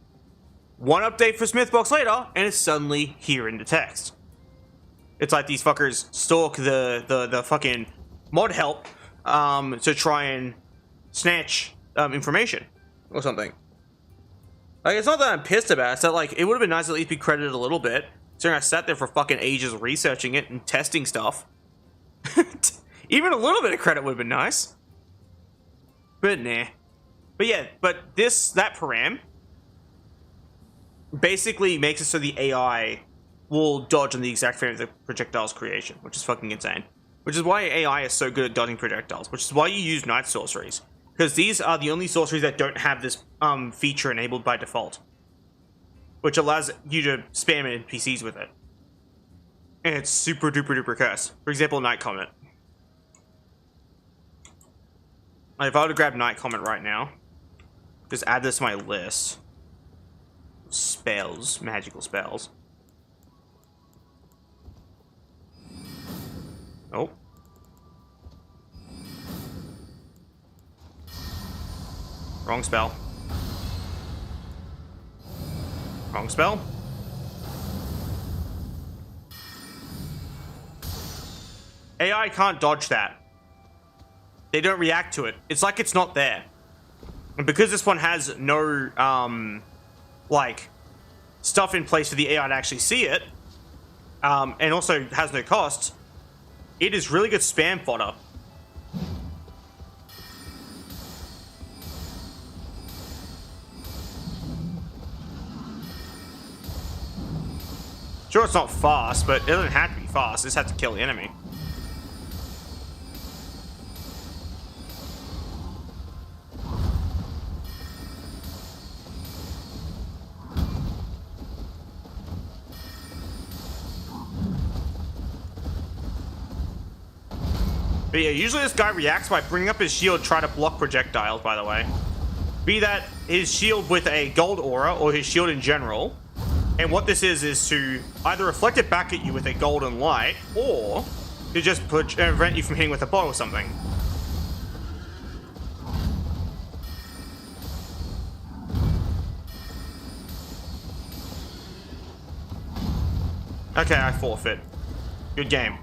One update for Smithbox later, and it's suddenly here in the text. It's like these fuckers stalk the fucking mod help to try and snatch information or something. Like, it's not that I'm pissed about it, it's that, like, it would have been nice to at least be credited a little bit. So I sat there for fucking ages researching it and testing stuff. Even a little bit of credit would have been nice. But nah. But yeah, but that param basically makes it so the AI will dodge on the exact frame of the projectile's creation, which is fucking insane. Which is why AI is so good at dodging projectiles, which is why you use night sorceries. Because these are the only sorceries that don't have this feature enabled by default. Which allows you to spam NPCs with it. And it's super duper duper cursed. For example, Night Comet. Like, if I were to grab Night Comet right now, just add this to my list. Spells, magical spells. Oh. Wrong spell. Wrong spell. AI can't dodge that. They don't react to it. It's like it's not there. And because this one has no, like, stuff in place for the AI to actually see it, and also has no cost, it is really good spam fodder. Sure, it's not fast, but it doesn't have to be fast. It just has to kill the enemy. But yeah, usually this guy reacts by bringing up his shield, try to block projectiles, by the way. Be that his shield with a gold aura, or his shield in general. And what this is to either reflect it back at you with a golden light, or to just prevent you from hitting with a bow or something. Okay, I forfeit. Good game.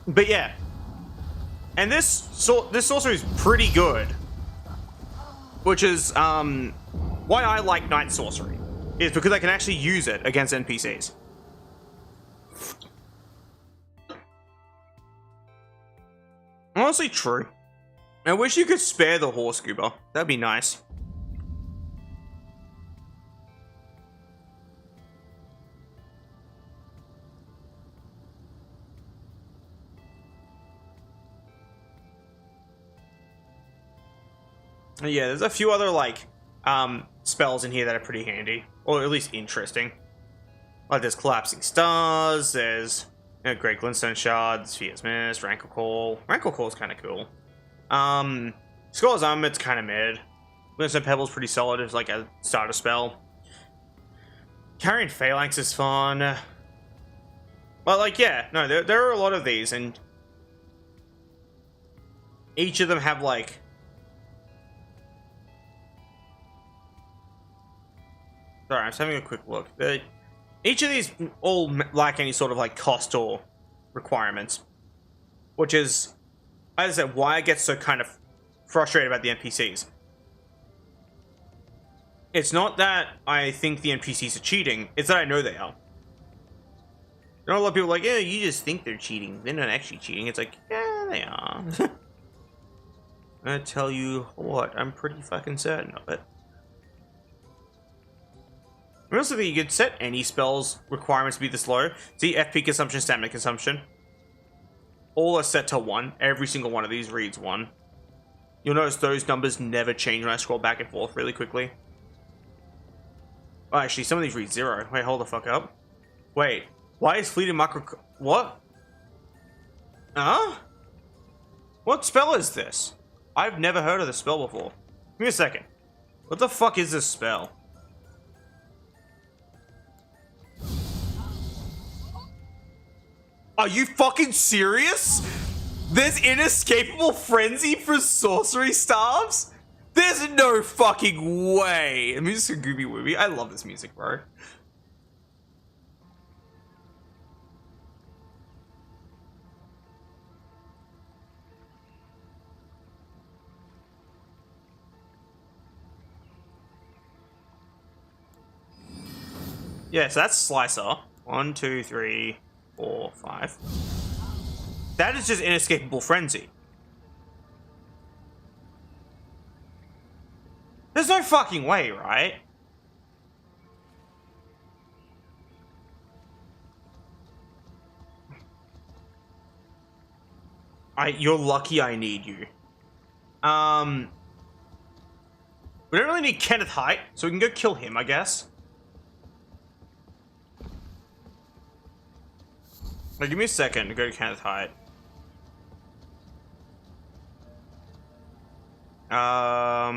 But yeah. And this sorcery is pretty good. Which is why I like Night Sorcery. Is because I can actually use it against NPCs. Honestly true. I wish you could spare the horse scuba. That'd be nice. Yeah, there's a few other, like, spells in here that are pretty handy. Or at least interesting. Like, there's Collapsing Stars, there's, you know, Great Glintstone Shards, Fierce Mist, Rankle Call. Rankle Call's kind of cool. Scholar's Armour's kind of mid. Glintstone Pebble's pretty solid as, like, a starter spell. Carrying Phalanx is fun. But, like, yeah, no, there are a lot of these, and each of them have, like, sorry, I'm just having a quick look. Each of these all lack any sort of, like, cost or requirements. Which is, as I said, why I get so kind of frustrated about the NPCs. It's not that I think the NPCs are cheating, it's that I know they are. You know, a lot of people are like, yeah, you just think they're cheating. They're not actually cheating. It's like, yeah, they are. I tell you what, I'm pretty fucking certain of it. Realistically, you could set any spells requirements to be this low. See, FP consumption, stamina consumption. All are set to 1. Every single one of these reads 1. You'll notice those numbers never change when I scroll back and forth really quickly. Oh, actually, some of these read 0. Wait, hold the fuck up. Wait, why is fleeting macro... What? Huh? What spell is this? I've never heard of this spell before. Give me a second. What the fuck is this spell? Are you fucking serious? There's inescapable frenzy for sorcery staves? There's no fucking way. The music's so gooby wooby. I love this music, bro. Yeah, so that's Slicer. 1, 2, 3, 4, 5. That is just inescapable frenzy. There's no fucking way, right? You're lucky I need you. We don't really need Kenneth Height, so we can go kill him, I guess. Now, give me a second to go to Kenneth Height. I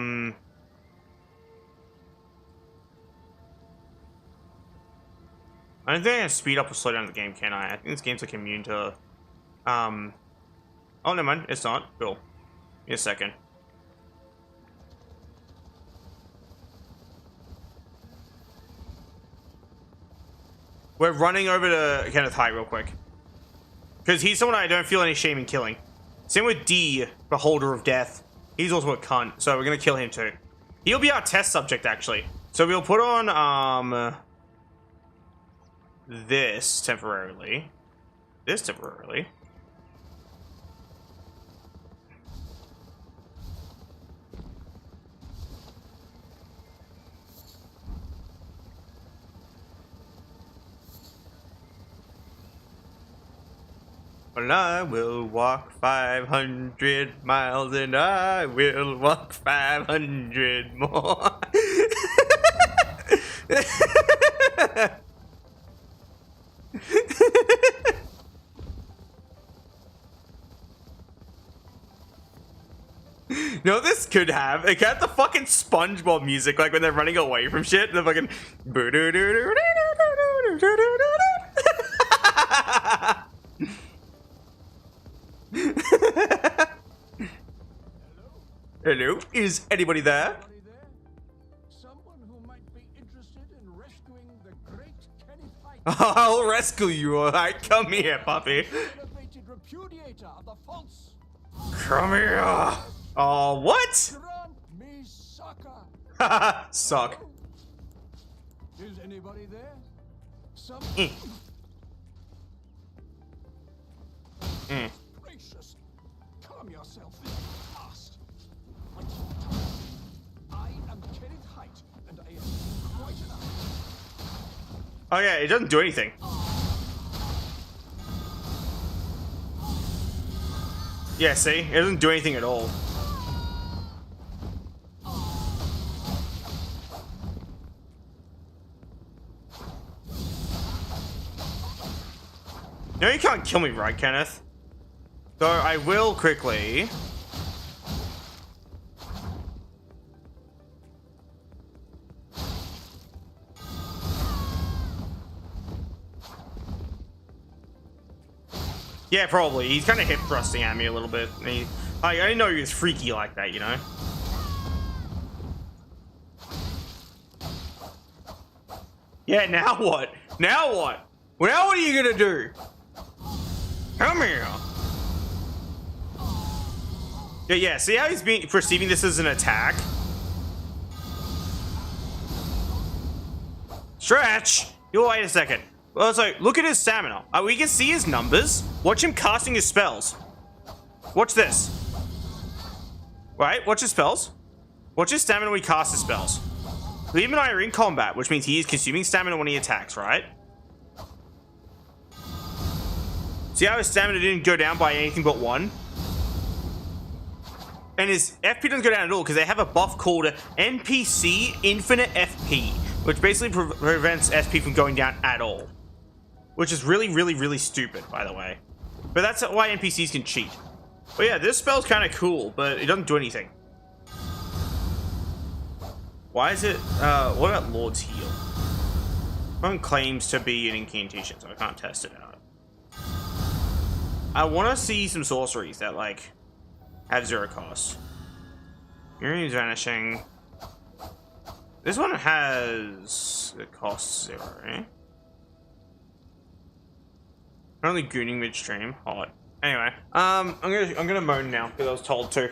don't think I can speed up or slow down the game, can I? I think this game's like immune to... Oh, never mind. It's not. Cool. Give me a second. We're running over to Kenneth Height real quick. Because he's someone I don't feel any shame in killing. Same with D, Beholder of Death. He's also a cunt, so we're gonna kill him too. He'll be our test subject, actually. So we'll put on, this temporarily. This temporarily. Well, I will walk 500 miles and I will walk 500 more. You know what this could have? It could have the fucking SpongeBob music, like when they're running away from shit. The fucking. Hello? Is anybody there? Someone who might be interested in rescuing the great Kenneth Height. I'll rescue you, alright? Come here, puppy. Elevated repudiator of the false. Come here. Oh, what? Grant me succor. Haha, suck. Is anybody there? Some. Gracious. Calm yourself. Fast. I am Kenneth Height, and I am quite enough. Oh yeah, it doesn't do anything. Yeah, see? It doesn't do anything at all. No, you can't kill me, right, Kenneth? So I will quickly... Yeah, probably. He's kind of hip thrusting at me a little bit. I didn't know he was freaky like that, you know? Yeah, now what? Now what? Well, now what are you gonna do? Come here. Yeah, see how he's perceiving this as an attack? Stretch! You wait a second. Well, so look at his stamina. We can see his numbers. Watch him casting his spells. Watch this. Right, watch his spells. Watch his stamina when he casts his spells. Liam and I are in combat, which means he is consuming stamina when he attacks, right? See how his stamina didn't go down by anything but 1? And his FP doesn't go down at all because they have a buff called NPC Infinite FP, which basically prevents SP from going down at all. Which is really, really, really stupid, by the way. But that's why NPCs can cheat. But yeah, this spell's kind of cool, but it doesn't do anything. Why is it, what about Lord's Heal? One claims to be an incantation, so I can't test it out. I want to see some sorceries that, like, have 0 cost. Miriam's Vanishing. This one has, it costs 0, right? Only gooning midstream. Hot. Anyway, I'm gonna moan now because I was told to.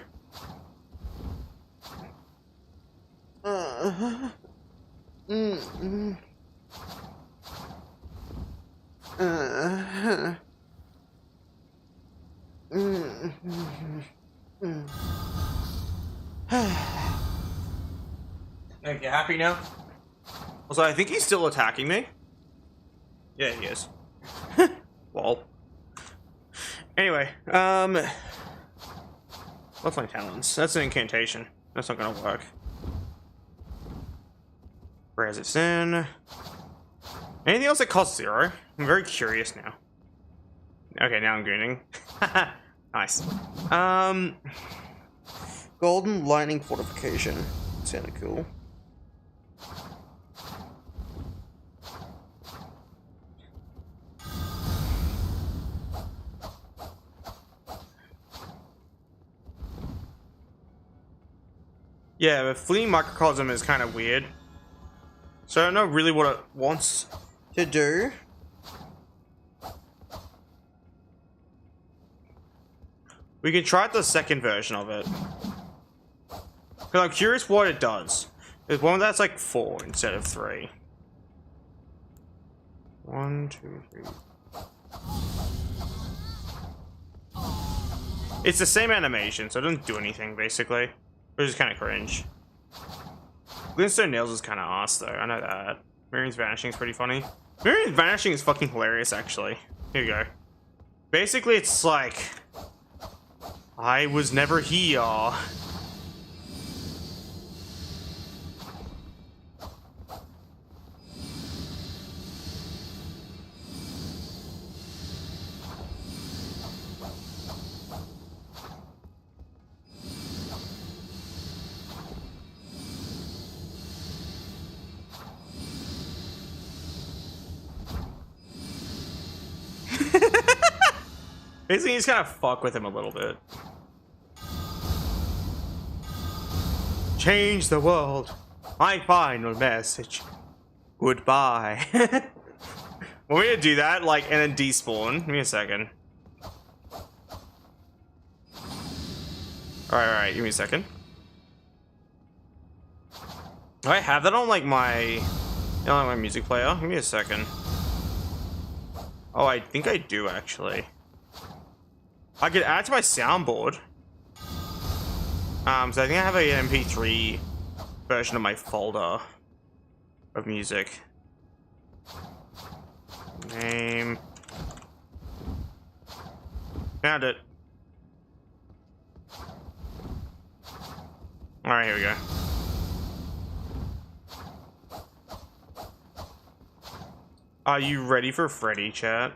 Okay, happy now? Also, I think he's still attacking me. Yeah, he is. Lol. Anyway, Lifeline Talons. That's an incantation. That's not gonna work. Whereas it's in. Anything else that costs 0? I'm very curious now. Okay, now I'm gooning. Nice. Golden Lightning Fortification. Sounded cool. Yeah, but Fleeing Microcosm is kind of weird. So I don't know really what it wants to do. We can try the second version of it. Because I'm curious what it does. There's one that's like 4 instead of 3. 1, 2, 3. It's the same animation, so it doesn't do anything basically. Which is kind of cringe. Glintstone Nails is kind of ass though, I know that. Miriam's Vanishing is pretty funny. Miriam's Vanishing is fucking hilarious actually. Here you go. Basically it's like... I was never here. Basically, you just kind of fuck with him a little bit. Change the world. My final message. Goodbye. Want me to do that, like, and then despawn? Give me a second. Alright, give me a second. Do I have that on, like, my music player? Give me a second. Oh, I think I do, actually. I could add it to my soundboard. So I think I have an MP3 version of my folder of music. Name. Found it. Alright, here we go. Are you ready for Freddy, chat?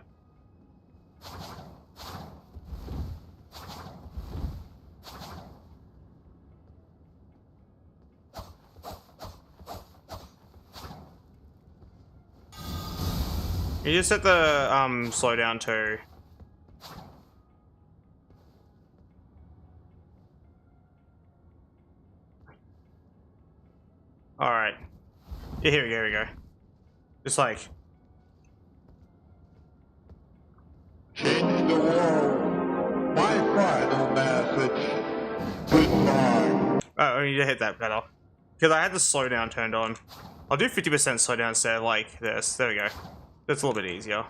You just set the slow down to. All right. Yeah, here we go. Just like. Change the world. My final message. Goodbye. Oh, I need to hit that better. Because I had the slow down turned on. I'll do 50% slow down instead of like this. There we go. That's a little bit easier.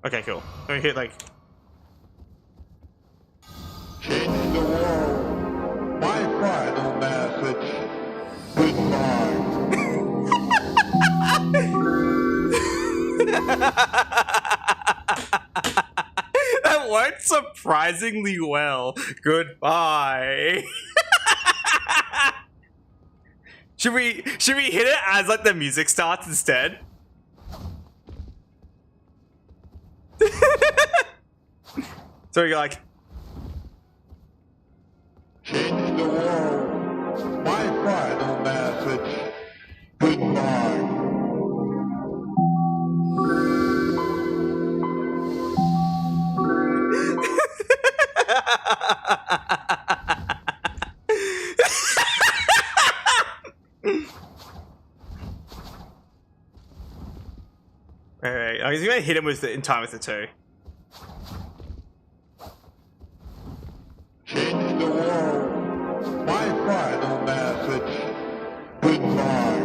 Okay, cool. Let me hit like. Change the world. My final message. Goodbye. That worked surprisingly well. Goodbye. Should we hit it as like the music starts instead? So you're like, Change the world. My final message. Goodbye. alright, I was gonna hit him with the, in time with the 2. Change the world. My final message. Goodbye.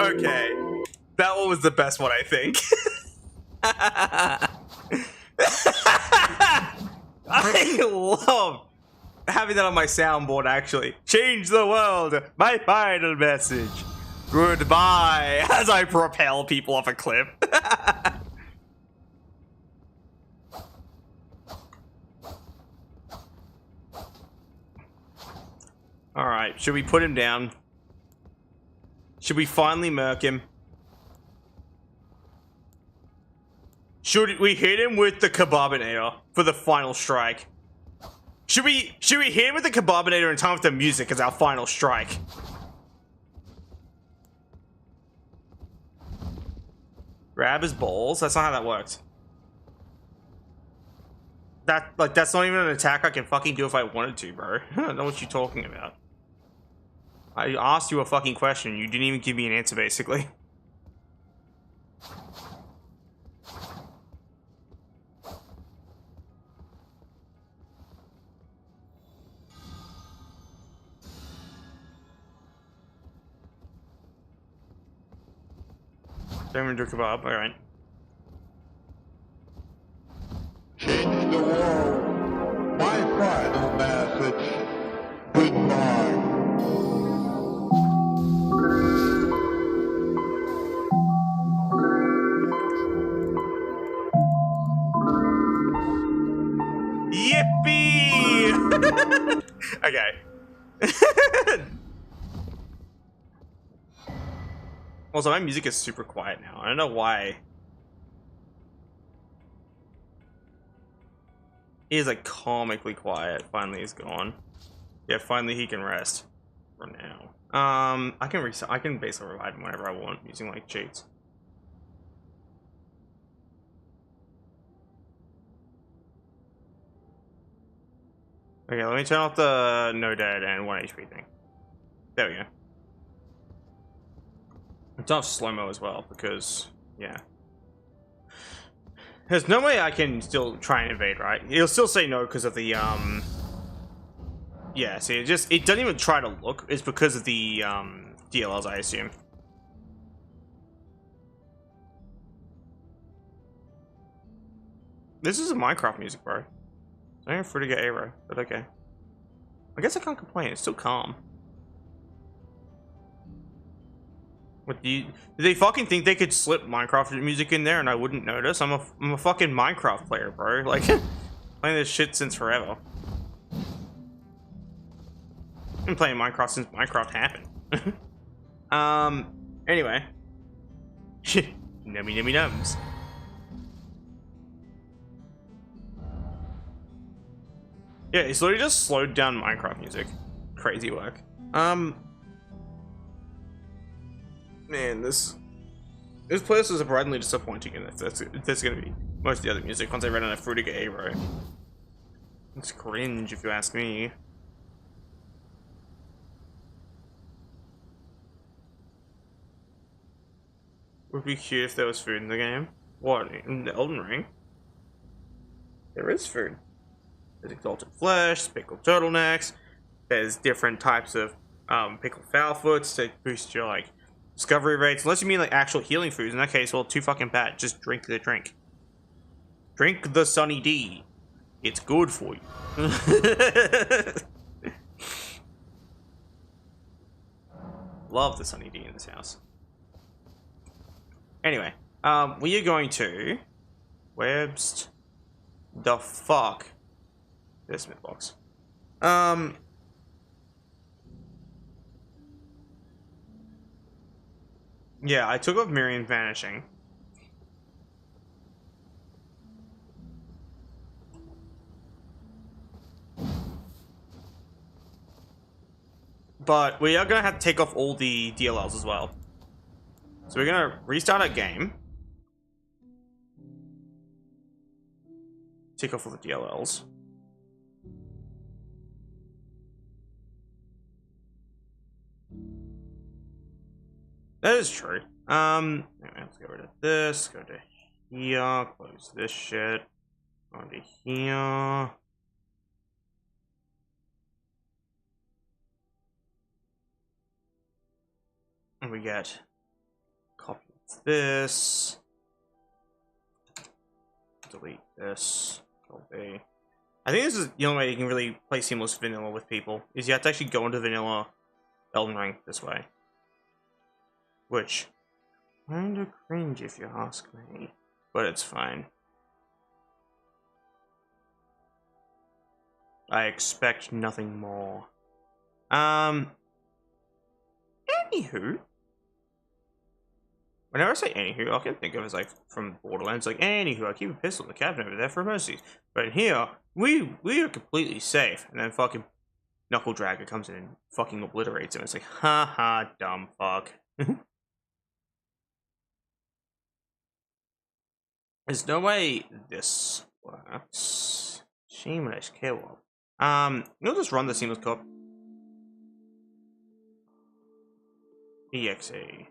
Okay. That one was the best one, I think. I love having that on my soundboard, actually. Change the world. My final message. Goodbye. As I propel people off a cliff. Alright, should we put him down? Should we finally murk him? Should we hit him with the Kebabinator for the final strike? Should we hit him with the Kebabinator in time with the music as our final strike? Grab his balls? That's not how that works. That's not even an attack I can fucking do if I wanted to, bro. I don't know what you're talking about. I asked you a fucking question. You didn't even give me an answer, basically. Don't even do kebab. Alright. Change the world. My final message. Goodbye. Yippee! Okay. Also, my music is super quiet now. I don't know why. He is like comically quiet. Finally, he's gone. Yeah, finally he can rest for now. I can basically revive him whenever I want using like cheats. Okay, let me turn off the no dead and 1 HP thing. There we go. It's off slow-mo as well, because, yeah. There's no way I can still try and invade, right? He'll still say no because of the, yeah, see, it doesn't even try to look. It's because of the, DLLs, I assume. This is a Minecraft music, bro. I am free to get aero, but okay. I guess I can't complain, it's still calm. What do they fucking think they could slip Minecraft music in there and I wouldn't notice? I'm a fucking Minecraft player, bro. Like, playing this shit since forever. I've been playing Minecraft since Minecraft happened. Anyway. Nummy nums. Yeah, it's literally just slowed down Minecraft music. Crazy work. Man, this place is surprisingly disappointing, and that's gonna be most of the other music once I run out of Fruitica Aero. It's cringe, if you ask me. Would be cute if there was food in the game. What, in the Elden Ring? There is food. There's exalted flesh, pickled turtlenecks. There's different types of pickled foulfoots to boost your like discovery rates. Unless you mean like actual healing foods. In that case, well, too fucking bad. Just drink the drink. Drink the Sunny D. It's good for you. Love the Sunny D in this house. Anyway, we are going to Webst the fuck this smith box. I Yeah, I took off Miriam vanishing. But we are going to have to take off all the DLLs as well. So we're going to restart our game. Take off all the DLLs. That is true. Anyway, let's get rid of this. Go to here. Close this shit. Go to here. And we get copy this. Delete this. Copy. I think this is the only way you can really play seamless vanilla with people, is you have to actually go into vanilla Elden Ring this way. Which, kinda cringe if you ask me, but it's fine. I expect nothing more. Anywho. Whenever I say anywho, I can think of it as like from Borderlands, like anywho, I keep a pistol in the cabinet over there for emergencies. But in here, we are completely safe. And then fucking Knuckle Dragger comes in and fucking obliterates him. It's like, haha, dumb fuck. There's no way this works. Shameless kill. You'll just run the seamless cop. EXE.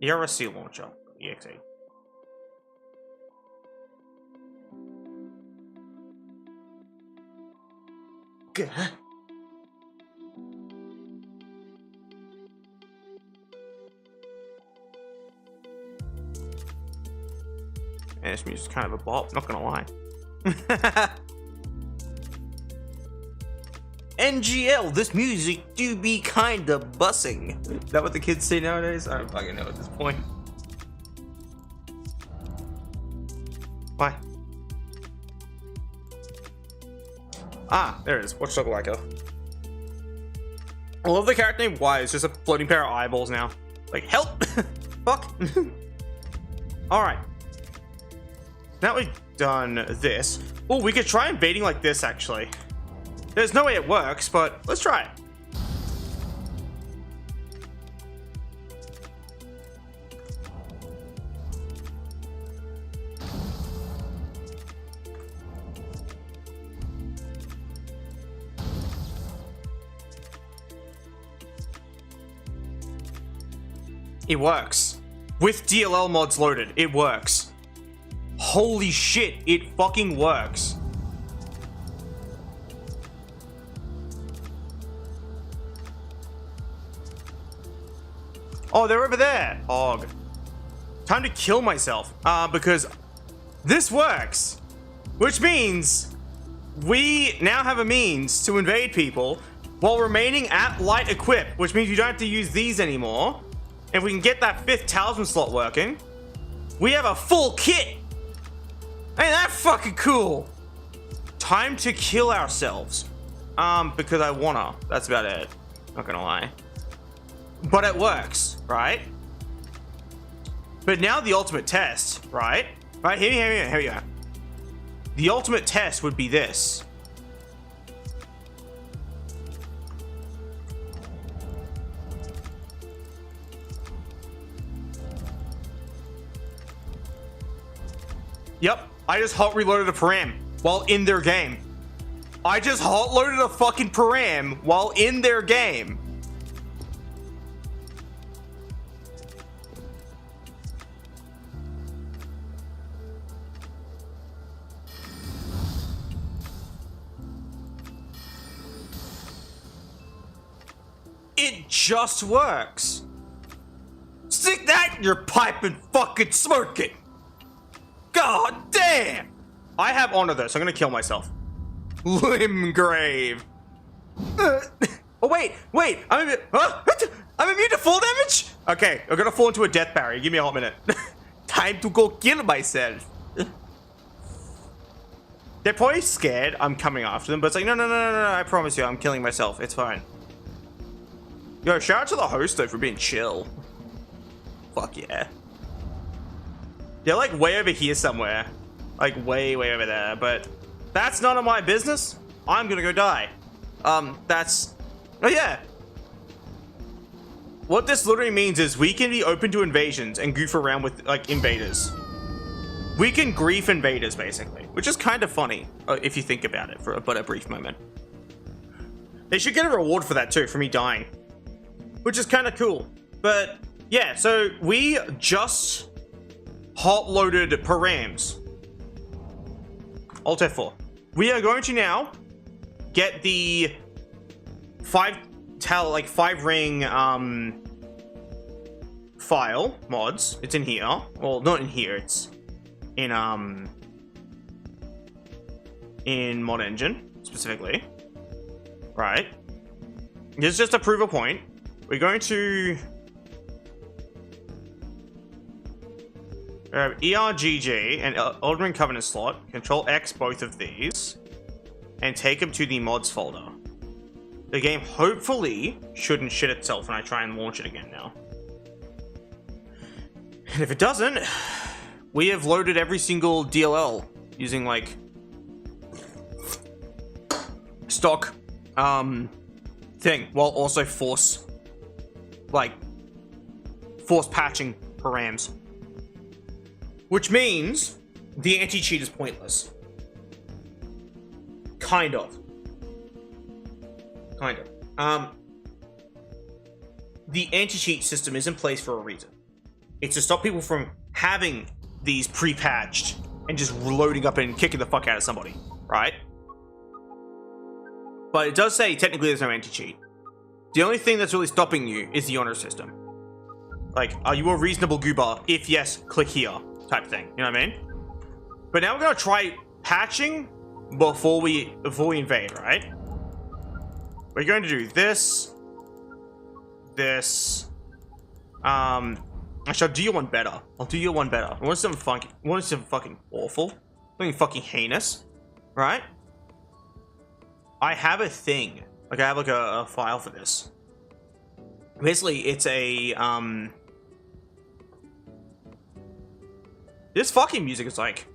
ERSC launcher. EXE. Good. And this music's kind of a bop, not gonna lie. NGL, this music do be kinda bussing. Is that what the kids say nowadays? I don't fucking know at this point. Why? Ah, there it is. Watch Dog Layka. I love the character name Y. It's just a floating pair of eyeballs now. Like, help! Fuck! Alright. Now we've done this. Oh, we could try invading like this, actually. There's no way it works, but let's try it. It works. With DLL mods loaded, it works. Holy shit, it fucking works. Oh, they're over there. Hog. Time to kill myself. Because this works. Which means we now have a means to invade people while remaining at light equip, which means you don't have to use these anymore. If we can get that 5th talisman slot working, we have a full kit. Ain't that fucking cool? Time to kill ourselves. Because I wanna. That's about it. Not gonna lie. But it works, right? But now the ultimate test, right? Right, here we go. The ultimate test would be this. Yep, I just hot reloaded a param while in their game. I just hot loaded a fucking param while in their game. It just works. Stick that in your pipe and fucking smoke it. God damn! I have honor though, so I'm gonna kill myself. Limgrave. Oh wait, I'm immune to fall damage? Okay, I'm gonna fall into a death barrier. Give me a hot minute. Time to go kill myself. They're probably scared I'm coming after them, but it's like, no, I promise you, I'm killing myself. It's fine. Yo, shout out to the host though for being chill. Fuck yeah. They're like way over here somewhere. Like way over there. But that's none of my business. I'm gonna go die. That's... Oh yeah. What this literally means is we can be open to invasions and goof around with like invaders. We can grief invaders basically, which is kind of funny if you think about it for but a brief moment. They should get a reward for that too, for me dying, which is kind of cool. But yeah, so we just hot loaded params. Alt F4. We are going to now get the 5 ring file mods. It's in here. Well, not in here. It's in Mod Engine specifically. Right. This is just to prove a point. We're going to ERGG and Eldrin Covenant slot. Control X both of these and take them to the mods folder. The game hopefully shouldn't shit itself when I try and launch it again now. And if it doesn't, we have loaded every single DLL using like stock thing, while also force patching params. Which means the anti-cheat is pointless. Kind of. The anti-cheat system is in place for a reason. It's to stop people from having these pre-patched and just loading up and kicking the fuck out of somebody, right? But it does say technically there's no anti-cheat. The only thing that's really stopping you is the honor system. Like, are you a reasonable goober? If yes, click here, type thing. You know what I mean? But now we're gonna try patching before we invade, right? We're going to do this. Actually, I'll do your one better. I want something funky. I want something fucking awful. Something fucking heinous. Right? I have a thing. Like, I have like a file for this. Basically, it's a, this fucking music is like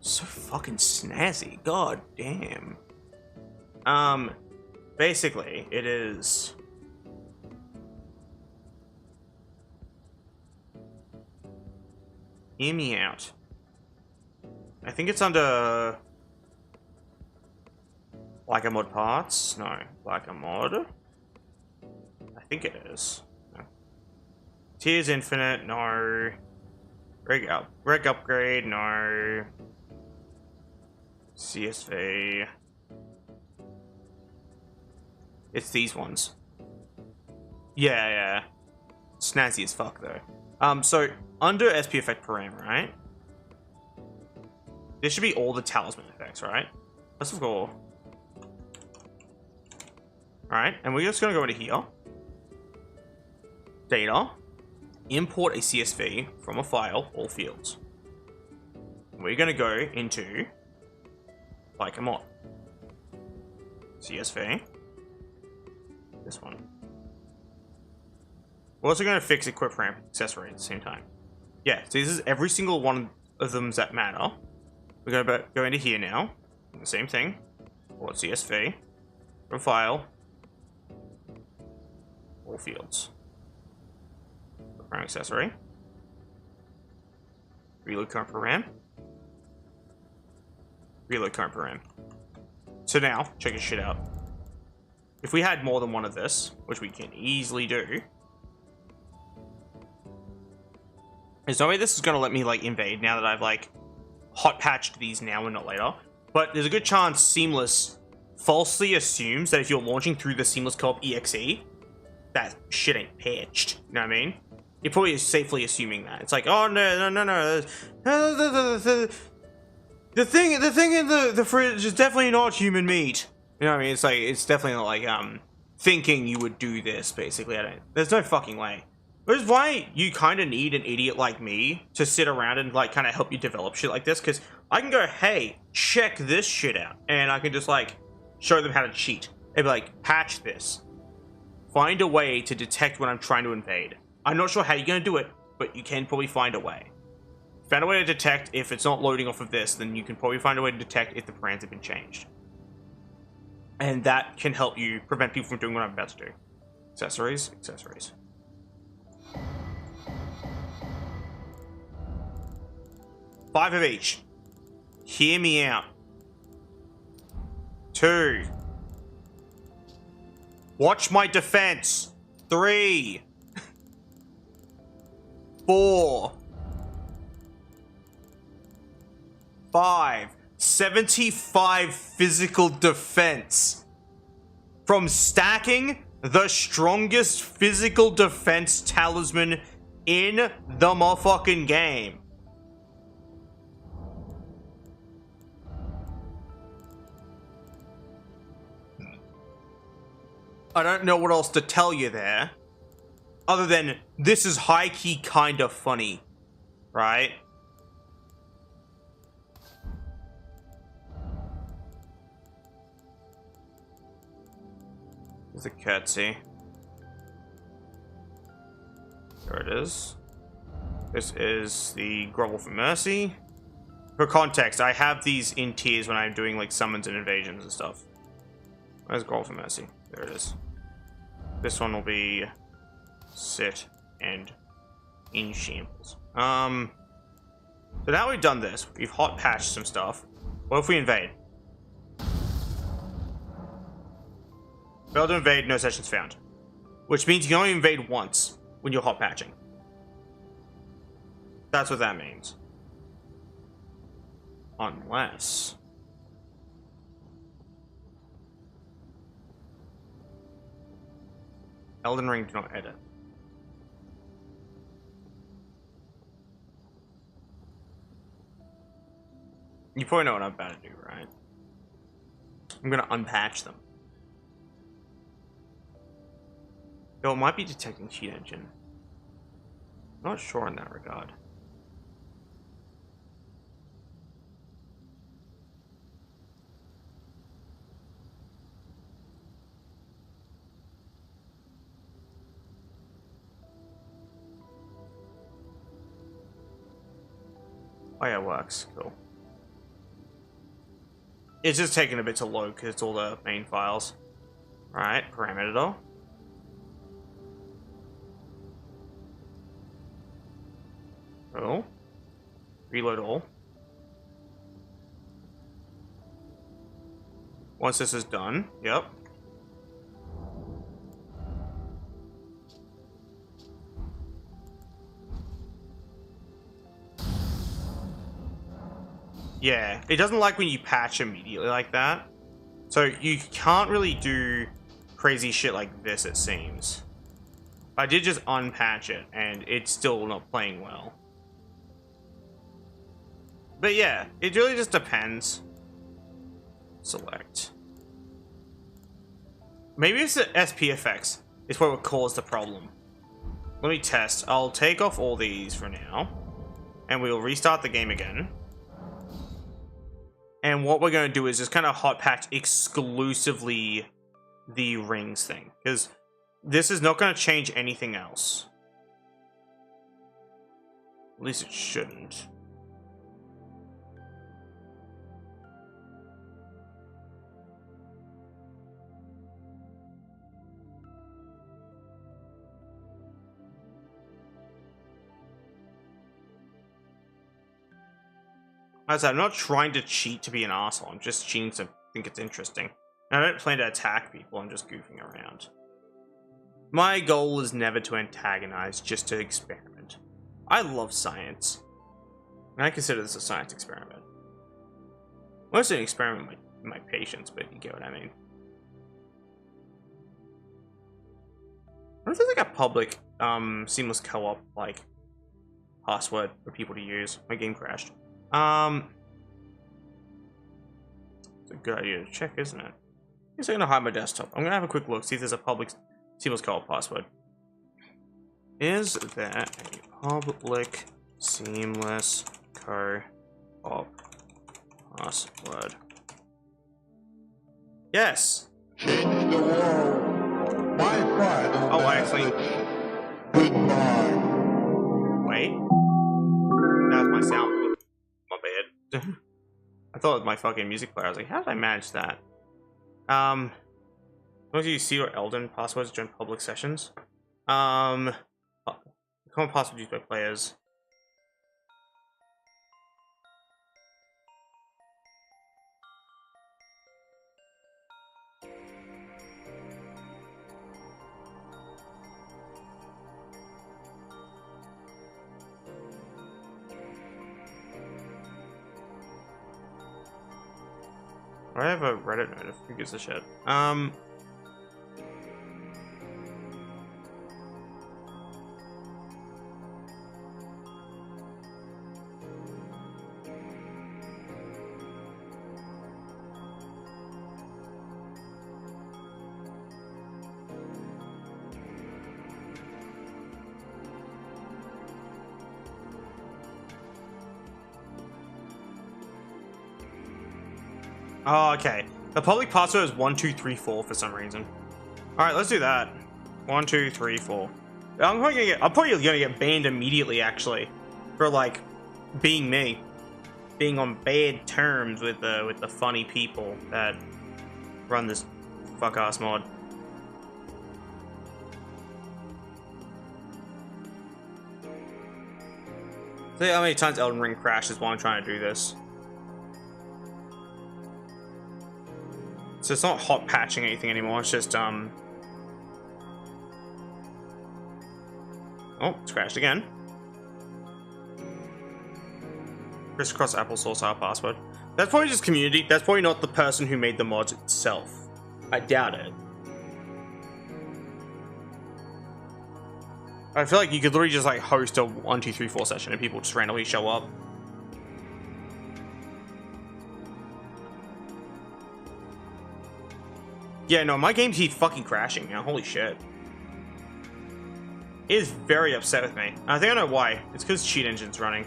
so fucking snazzy. God damn. Basically, it is. Hear me out. I think it's under Layka mod parts. No, Layka mod. I think it is. No. Tears Infinite. No. Rig upgrade. No. CSV. It's these ones. Yeah. Snazzy as fuck though. So under SP effect param, right? This should be all the talisman effects, right? Let's go. Alright, and we're just gonna go into here. Data. Import a CSV from a file, all fields. We're gonna go into Layka mod. CSV. This one. We're also going to fix equip ramp accessory at the same time. Yeah, so this is every single one of them that matter. We're going to go into here now. The same thing. Or CSV. From file. All fields. Equip ramp accessory. Reload current param. Reload current param. So now, check this shit out. If we had more than one of this, which we can easily do, there's no way this is going to let me, like, invade now that I've, like, hot patched these now and not later. But there's a good chance Seamless falsely assumes that if you're launching through the Seamless Co-op EXE, that shit ain't patched. You know what I mean? It probably is safely assuming that. It's like, oh, no. The thing in the fridge is definitely not human meat. You know what I mean? It's like, it's definitely not like, thinking you would do this, basically. There's no fucking way. Which is why you kind of need an idiot like me to sit around and, like, kind of help you develop shit like this, because I can go, hey, check this shit out, and I can just, like, show them how to cheat. They'd be like, patch this. Find a way to detect when I'm trying to invade. I'm not sure how you're going to do it, but you can probably find a way. Found a way to detect if it's not loading off of this, then you can probably find a way to detect if the params have been changed. And that can help you prevent people from doing what I'm about to do. Accessories, accessories. Five of each. Hear me out. 2. Watch my defense. 3. 4. 5. 75 physical defense. From stacking the strongest physical defense talisman in the motherfucking game. I don't know what else to tell you there. Other than, this is high-key kind of funny. Right? There's a cutscene. There it is. This is the Grovel for Mercy. For context, I have these in tiers when I'm doing like summons and invasions and stuff. Where's Grovel for Mercy? There it is. This one will be sit and in shambles. So now we've done this. We've hot patched some stuff. What if we invade? Failed to invade, no sessions found. Which means you can only invade once when you're hot patching. That's what that means. Unless... Elden Ring do not edit. You probably know what I'm about to do, right? I'm gonna unpatch them. Though it might be detecting cheat engine. Not sure in that regard. Oh yeah, it works. Cool. It's just taking a bit to load because it's all the main files. Alright, parameter. Cool. Reload all. Once this is done, yep. Yeah, it doesn't like when you patch immediately like that. So you can't really do crazy shit like this, it seems. I did just unpatch it, and it's still not playing well. But yeah, it really just depends. Select. Maybe it's the SPFX is what would cause the problem. Let me test. I'll take off all these for now, and we'll restart the game again. And what we're going to do is just kind of hot patch exclusively the rings thing, because this is not going to change anything else. At least it shouldn't. As I said, I'm not trying to cheat to be an asshole. I'm just cheating to think it's interesting. And I don't plan to attack people. I'm just goofing around. My goal is never to antagonize, just to experiment. I love science. And I consider this a science experiment. Mostly an experiment with my patience, but you get what I mean. I don't think like a public, seamless co-op, like, password for people to use. My game crashed. It's a good idea to check, isn't it? I guess I'm gonna hide my desktop. I'm gonna have a quick look, see if there's a public seamless co-op password. Is there a public seamless co-op password? Yes. Change the world. My final Oh, I actually. Goodbye. I thought it was my fucking music player. I was like, how did I manage that? Once you see your Elden passwords during public sessions. Common password used by players. I have a Reddit note. Who gives a shit? Oh, okay. The public password is 1234 for some reason. All right, let's do that. 1234. I'm probably gonna get banned immediately, actually, for like being me, being on bad terms with the funny people that run this fuck ass mod. See how many times Elden Ring crashes while I'm trying to do this. So it's not hot patching anything anymore, it's just, oh, it's crashed again. Crisscross applesauce our password. That's probably just community. That's probably not the person who made the mod itself. I doubt it. I feel like you could literally just like host a 1, 2, 3, 4 session and people just randomly show up. Yeah, no, my game keeps fucking crashing now. Holy shit. It is very upset with me. I think I know why. It's because cheat engine's running.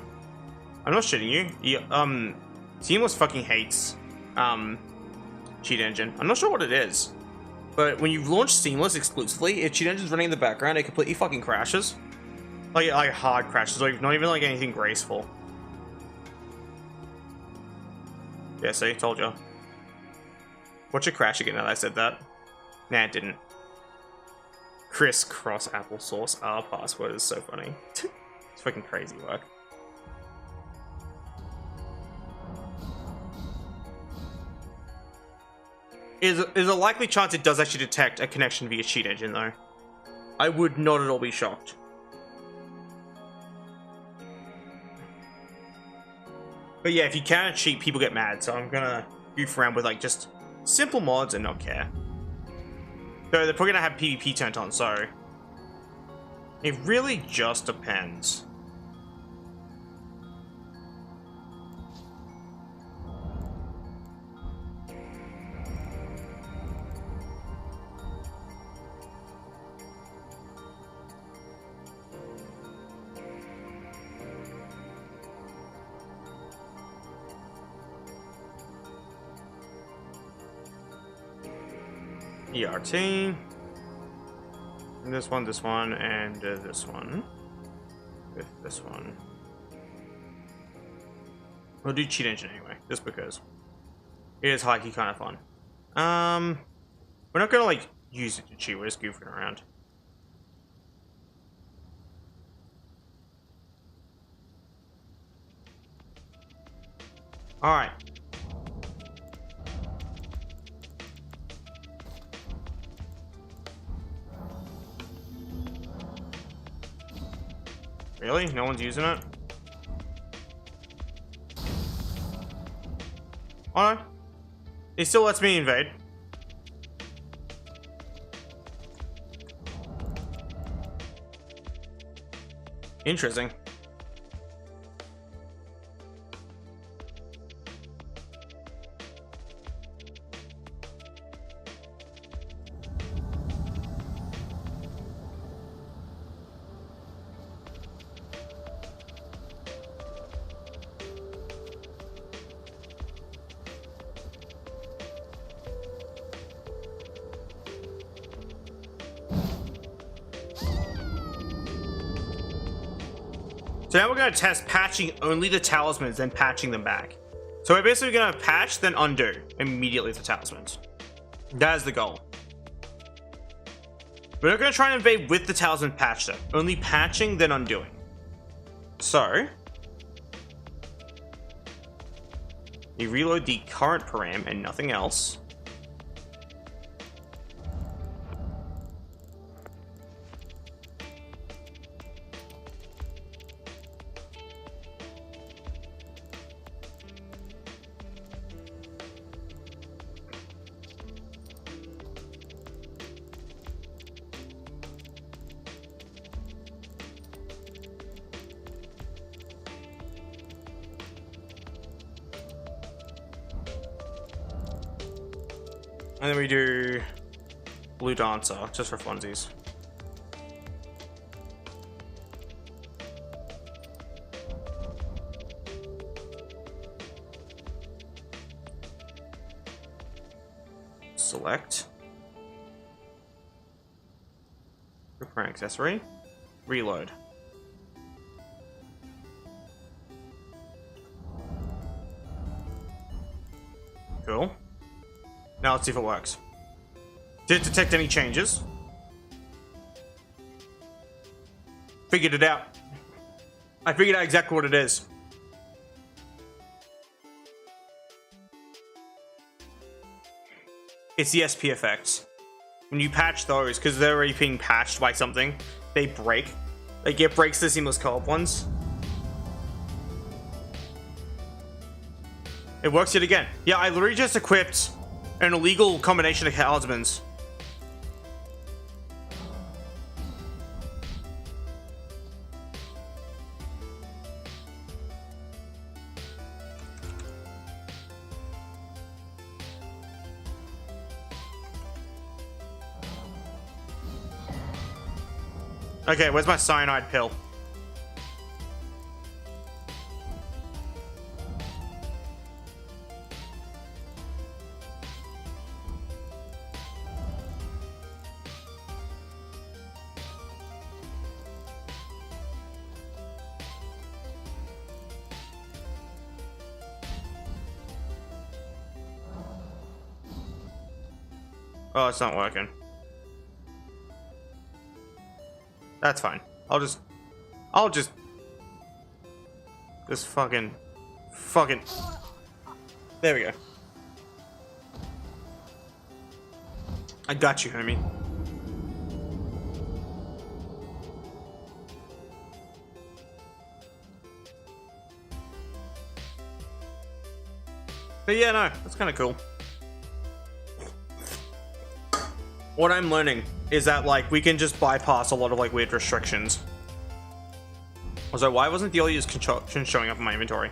I'm not shitting you. Seamless fucking hates cheat engine. I'm not sure what it is. But when you launch Seamless exclusively, if cheat engine's running in the background, it completely fucking crashes. Like hard crashes, like not even like anything graceful. Yeah, see, told you. Watch it crash again now that I said that. Nah, it didn't. Crisscross applesauce our password is so funny. It's fucking crazy work. Is a likely chance it does actually detect a connection via cheat engine though. I would not at all be shocked. But yeah, if you can cheat, people get mad, so I'm gonna goof around with like just simple mods and not care. Though they're probably gonna have PvP turned on, so it really just depends. ERT. And this one, and this one. With this one. We'll do cheat engine anyway, just because. It is high-key kind of fun. We're not gonna like use it to cheat, we're just goofing around. Alright. Really? No one's using it? Oh no. It still lets me invade. Interesting. So now we're going to test patching only the talismans, then patching them back. So we're basically gonna patch, then undo immediately the talismans. That is the goal. We're not gonna try and invade with the talisman patch though. Only patching, then undoing. So you reload the current param and nothing else. And then we do Blue Dancer, just for funsies. Select. Repair accessory. Reload. Cool. Now let's see if it works. Did it detect any changes? Figured it out. I figured out exactly what it is. It's the SP effects. When you patch those, because they're already being patched by something, they break. Like, it breaks the seamless co-op ones. It works yet again. Yeah, I literally just equipped an illegal combination of talismans. Okay, where's my cyanide pill? Oh, it's not working. That's fine. I'll just fucking. There we go. I got you, homie. But yeah, no, that's kind of cool. What I'm learning is that, like, we can just bypass a lot of, like, weird restrictions. Also, why wasn't the all-use construction showing up in my inventory?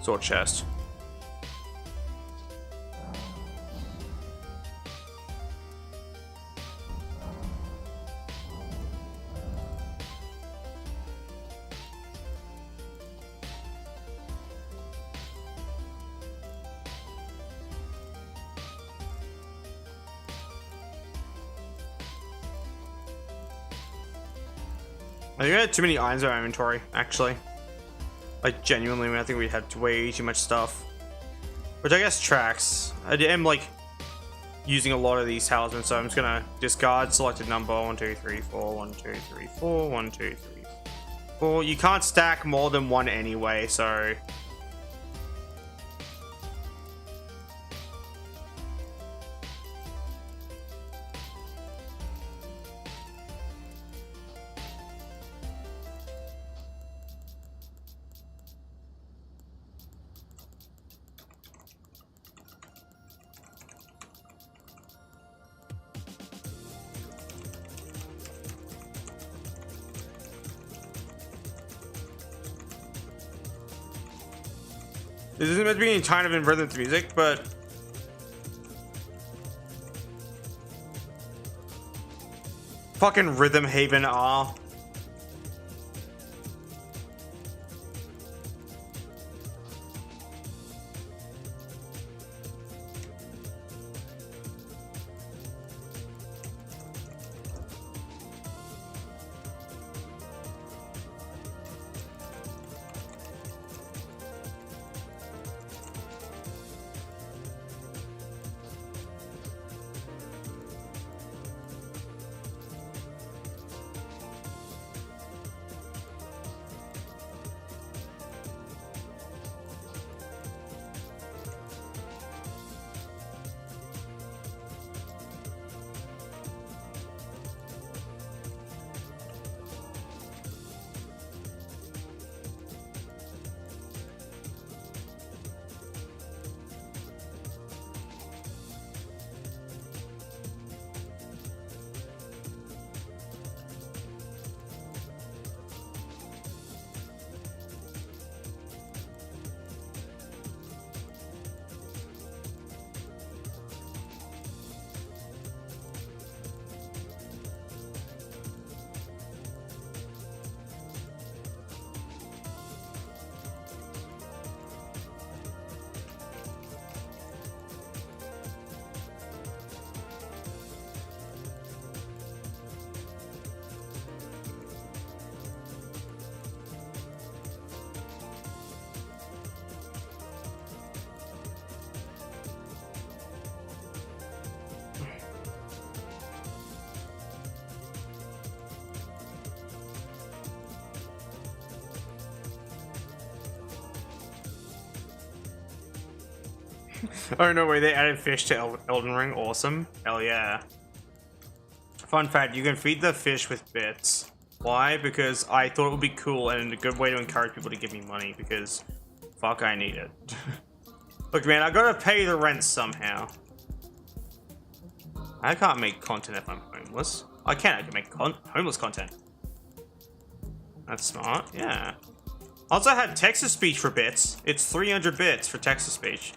Sword chest. I think we had too many items in our inventory, actually. Like, genuinely, I think we had way too much stuff. Which I guess tracks. I am, like, using a lot of these talismans, so I'm just gonna discard selected number. 1, 2, 3, 4, 1, 2, 3, 4, 1, 2, 3, 4. You can't stack more than one anyway, so... This isn't meant to be any kind of in rhythm to music, but... Fucking Rhythm Haven R. Oh no way, they added fish to Elden Ring. Awesome. Hell yeah. Fun fact, you can feed the fish with bits. Why? Because I thought it would be cool and a good way to encourage people to give me money because fuck, I need it. Look man, I gotta pay the rent somehow. I can't make content if I'm homeless. I can make homeless content. That's smart, yeah. Also had text-to-speech for bits. It's 300 bits for text-to-speech.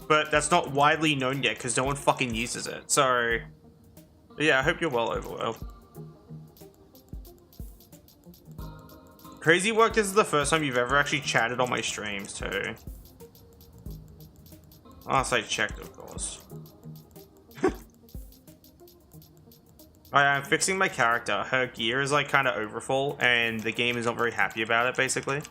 But that's not widely known yet because no one fucking uses it. So, yeah, I hope you're well, Overworld. Crazy work, this is the first time you've ever actually chatted on my streams too. Last I checked, of course. I'm fixing my character. Her gear is like kind of overfull and the game is not very happy about it basically.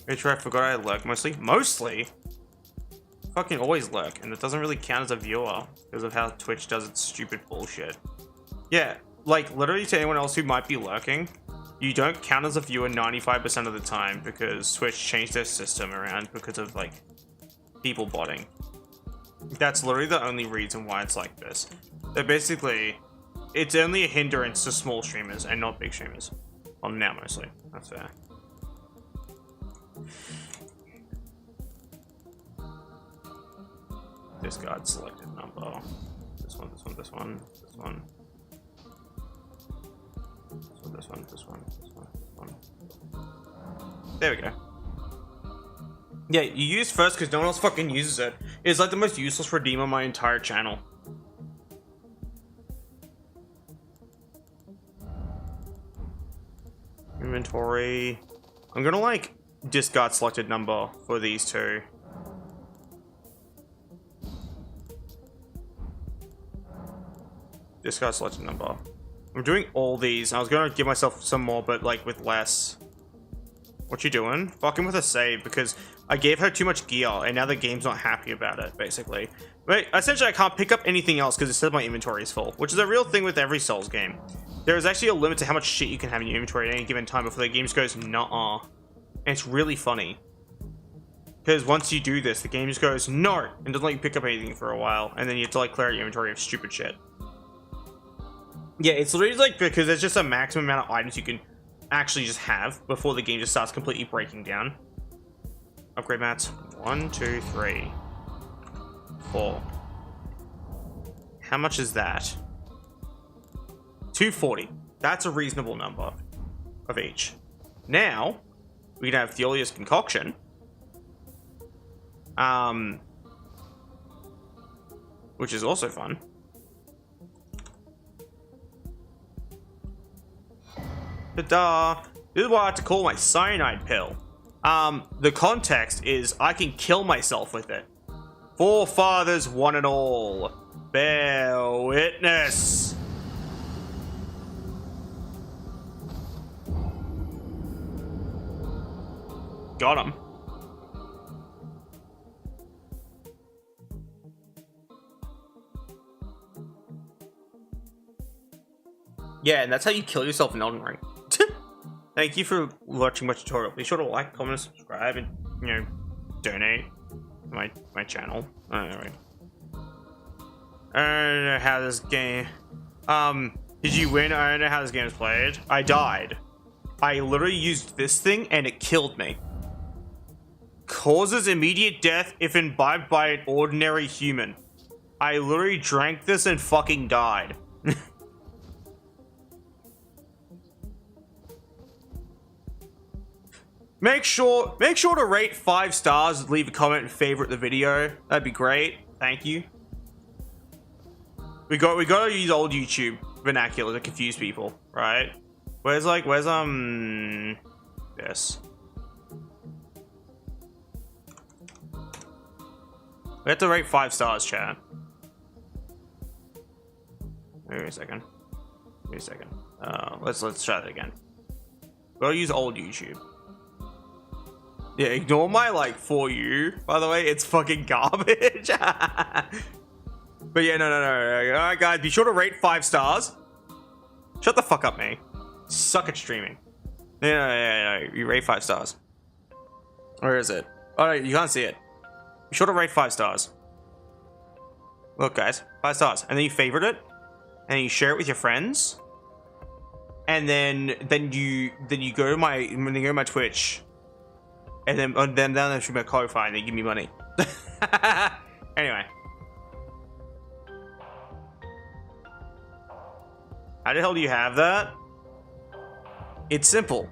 Which I forgot I lurk mostly. Mostly? Fucking always lurk and it doesn't really count as a viewer because of how Twitch does its stupid bullshit. Yeah, like literally to anyone else who might be lurking, you don't count as a viewer 95% of the time because Twitch changed their system around because of like people botting. That's literally the only reason why it's like this. So basically, it's only a hindrance to small streamers and not big streamers. Well, now mostly. That's fair. Discard selected number. This one, this one, this one, this one. This one, this one, this one, this one, this one. There we go. Yeah, you use first because no one else fucking uses it. It's like the most useless redeem on my entire channel. Inventory. I'm gonna like discard selected number for these two. Discard selected number. I'm doing all these. I was gonna give myself some more, but like with less. What you doing? Fucking with a save because I gave her too much gear and now the game's not happy about it, basically. But essentially I can't pick up anything else because it said my inventory is full, which is a real thing with every Souls game. There is actually a limit to how much shit you can have in your inventory at any given time before the game just goes nah. And it's really funny. Because once you do this, the game just goes no and doesn't let you pick up anything for a while, and then you have to like clear out your inventory of stupid shit. Yeah, it's literally like because there's just a maximum amount of items you can actually just have before the game just starts completely breaking down. Upgrade mats. 1, 2, 3, 4. How much is that? 240. That's a reasonable number of each. Now we can have Theolia's concoction. Which is also fun. Ta-da! This is what I like to call my cyanide pill. The context is I can kill myself with it. Forefathers one and all, bear witness. Got him. Yeah, and that's how you kill yourself in Elden Ring. Thank you for watching my tutorial. Be sure to like, comment, subscribe, and, you know, donate to my channel. Alright. I don't know how this game... did you win? I don't know how this game is played. I died. I literally used this thing, and it killed me. Causes immediate death if imbibed by an ordinary human. I literally drank this and fucking died. Make sure to rate 5 stars, leave a comment and favorite the video. That'd be great. Thank you. We gotta use old YouTube vernacular to confuse people, right? Where's this? We have to rate 5 stars, chat. Wait a second. Let's try that again. Gotta use old YouTube. Yeah, ignore my like for you, by the way, it's fucking garbage. But yeah, no. Alright guys, be sure to rate 5 stars. Shut the fuck up, me. Suck at streaming. No, you rate 5 stars. Where is it? Oh, no, you can't see it. Be sure to rate 5 stars. Look, guys, 5 stars. And then you favorite it. And you share it with your friends. And then you go to my Twitch. And then down there should be a Ko-Fi and they give me money. Anyway. How the hell do you have that? It's simple.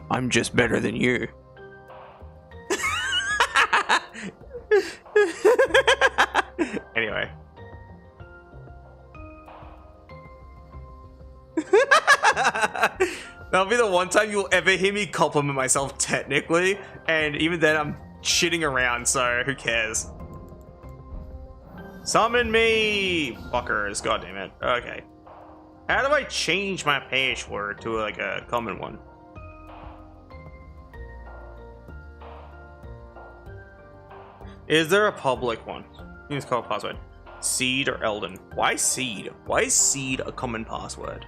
I'm just better than you. Anyway. That'll be the one time you'll ever hear me compliment myself technically, and even then I'm shitting around, so who cares? Summon me! Fuckers, goddammit. Okay. How do I change my password to like a common one? Is there a public one? Use call password. Seed or Elden? Why Seed? Why is Seed a common password?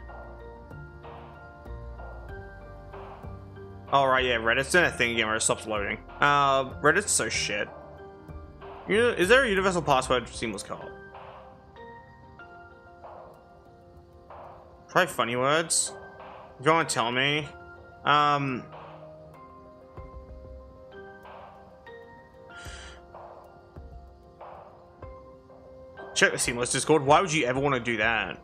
Alright, yeah, Reddit's doing a thing again where it stops loading. Reddit's so shit. Is there a universal password for seamless co-op? Try funny words. If you want to tell me. Check the seamless Discord. Why would you ever want to do that?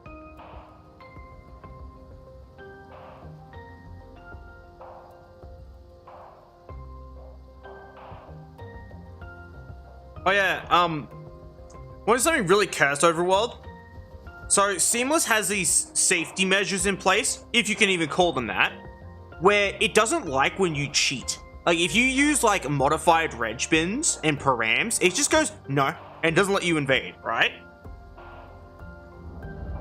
Oh yeah, want something really cursed overworld? So Seamless has these safety measures in place, if you can even call them that, where it doesn't like when you cheat. Like if you use like modified reg bins and params, it just goes no and doesn't let you invade, right?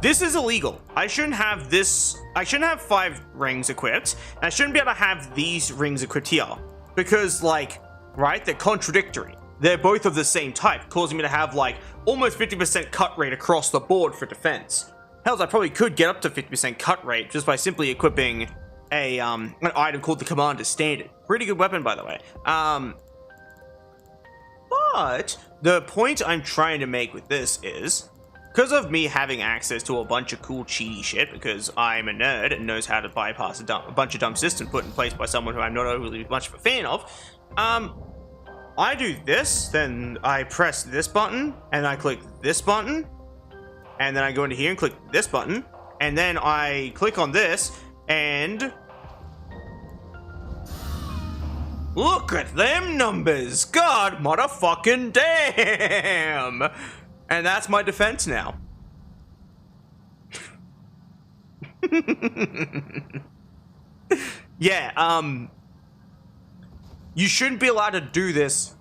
This is illegal. I shouldn't have this. I shouldn't have 5 rings equipped. And I shouldn't be able to have these rings equipped here because, like, right? They're contradictory. They're both of the same type, causing me to have like almost 50% cut rate across the board for defense. Hells, I probably could get up to 50% cut rate just by simply equipping a an item called the Commander Standard. Pretty good weapon, by the way. But the point I'm trying to make with this is, because of me having access to a bunch of cool cheaty shit, because I'm a nerd and knows how to bypass a bunch of dumb systems put in place by someone who I'm not overly much of a fan of, I do this, then I press this button, and I click this button, and then I go into here and click this button, and then I click on this, and look at them numbers! God motherfucking damn! And that's my defense now. Yeah, you shouldn't be allowed to do this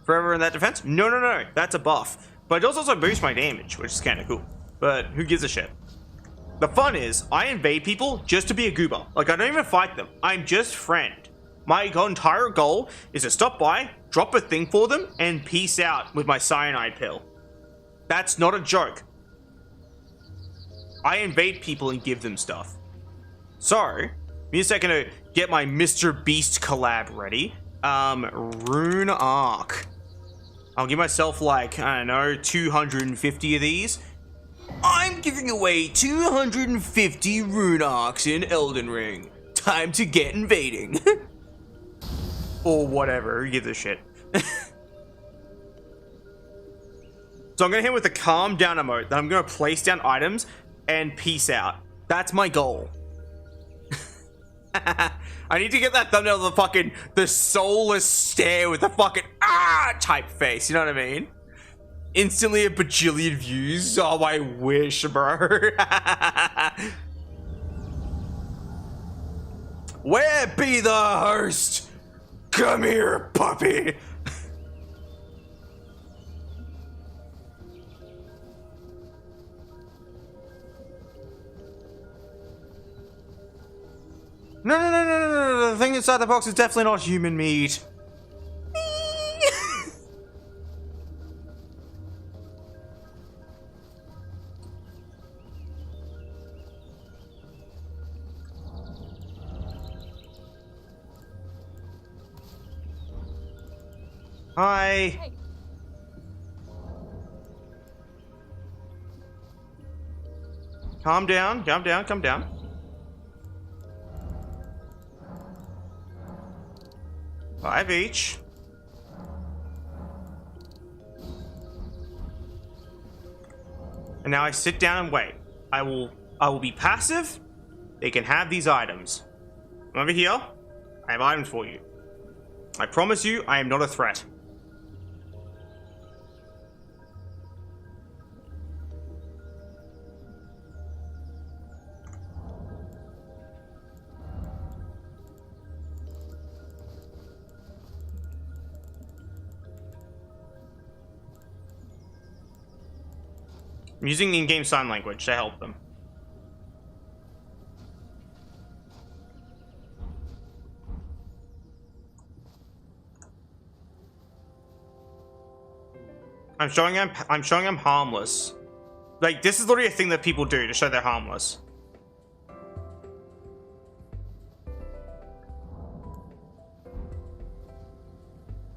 forever in that defense. No, that's a buff. But it does also boost my damage, which is kind of cool. But who gives a shit? The fun is, I invade people just to be a goober. Like, I don't even fight them. I'm just friend. My entire goal is to stop by, drop a thing for them, and peace out with my cyanide pill. That's not a joke. I invade people and give them stuff. So, give me a second to get my Mr. Beast collab ready. Rune Arc. I'll give myself like, I don't know, 250 of these. I'm giving away 250 Rune Arcs in Elden Ring. Time to get invading. Or whatever, who gives a shit. So I'm gonna hit with the calm down emote, then I'm gonna place down items and peace out. That's my goal. I need to get that thumbnail of the fucking, the soulless stare with the fucking type face, you know what I mean? Instantly a bajillion views. Oh, I wish, bro. Where be the host? Come here, puppy. No. The thing inside the box is definitely not human meat. Hi. Hey, Calm down, calm down, calm down. Five each. And now I sit down and wait. I will be passive. They can have these items. Come over here. I have items for you. I promise you, I am not a threat. I'm using in-game sign language to help them. I'm showing I'm harmless. Like, this is literally a thing that people do to show they're harmless.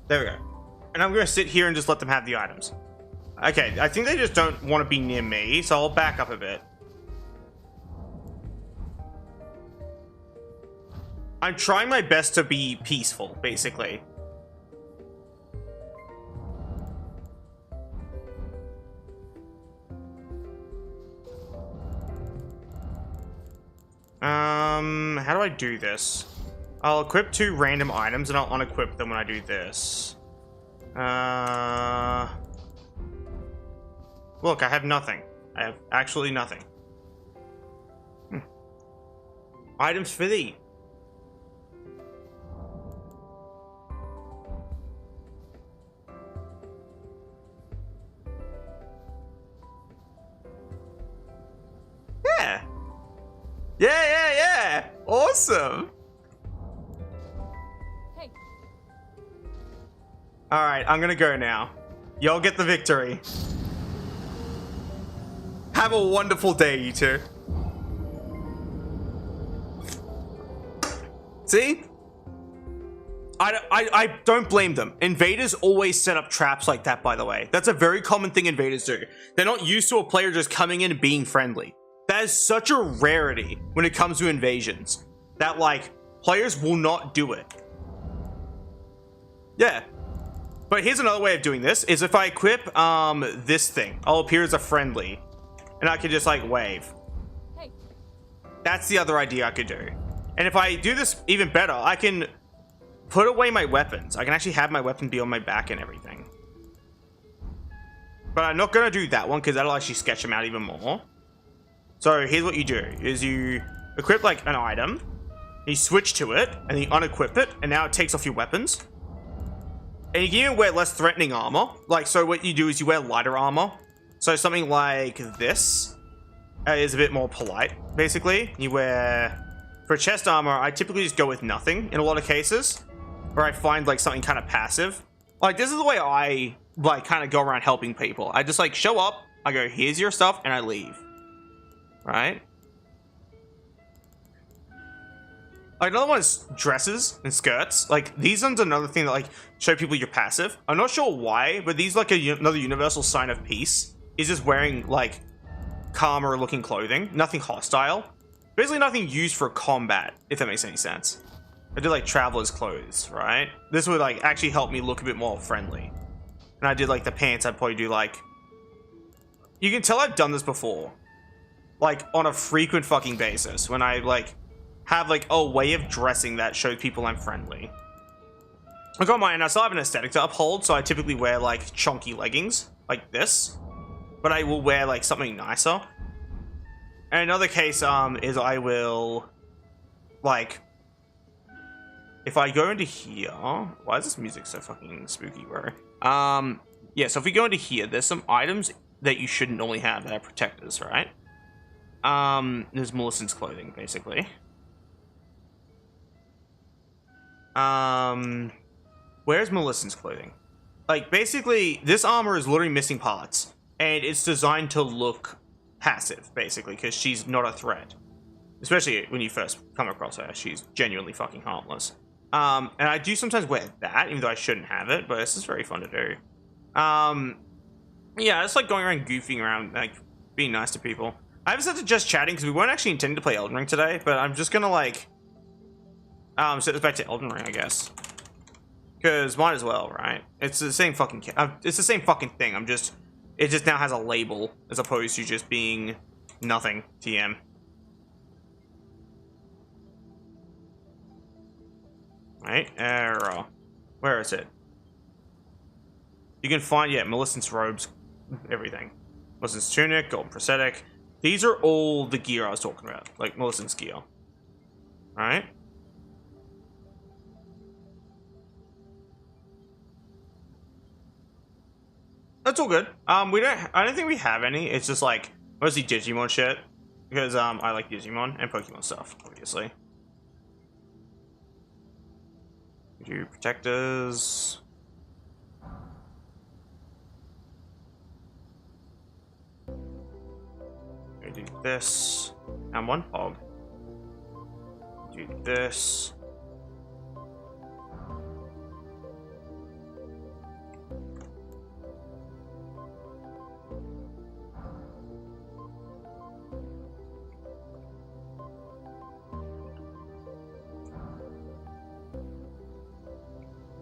There we go. And I'm gonna sit here and just let them have the items. Okay, I think they just don't want to be near me, so I'll back up a bit. I'm trying my best to be peaceful, basically. How do I do this? I'll equip 2 random items and I'll unequip them when I do this. Look, I have nothing. I have actually nothing. Items for thee. Yeah. Yeah. Awesome. hey, Alright, I'm gonna go now. Y'all get the victory. Have a wonderful day, you two. See? I don't blame them. Invaders always set up traps like that, by the way. That's a very common thing invaders do. They're not used to a player just coming in and being friendly. That is such a rarity when it comes to invasions. That, like, players will not do it. Yeah. But here's another way of doing this, is if I equip, this thing, I'll appear as a friendly. And I can just, like, wave. hey, That's the other idea I could do. And if I do this even better, I can put away my weapons. I can actually have my weapon be on my back and everything. But I'm not going to do that one, because that'll actually sketch them out even more. So here's what you do, is you equip, like, an item. You switch to it, and then you unequip it, and now it takes off your weapons. And you can even wear less threatening armor. Like, so what you do is you wear lighter armor. So something like this is a bit more polite, basically. You wear... For chest armor, I typically just go with nothing in a lot of cases. Or I find, like, something kind of passive. Like, this is the way I, like, kind of go around helping people. I just, like, show up, I go, here's your stuff, and I leave. Right? Like, another one is dresses and skirts. Like, these ones are another thing that, like, show people you're passive. I'm not sure why, but these, like, another universal sign of peace. Is just wearing, like, calmer looking clothing. Nothing hostile. Basically nothing used for combat, if that makes any sense. I did, like, traveler's clothes, right? This would, like, actually help me look a bit more friendly. And I did, like, the pants, I'd probably do, like... You can tell I've done this before. Like, on a frequent fucking basis. When I, like, have, like, a way of dressing that shows people I'm friendly. I got mine, I still have an aesthetic to uphold, so I typically wear, like, chunky leggings. Like this. But I will wear, like, something nicer. And another case, is I will, like... If I go into here... Why is this music so fucking spooky, bro? Yeah, so if we go into here, there's some items that you shouldn't normally have that are protectors, right? There's Millicent's clothing, basically. Where's Millicent's clothing? Like, basically, this armor is literally missing parts. And it's designed to look passive, basically, because she's not a threat. Especially when you first come across her. She's genuinely fucking harmless. And I do sometimes wear that, even though I shouldn't have it, but this is very fun to do. Yeah, it's like going around goofing around, like being nice to people. I haven't set to just chatting because we weren't actually intending to play Elden Ring today, but I'm just gonna like set this back to Elden Ring, I guess. Because might as well, right? It's the same fucking it's the same fucking thing. It just now has a label as opposed to just being nothing. TM. Right? Error. Where is it? You can find, yeah, Millicent's robes, everything. Millicent's tunic, golden prosthetic. These are all the gear I was talking about, like Millicent's gear. Alright? That's all good. I don't think we have any. It's just like mostly Digimon shit. Because I like Digimon and Pokemon stuff, obviously. We do protectors. We do this. And one hog. Do this.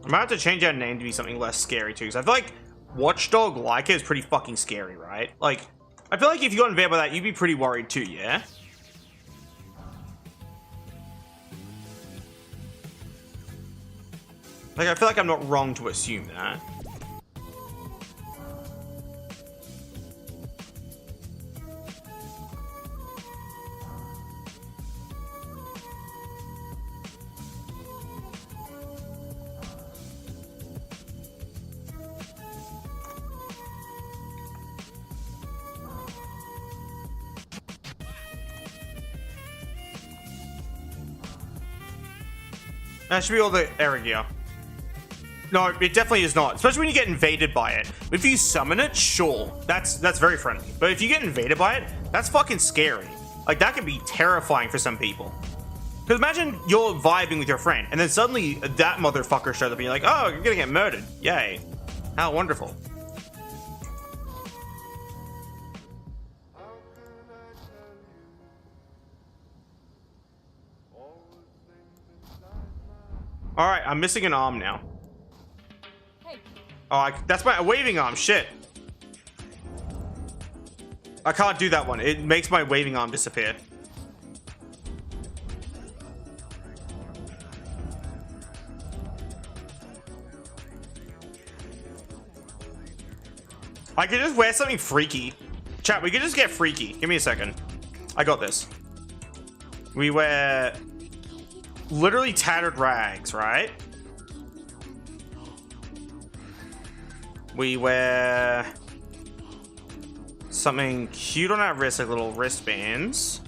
I'm about to change our name to be something less scary too, because I feel like Watchdog Layka is pretty fucking scary, right? Like, I feel like if you got invaded by that, you'd be pretty worried too, yeah? Like, I feel like I'm not wrong to assume that. That should be all the era gear. No, it definitely is not. Especially when you get invaded by it. If you summon it, sure. That's very friendly. But if you get invaded by it, that's fucking scary. Like, that can be terrifying for some people. Because imagine you're vibing with your friend, and then suddenly that motherfucker shows up and you're like, oh, you're gonna get murdered. Yay. How wonderful. Alright, I'm missing an arm now. Hey. Oh, that's my waving arm. Shit. I can't do that one. It makes my waving arm disappear. I could just wear something freaky. Chat, we could just get freaky. Give me a second. I got this. We wear literally tattered rags, right? We wear something cute on our wrists, like little wristbands.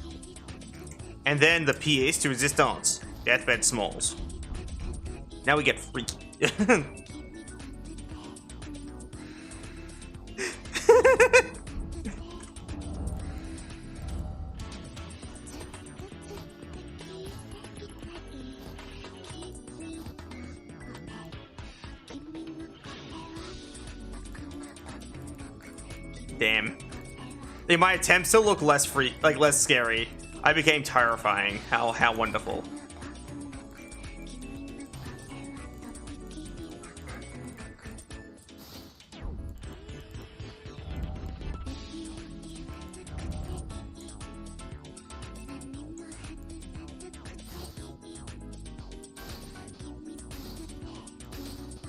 And then the pièce de résistance, deathbed smalls. Now we get freaky. Damn. In my attempts to look less less scary, I became terrifying. How wonderful.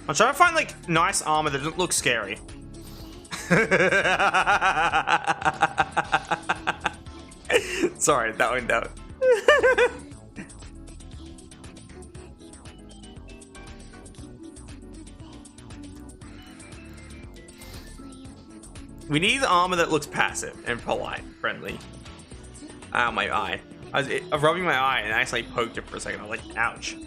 I'm trying to find like nice armor that doesn't look scary. Sorry, that went out. We need armor that looks passive and polite, friendly. Ow, my eye. I was rubbing my eye and I actually poked it for a second. I was like, ouch.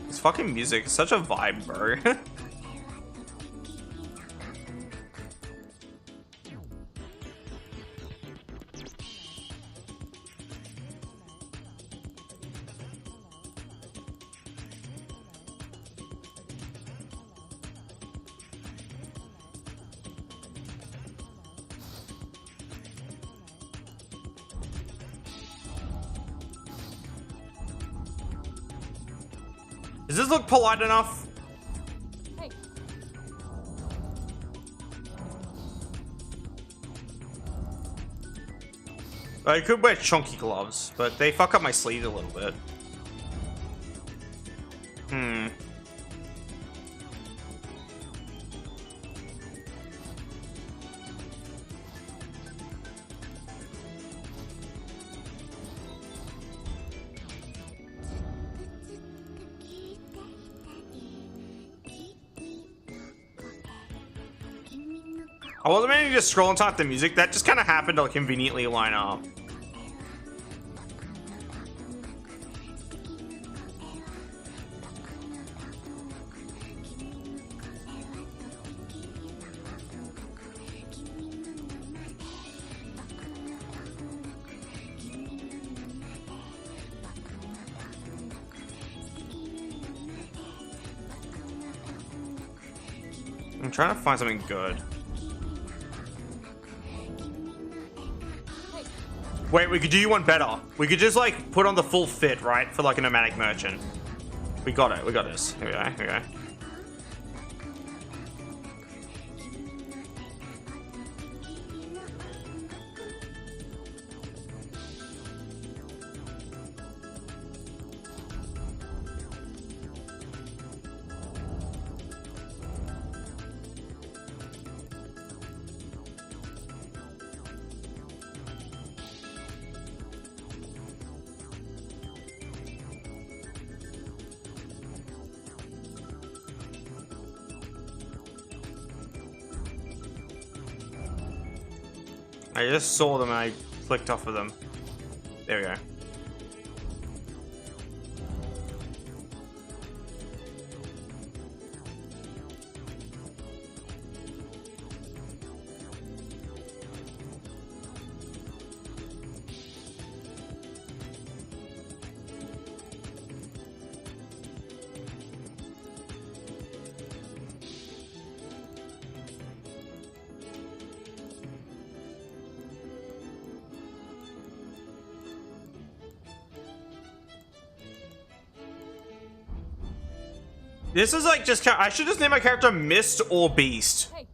This fucking music is such a vibe, bro. Does this look polite enough? Hey, I could wear chunky gloves, but they fuck up my sleeve a little bit. I wasn't meaning to just scroll on top of the music. That just kind of happened to conveniently line up. I'm trying to find something good. Wait, we could do one better. We could just like put on the full fit, right? For like a nomadic merchant. We got it. We got this. Here we go. Here we go. I just saw them and I clicked off of them. There we go. This is like just, I should just name my character Mist or Beast. hey,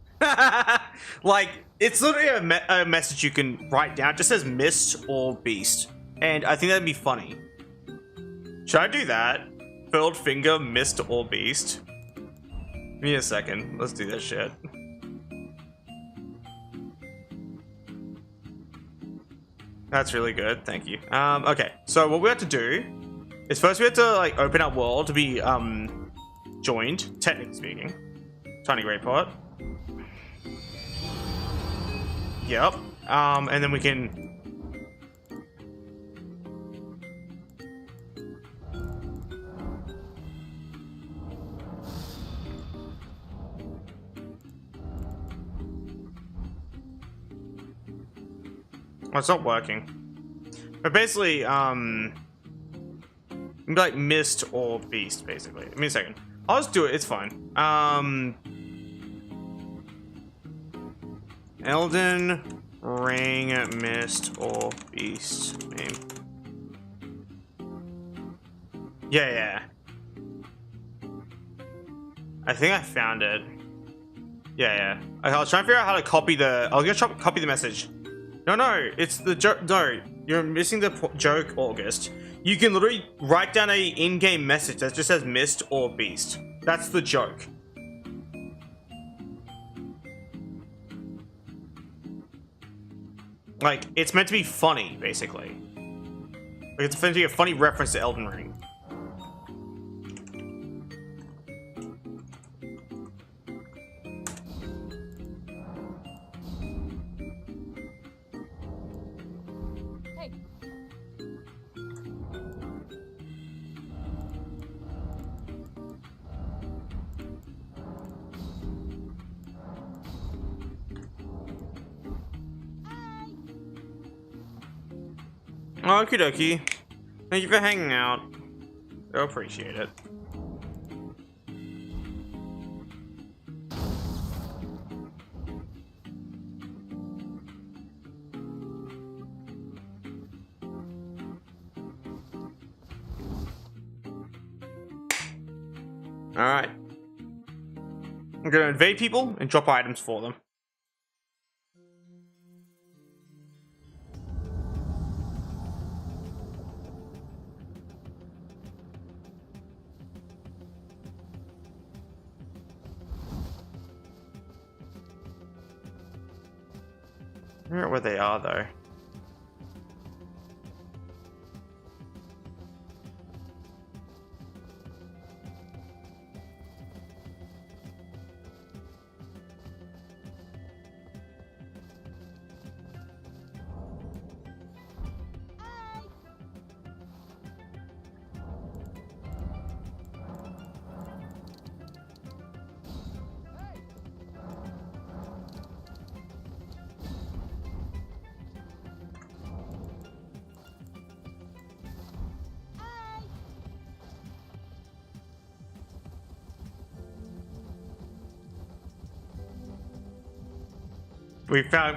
Like, it's literally a message you can write down. It just says Mist or Beast. And I think that'd be funny. Should I do that? Furled finger, Mist or Beast? Give me a second. Let's do this shit. That's really good. Thank you. Okay. So what we have to do is first we have to like open our world to be joined, technically speaking. Tiny Great Pot. Yep. And then we can. Oh, it's not working. But basically, like Mist or Beast, basically. Give me a second. I'll just do it. It's fine. Elden Ring, Mist or Beast name. Yeah. I think I found it. Yeah. I was trying to figure out how to copy the. I was gonna try to copy the message. No, it's the joke. No, you're missing the joke, August. You can literally write down a in-game message that just says Mist or Beast. That's the joke. Like, it's meant to be funny, basically. Like, it's meant to be a funny reference to Elden Ring. hey. Okie dokie. Thank you for hanging out. I appreciate it. Alright. I'm gonna invade people and drop items for them. I don't know where they are though.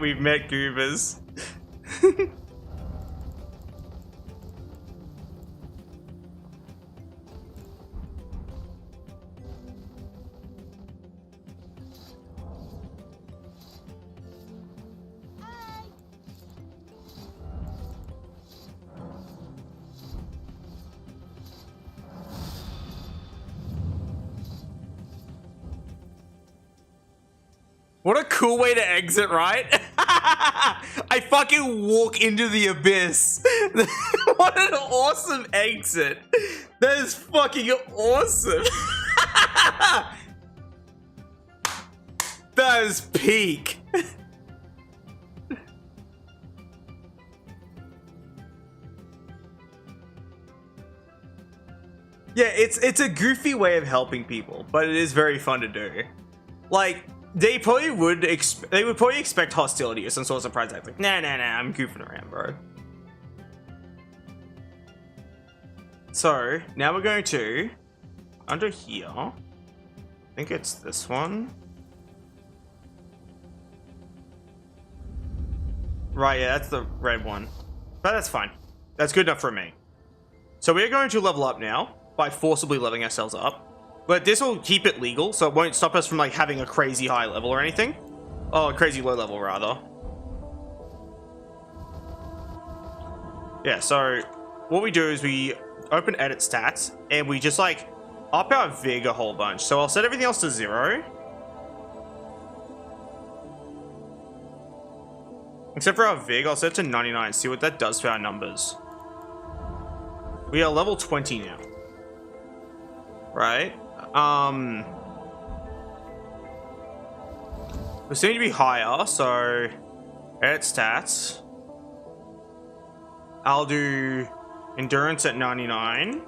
We've met goobers. What a cool way to exit, right? I fucking walk into the abyss. What an awesome exit. That is fucking awesome. That is peak. Yeah, it's a goofy way of helping people, but it is very fun to do. Like, they probably would expect hostility or some sort of surprise act. Like, nah, I'm goofing around, bro. So now we're going to under here. I think it's this one. Right, yeah, that's the red one. But that's fine. That's good enough for me. So we're going to level up now by forcibly leveling ourselves up. But this will keep it legal, so it won't stop us from like having a crazy high level or anything. Oh, a crazy low level rather. Yeah, so what we do is we open edit stats and we just like up our Vig a whole bunch. So I'll set everything else to 0. Except for our Vig, I'll set it to 99, see what that does for our numbers. We are level 20 now. Right? We seem to be higher, so edit stats. I'll do endurance at 99.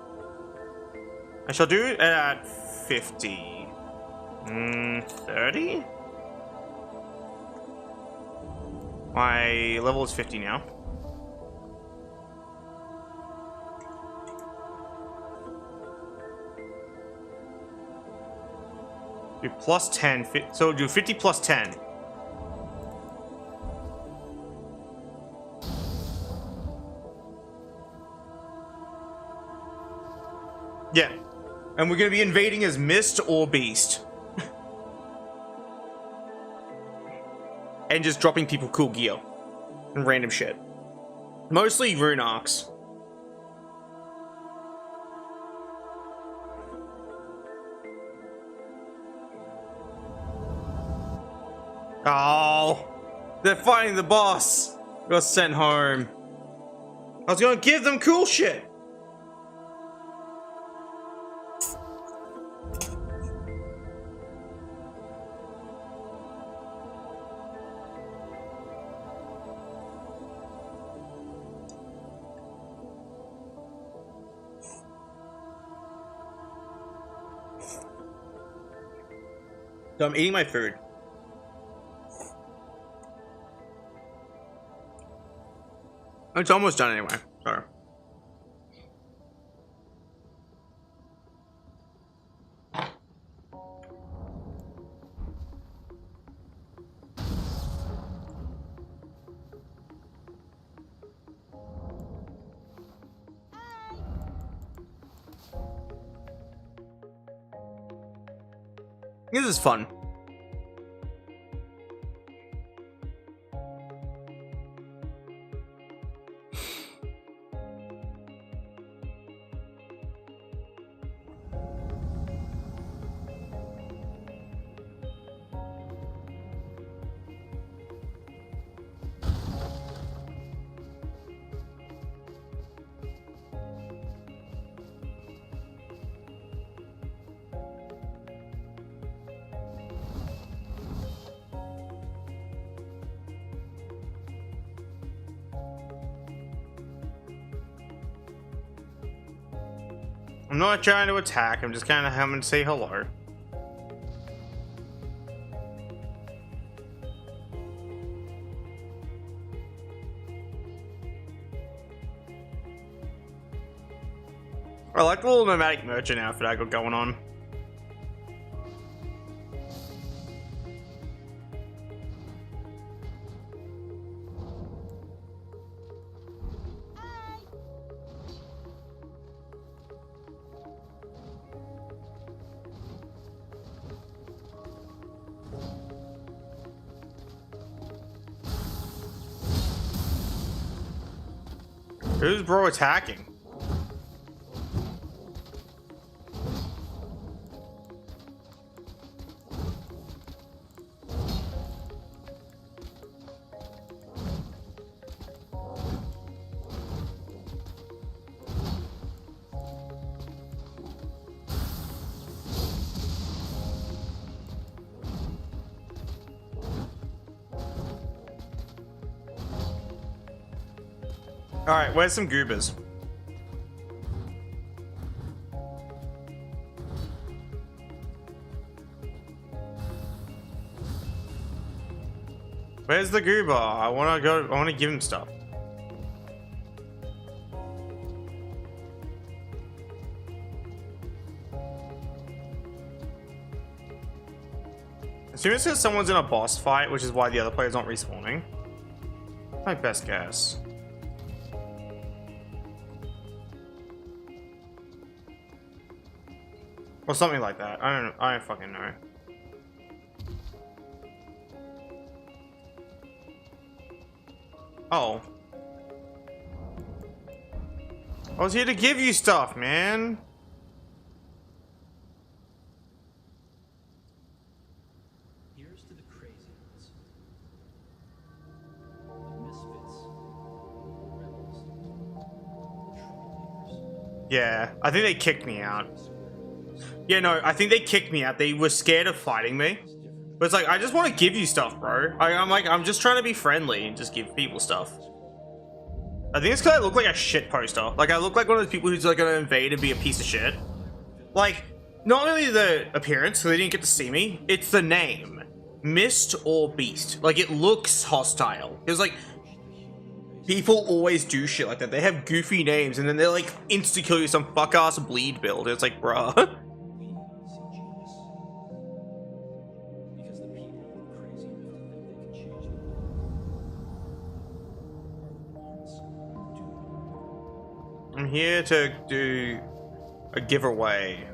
I shall do it at 50. 30? My level is 50 now. Do plus 10, so do 50 plus 10. Yeah. And we're going to be invading as Mist or Beast. And just dropping people cool gear. And random shit. Mostly Rune Arcs. Oh, they're fighting the boss. Got sent home. I was gonna give them cool shit. So I'm eating my food. It's almost done anyway. Sorry. This is fun. I'm not trying to attack, I'm just kind of having to say hello. I like the little nomadic merchant outfit I got going on. Who's bro attacking? Alright, where's some goobers? Where's the goober? I wanna give him stuff. Assuming it's because someone's in a boss fight, which is why the other player's not respawning. My best guess. Or something like that. I don't fucking know. Oh. I was here to give you stuff, man. Here's to the crazy ones. The misfits. The rebels. The troublemakers. Yeah, I think they kicked me out. Yeah, no, I think they kicked me out. They were scared of fighting me. But it's like, I just want to give you stuff, bro. I'm just trying to be friendly and just give people stuff. I think it's because I look like a shit poster. Like, I look like one of those people who's like gonna invade and be a piece of shit. Like, not only the appearance, so they didn't get to see me, it's the name. Mist or Beast. Like, it looks hostile. It's like, people always do shit like that. They have goofy names and then they're like, insta-kill you some fuck-ass bleed build. It's like, bruh. I'm here to do a giveaway.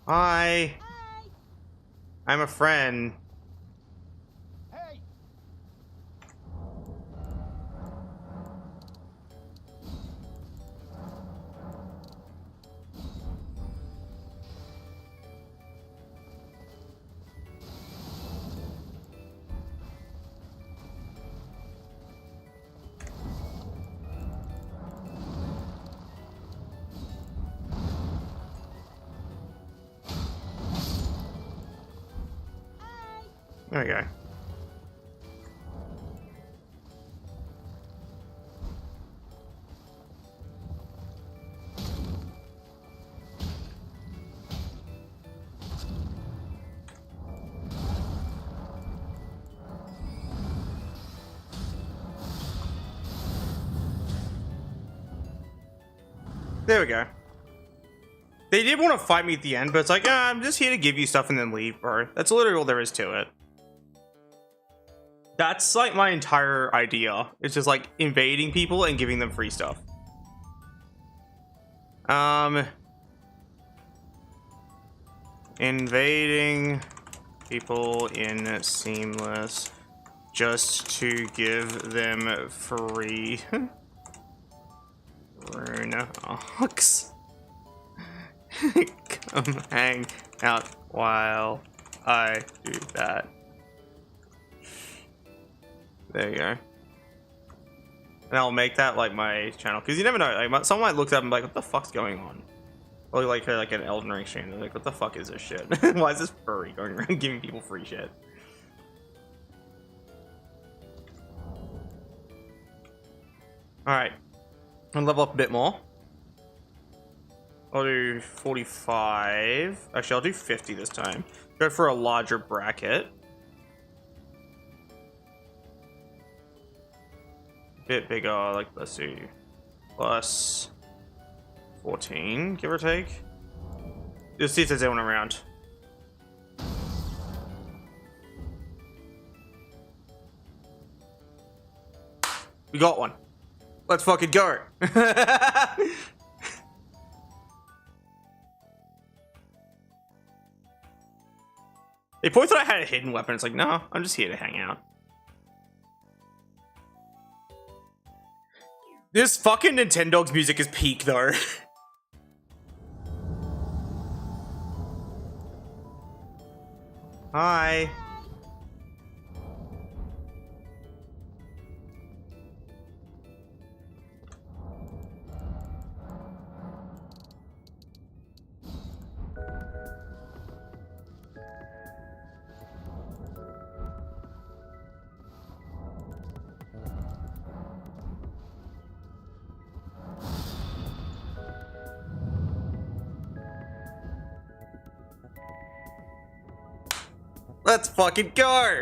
Hi. I'm a friend. Hey! There we go. There we go. They did want to fight me at the end, but it's like, I'm just here to give you stuff and then leave, bro. That's literally all there is to it. That's like my entire idea. It's just like invading people and giving them free stuff. Invading people in Seamless just to give them free Rune Arcs. Come hang out while I do that. There you go. And I'll make that like my channel, because you never know. Like someone might look up and be like, "What the fuck's going on?" Or like an Elden Ring stream. They're like, "What the fuck is this shit? Why is this furry going around giving people free shit?" All right, I'll level up a bit more. I'll do 45. Actually, I'll do 50 this time. Go for a larger bracket. Bit bigger, like, let's see. Plus 14, give or take. Let's see if there's anyone around. We got one. Let's fucking go. They probably thought I had a hidden weapon. It's like, no, I'm just here to hang out. This fucking Nintendo's music is peak, though. Hi. Let's fucking go!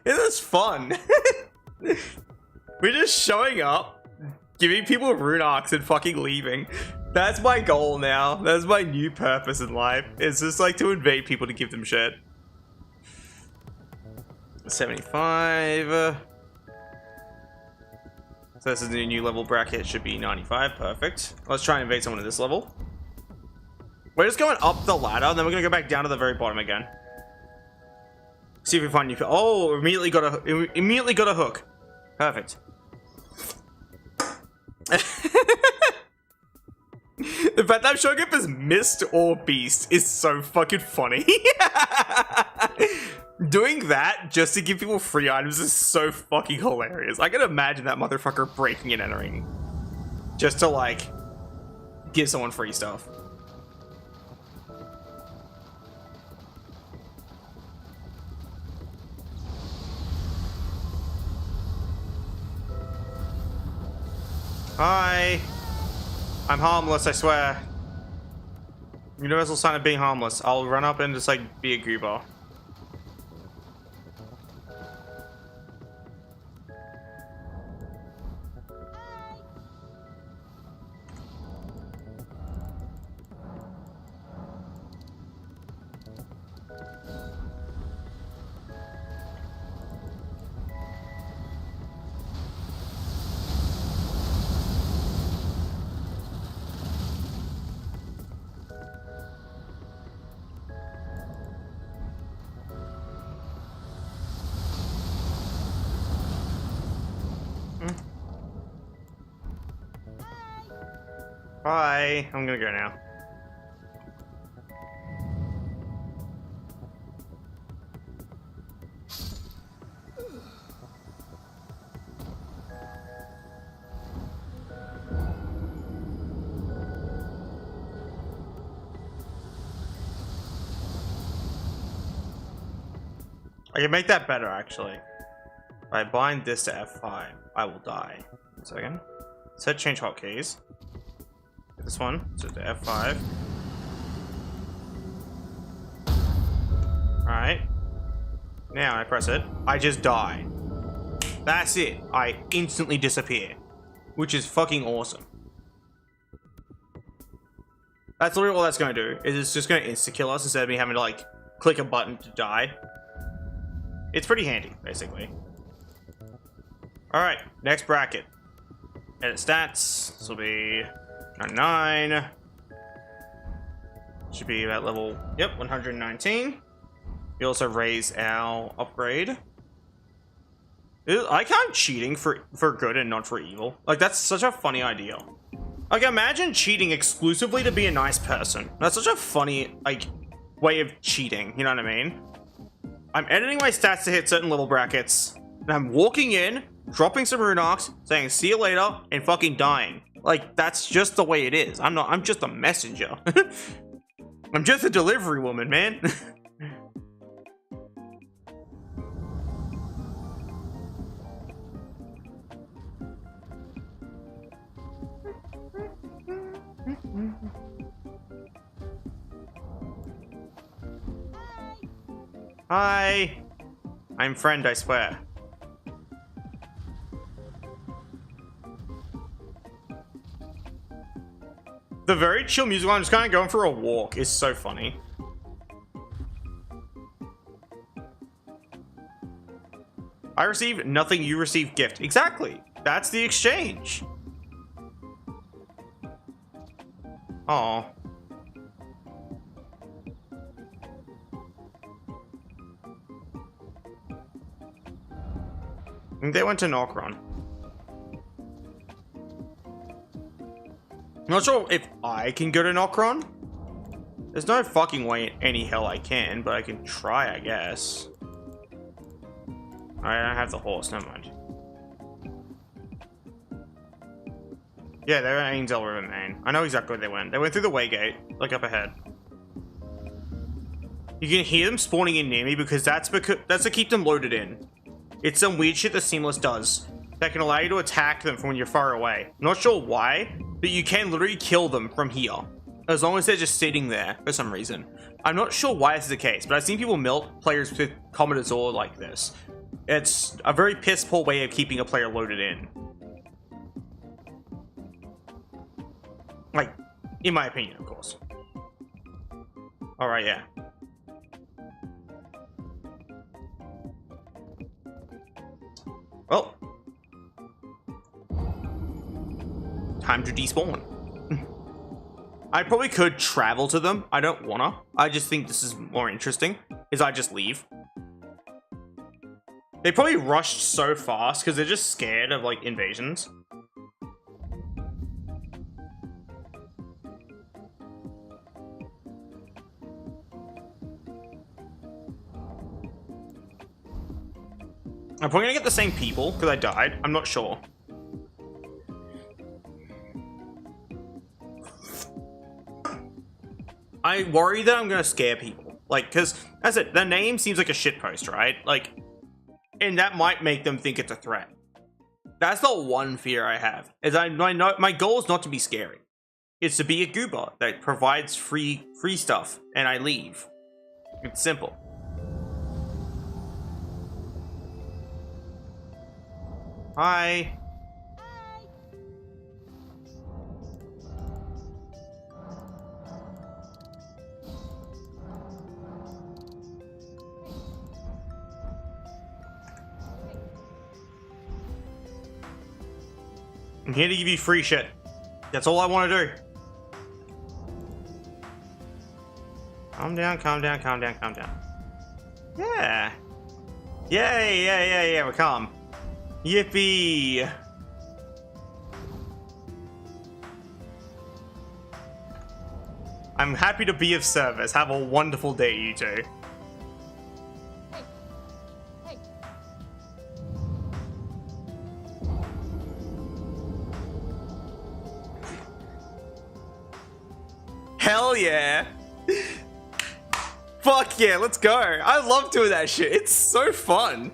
This is fun. We're just showing up, giving people Rune Arcs and fucking leaving. That's my goal now. That's my new purpose in life. It's just like to invade people to give them shit. 75. So this is the new level bracket. Should be 95. Perfect. Let's try and invade someone at this level. We're just going up the ladder, and then we're gonna go back down to the very bottom again. See if we find new. Oh, immediately got a hook. Perfect. The fact that I'm showing up as Mist or Beast is so fucking funny. Doing that just to give people free items is so fucking hilarious. I can imagine that motherfucker breaking and entering just to like give someone free stuff. Hi. I'm harmless, I swear. Universal sign of being harmless. I'll run up and just like be a goober. Bye. I'm gonna go now. I can make that better, actually. If I bind this to F5, I will die. 1 second. Set change hotkeys. This one, so to F5. Alright. Now I press it. I just die. That's it. I instantly disappear. Which is fucking awesome. That's literally all that's going to do. Is it's just going to insta-kill us instead of me having to, like, click a button to die. It's pretty handy, basically. Alright, next bracket. Edit stats. This will be 99. Should be about level, yep, 119. We also raise our upgrade. I like how I'm cheating for good and not for evil. Like, that's such a funny idea. Like, imagine cheating exclusively to be a nice person. That's such a funny, like, way of cheating. You know what I mean? I'm editing my stats to hit certain level brackets. And I'm walking in, dropping some Rune Arcs, saying see you later, and fucking dying. Like, that's just the way it is. I'm just a messenger. I'm just a delivery woman, man. Hi. I'm friend, I swear. The very chill music while I'm just kind of going for a walk is so funny. I receive nothing, you receive gift. Exactly. That's the exchange. Oh. They went to Nokron. I'm not sure if I can go to Nokron. There's no fucking way in any hell I can, but I can try, I guess. I don't have the horse, never mind. Yeah, they're at Angel River, Main. I know exactly where they went. They went through the Waygate, like up ahead. You can hear them spawning in near me because that's to keep them loaded in. It's some weird shit that Seamless does that can allow you to attack them from when you're far away. I'm not sure why, but you can literally kill them from here, as long as they're just sitting there for some reason. I'm not sure why this is the case, but I've seen people melt players with Commodore Zor like this. It's a very piss-poor way of keeping a player loaded in. Like, in my opinion, of course. Alright, yeah. Well. Time to despawn. I probably could travel to them. I don't wanna. I just think this is more interesting, is I just leave. They probably rushed so fast because they're just scared of, like, invasions. I'm probably gonna get the same people because I died. I'm not sure. I worry that I'm gonna scare people. Like, because, as I said, the name seems like a shitpost, right? Like, and that might make them think it's a threat. That's the one fear I have. Is my goal is not to be scary. It's to be a goober that provides free stuff, and I leave. It's simple. Hi. I'm here to give you free shit. That's all I want to do. Calm down, calm down, calm down, calm down. Yeah. Yay, yeah, we're calm. Yippee! I'm happy to be of service. Have a wonderful day, you two. Hey. Hell yeah! Fuck yeah, let's go. I love doing that shit. It's so fun.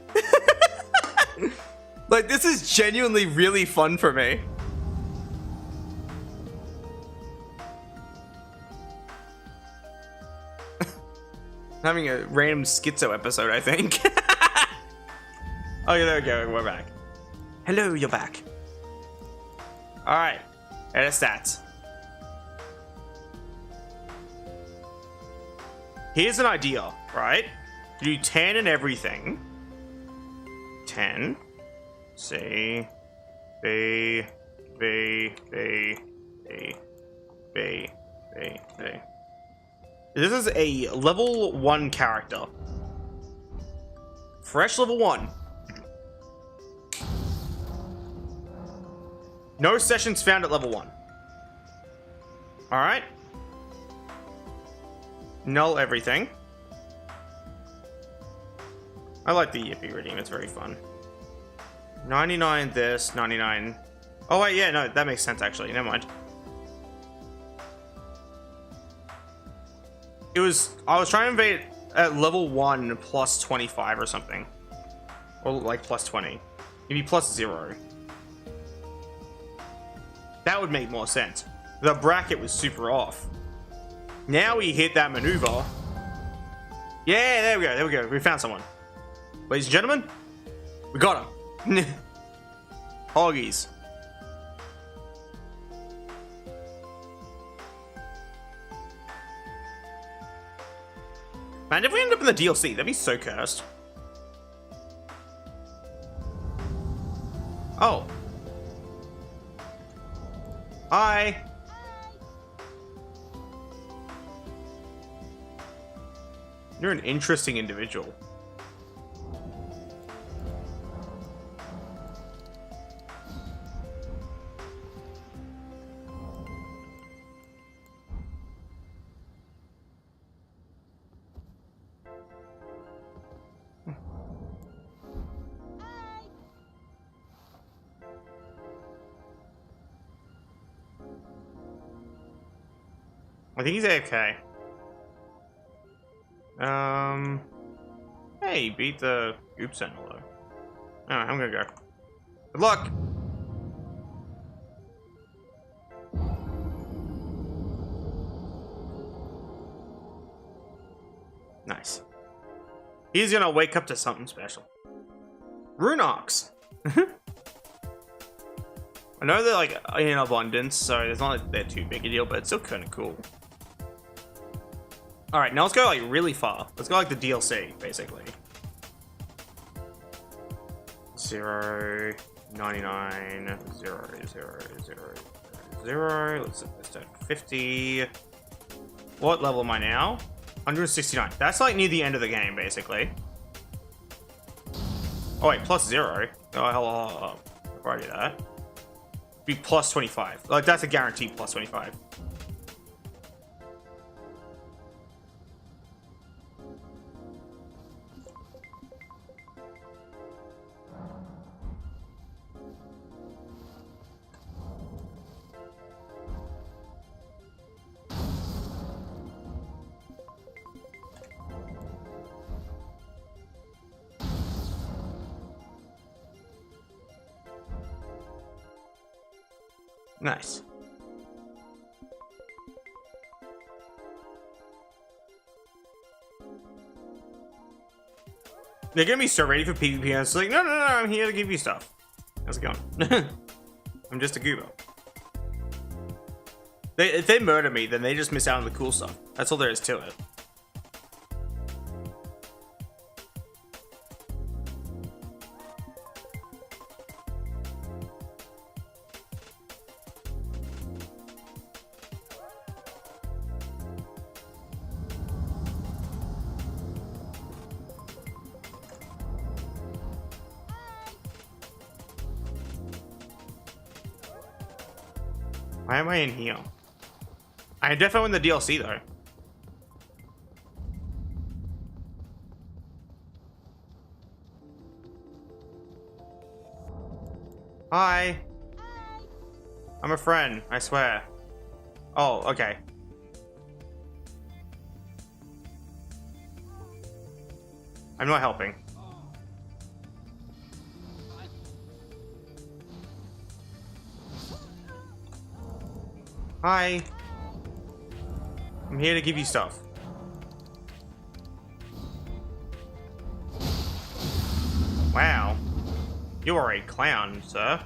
Like, this is genuinely really fun for me. Having a random schizo episode, I think. Oh, yeah, there we go. We're back. Hello, you're back. Alright. Edit stats. Here's an idea, right? You do 10 and everything. 10. C. B. B. B. B. B. B. B. This is a level 1 character. Fresh level 1. No sessions found at level 1. Alright. Null everything. I like the Yippee reading, it's very fun. 99 this, 99... Oh wait, yeah, no, that makes sense actually, never mind. I was trying to invade at level 1 plus 25 or something. Or like plus 20. Maybe plus 0. That would make more sense. The bracket was super off. Now we hit that maneuver. Yeah, there we go, there we go. We found someone. Ladies and gentlemen, we got him. Hoggies. Man, if we end up in the DLC, that'd be so cursed. Oh. Hi. You're an interesting individual. I think he's AFK. Hey, beat the Goop Sentinel though. Alright, I'm gonna go. Good luck! Nice. He's gonna wake up to something special. Rune Arcs. I know they're like in abundance, so it's not like they're too big a deal, but it's still kind of cool. Alright, now let's go like really far. Let's go like the DLC, basically. 0, 99, 0, 0, 0, 0. Let's set this to 50. What level am I now? 169. That's like near the end of the game, basically. Oh wait, plus 0. Oh, hello. Before I do that. Be plus 25. Like, that's a guaranteed plus 25. Nice. They're gonna be so ready for PvP. And it's like, no, I'm here to give you stuff. How's it going? I'm just a goober. If they murder me, then they just miss out on the cool stuff. That's all there is to it. Why am I in here? I definitely win the DLC though. Hi. I'm a friend, I swear. Oh, okay. I'm not helping. Hi. I'm here to give you stuff. Wow. You are a clown, sir.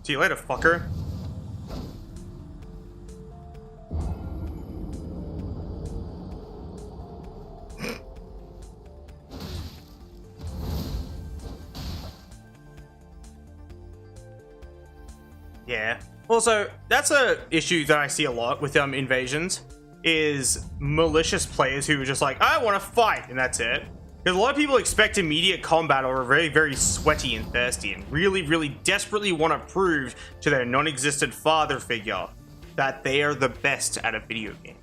See you later, fucker. Yeah. Also, that's a issue that I see a lot with invasions, is malicious players who are just like, I want to fight, and that's it. Because a lot of people expect immediate combat or are very, very sweaty and thirsty and really, really desperately want to prove to their non-existent father figure that they are the best at a video game.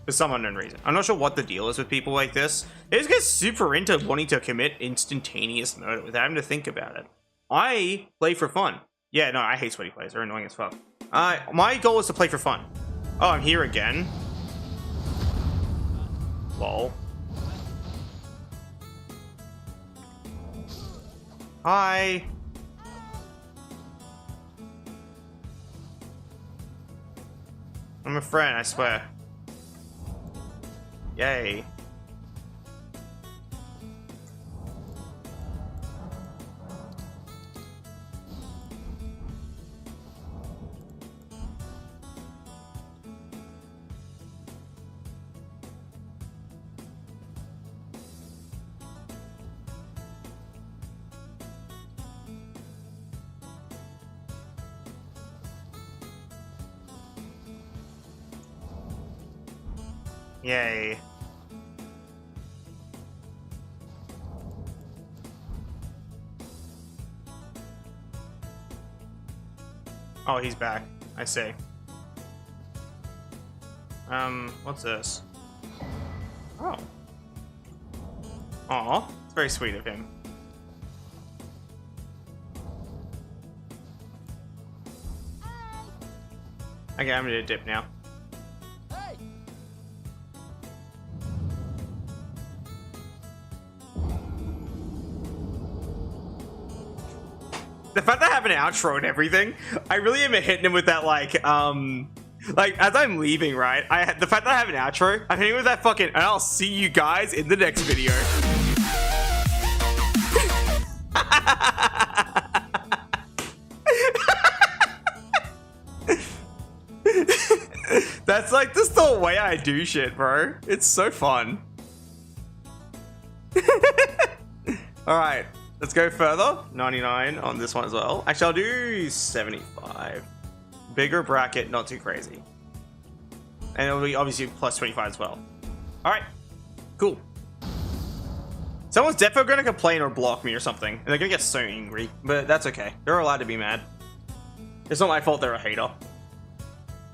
For some unknown reason. I'm not sure what the deal is with people like this. They just get super into wanting to commit instantaneous murder without having to think about it. I play for fun. Yeah, no, I hate sweaty players. They're annoying as fuck. My goal is to play for fun. Oh, I'm here again. Lol. Hi. I'm a friend, I swear. Yay. Yay. Oh, he's back. I see. What's this? Oh. Aw, it's very sweet of him. Okay, I'm gonna dip now. Hey! The fact that I have an outro and everything, I really am hitting him with that, like as I'm leaving, right? The fact that I have an outro, I'm hitting with that fucking, and I'll see you guys in the next video. That's like just the way I do shit, bro. It's so fun. Alright, let's go further. 99 on this one as well. Actually, I'll do 75. Bigger bracket, not too crazy. And it'll be obviously plus 25 as well. Alright, cool. Someone's definitely gonna complain or block me or something. And they're gonna get so angry, but that's okay. They're allowed to be mad. It's not my fault they're a hater.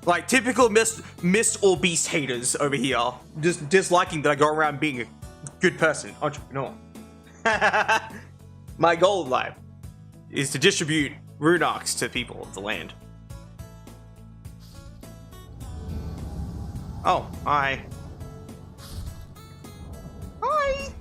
Like, typical Mist or Beast haters over here. Just disliking that I go around being a good person, entrepreneur. My goal in life is to distribute Rune Arcs to people of the land. Oh, hi. Hi!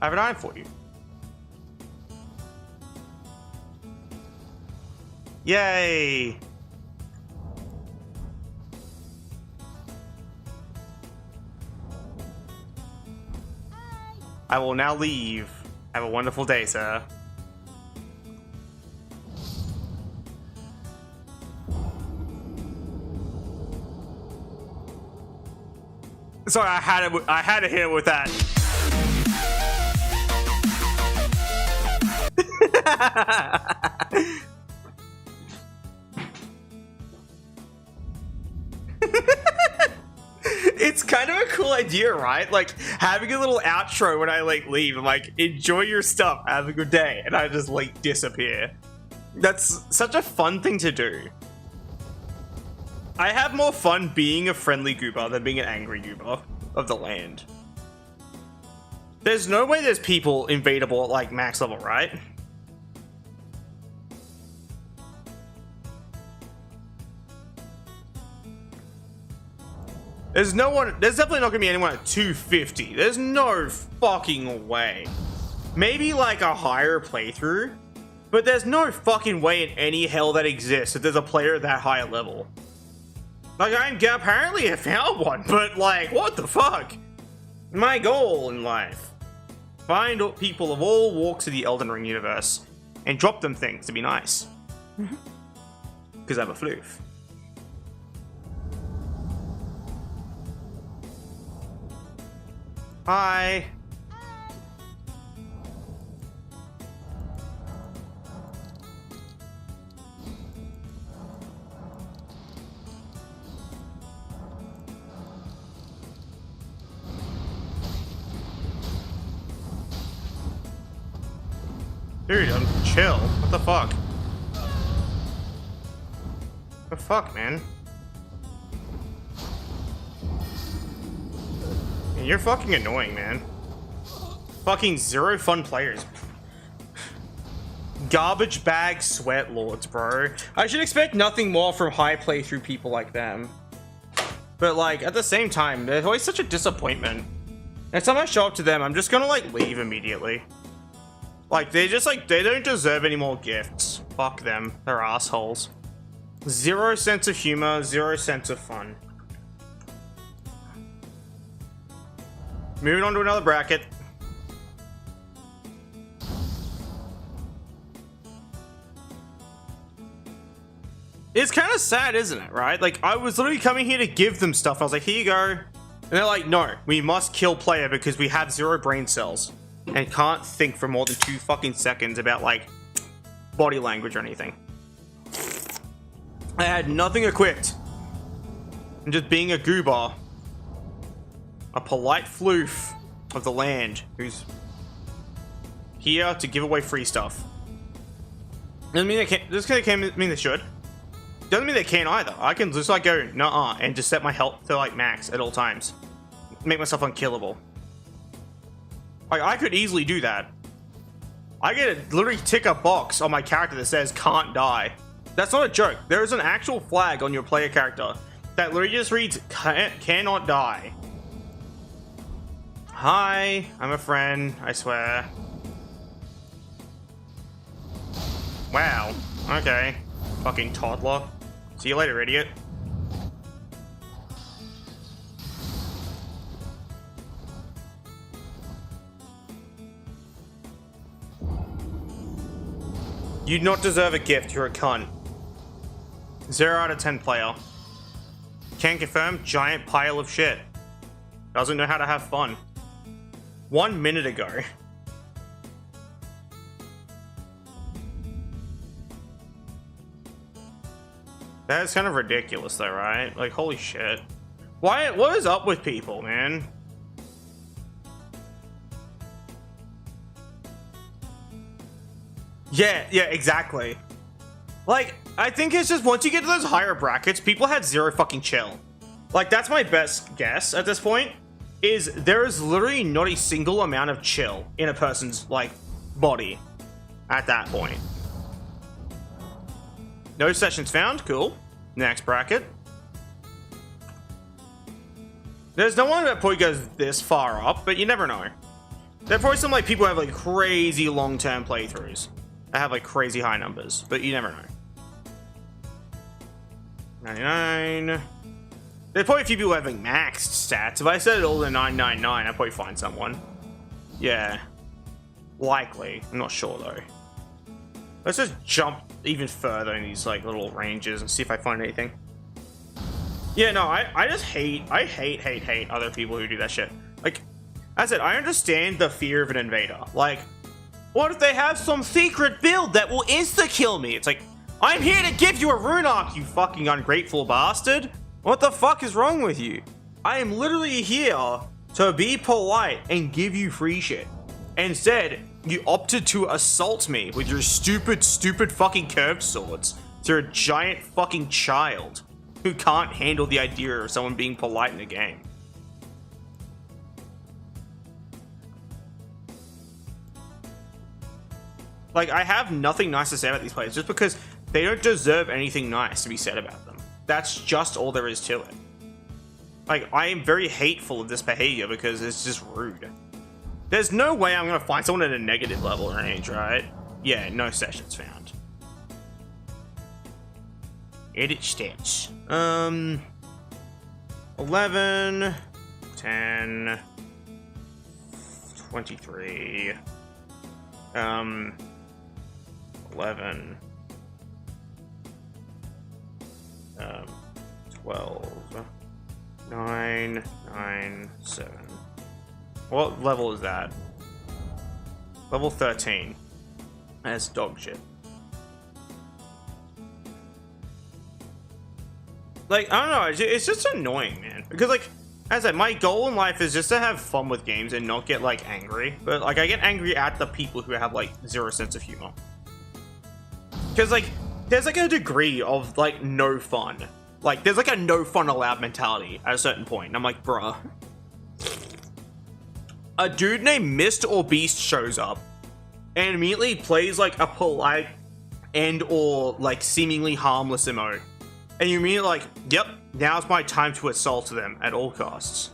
I have an item for you. Yay! I will now leave. Have a wonderful day, sir. Sorry, I had to hit him with that. It's kind of a cool idea, right? Like having a little outro when I like leave. I'm like, enjoy your stuff, have a good day, and I just like disappear. That's such a fun thing to do. I have more fun being a friendly goober than being an angry goober of the land. There's no way there's people invadable at like max level, right? There's definitely not gonna be anyone at 250. There's no fucking way. maybe like a higher playthrough, but there's no fucking way in any hell that exists that there's a player that high a level. Like, apparently I found one, but like, what the fuck? My goal in life: find people of all walks of the Elden Ring universe and drop them things to be nice. Because I'm a floof. Hi. Dude, chill. What the fuck? What the fuck, man? You're fucking annoying, man. Fucking zero fun players. Garbage bag sweat lords, bro. I should expect nothing more from high playthrough people like them. But like, at the same time, they're always such a disappointment. Next time I show up to them, I'm just gonna like leave immediately. Like, they don't deserve any more gifts. Fuck them. They're assholes. Zero sense of humor, zero sense of fun. Moving on to another bracket. It's kind of sad, isn't it, right? Like, I was literally coming here to give them stuff. I was like, here you go. And they're like, no, we must kill player because we have 0 brain cells. And can't think for more than 2 fucking seconds about, like, body language or anything. I had nothing equipped. I'm just being a goober. A polite floof of the land who's here to give away free stuff. Doesn't mean they can't. This can't mean they should. Doesn't mean they can't either. I can just like go nuh-uh and just set my health to like max at all times. Make myself unkillable. Like, I could easily do that. I get to literally tick a box on my character that says can't die. That's not a joke. There is an actual flag on your player character that literally just reads cannot die. Hi, I'm a friend, I swear. Wow, okay. Fucking toddler. See you later, idiot. You do not deserve a gift, you're a cunt. 0 out of 10 player. Can confirm, giant pile of shit. Doesn't know how to have fun. 1 minute ago. That's kind of ridiculous though, right? Like, holy shit. What is up with people, man? Yeah, exactly. Like, I think it's just once you get to those higher brackets, people had 0 fucking chill. Like, that's my best guess at this point, is there is literally not a single amount of chill in a person's, like, body at that point. No sessions found, cool. Next bracket. There's no one that probably goes this far up, but you never know. There are probably some, like, people who have, like, crazy long-term playthroughs. I have like crazy high numbers, but you never know. 99. There's probably a few people having maxed stats. If I set it all to 999, I'd probably find someone. Yeah. Likely. I'm not sure though. Let's just jump even further in these like little ranges and see if I find anything. Yeah, no, I just hate other people who do that shit. Like, as I said, I understand the fear of an invader. Like, what if they have some secret build that will insta-kill me? It's like, I'm here to give you a Rune Arc, you fucking ungrateful bastard. What the fuck is wrong with you? I am literally here to be polite and give you free shit. Instead, you opted to assault me with your stupid fucking curved swords. You're a giant fucking child who can't handle the idea of someone being polite in a game. Like, I have nothing nice to say about these players just because they don't deserve anything nice to be said about them. That's just all there is to it. Like, I am very hateful of this behavior because it's just rude. There's no way I'm gonna find someone at a negative level range, right? Yeah, no sessions found. Edit stats. 11, 10, 23, 11, 12, 9, 9, 7. What level is that? Level 13. That's dog shit. Like, I don't know, it's just annoying, man. Because, like, as I said, my goal in life is just to have fun with games and not get, like, angry. But, like, I get angry at the people who have, like, zero sense of humor. Because, like, there's, like, a degree of, like, no fun. Like, there's, like, a no fun allowed mentality at a certain point. And I'm like, bruh. A dude named Mist or Beast shows up and immediately plays, like, a polite and or, like, seemingly harmless emote. And you mean like, yep, now's my time to assault them at all costs.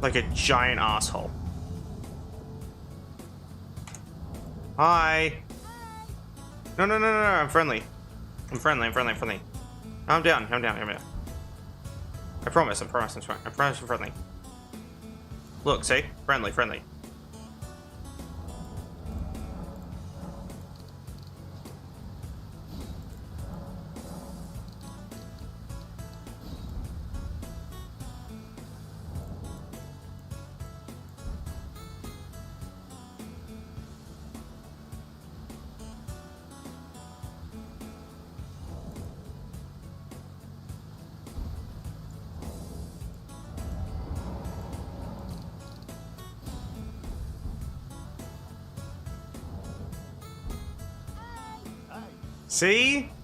Like a giant asshole. Hi. No, I'm friendly. I'm friendly. I'm down. I promise I'm friendly. Look, see? Friendly.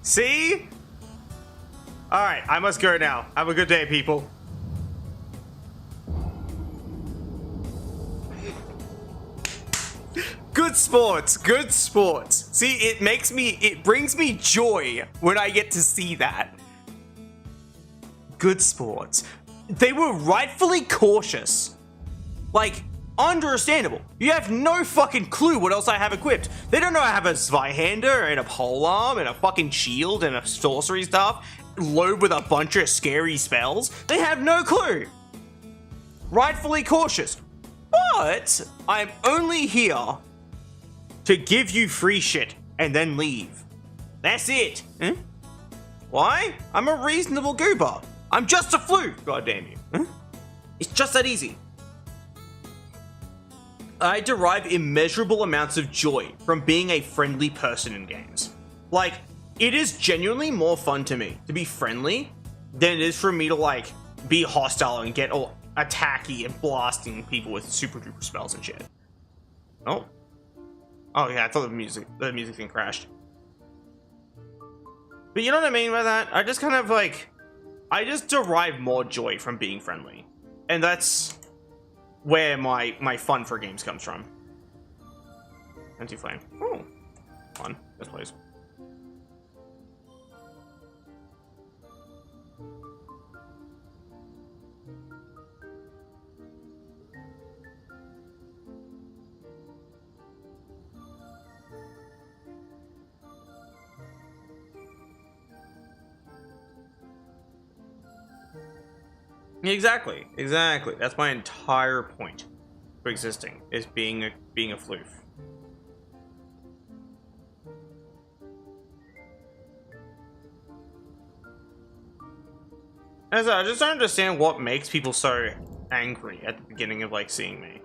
See? Alright, I must go now. Have a good day, people. Good sports. See, it brings me joy when I get to see that. Good sports. They were rightfully cautious. Like, understandable. You have no fucking clue what else I have equipped. They don't know I have a Zweihander and a polearm and a fucking shield and a sorcery staff loaded with a bunch of scary spells. They have no clue. Rightfully cautious. But I'm only here to give you free shit and then leave. That's it. Huh? Why? I'm a reasonable goober. I'm just a floof, goddamn you. Huh? It's just that easy. I derive immeasurable amounts of joy from being a friendly person in games. Like, it is genuinely more fun to me to be friendly than it is for me to, like, be hostile and get all attacky and blasting people with super duper spells and shit. Oh. Oh yeah, I thought the music thing crashed. But you know what I mean by that? I just kind of, like, I just derive more joy from being friendly. And that's where my fun for games comes from. Anti-flame. Oh, fun. Yes, please. Exactly. That's my entire point for existing, is being a floof. As I just don't understand what makes people so angry at the beginning of, like, seeing me.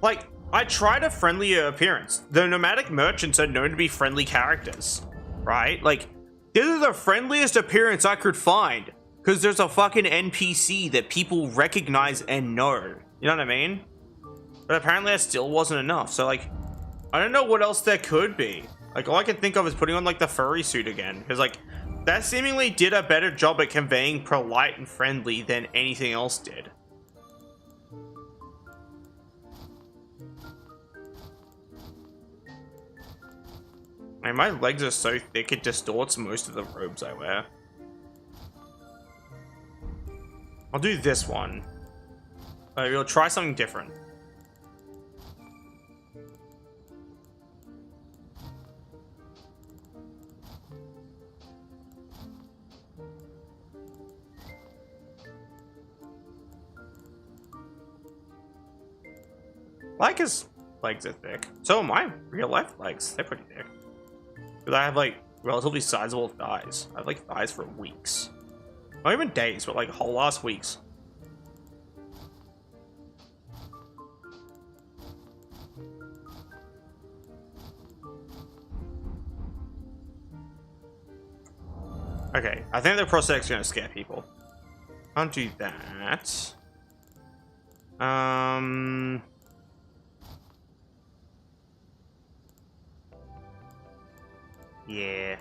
Like, I tried a friendlier appearance. The nomadic merchants are known to be friendly characters, right? Like, this is the friendliest appearance I could find. Because there's a fucking NPC that people recognize and know. You know what I mean? But apparently that still wasn't enough. So, like, I don't know what else there could be. Like, all I can think of is putting on, like, the furry suit again. Because, like, that seemingly did a better job at conveying polite and friendly than anything else did. Man, my legs are so thick it distorts most of the robes I wear. I'll do this one. We'll try something different. Layka's legs are thick. So are my real life legs. They're pretty thick. Because I have like relatively sizable thighs. I have like thighs for weeks. Not even days, but like whole ass weeks. Okay, I think the prosthetic's gonna scare people. Can't do that. Yeah.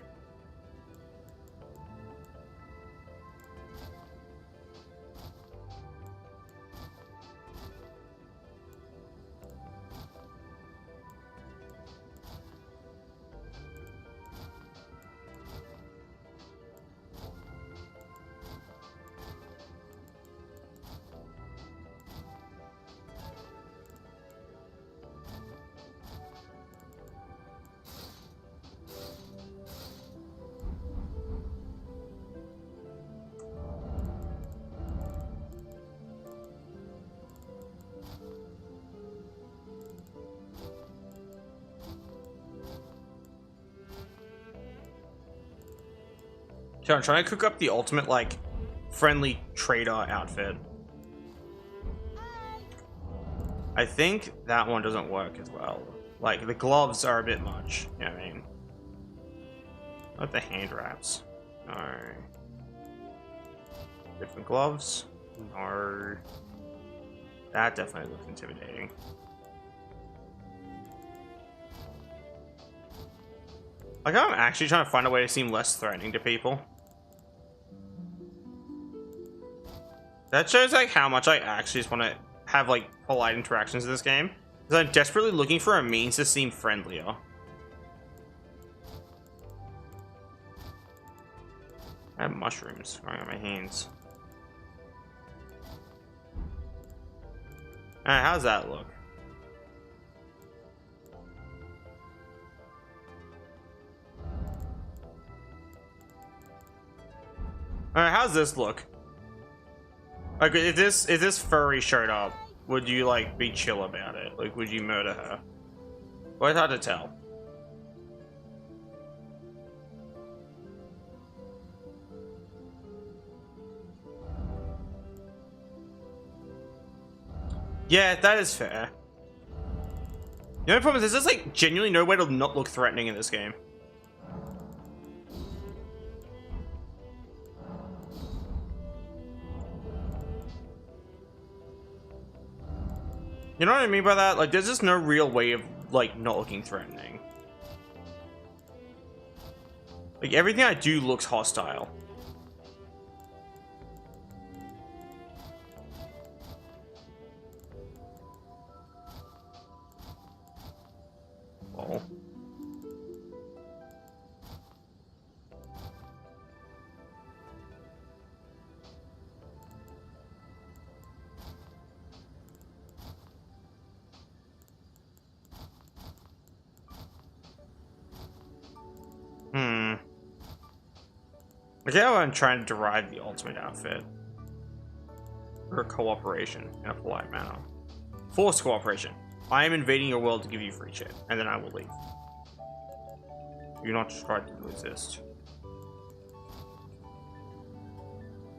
So I'm trying to cook up the ultimate, like, friendly trader outfit. I think that one doesn't work as well. Like, the gloves are a bit much. You know what I mean? Not the hand wraps. No. Different gloves? No. That definitely looks intimidating. Like, I'm actually trying to find a way to seem less threatening to people. That shows, like, how much I actually just want to have, like, polite interactions in this game. Because I'm desperately looking for a means to seem friendlier. I have mushrooms growing on my hands. Alright, how's that look? Alright, how's this look? Like, if this furry showed up, would you, like, be chill about it? Like, would you murder her? Well, it's hard to tell. Yeah, that is fair. The only problem is there's just, like, genuinely no way to not look threatening in this game. You know what I mean by that? Like, there's just no real way of, like, not looking threatening. Like, everything I do looks hostile. Oh. Okay, how I'm trying to derive the ultimate outfit. For cooperation in a polite manner. Forced cooperation. I am invading your world to give you free shit, and then I will leave. Do not try to resist.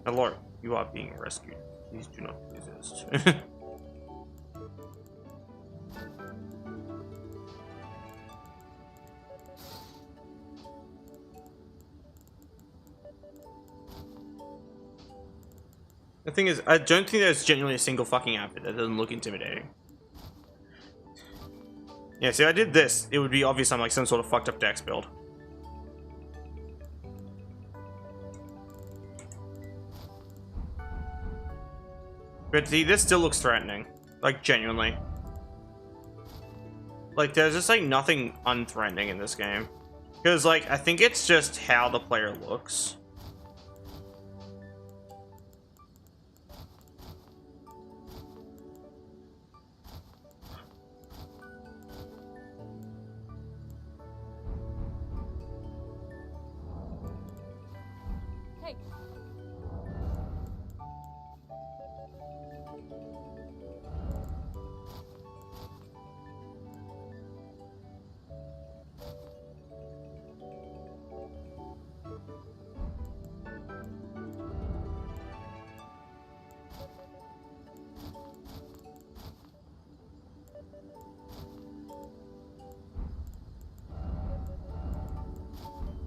Hello, you are being rescued. Please do not resist. The thing is, I don't think there's genuinely a single fucking outfit that doesn't look intimidating. Yeah, see, if I did this, it would be obvious I'm like some sort of fucked up dex build. But see, this still looks threatening. Like, genuinely. Like, there's just, like, nothing unthreatening in this game. Because, like, I think it's just how the player looks. Hey,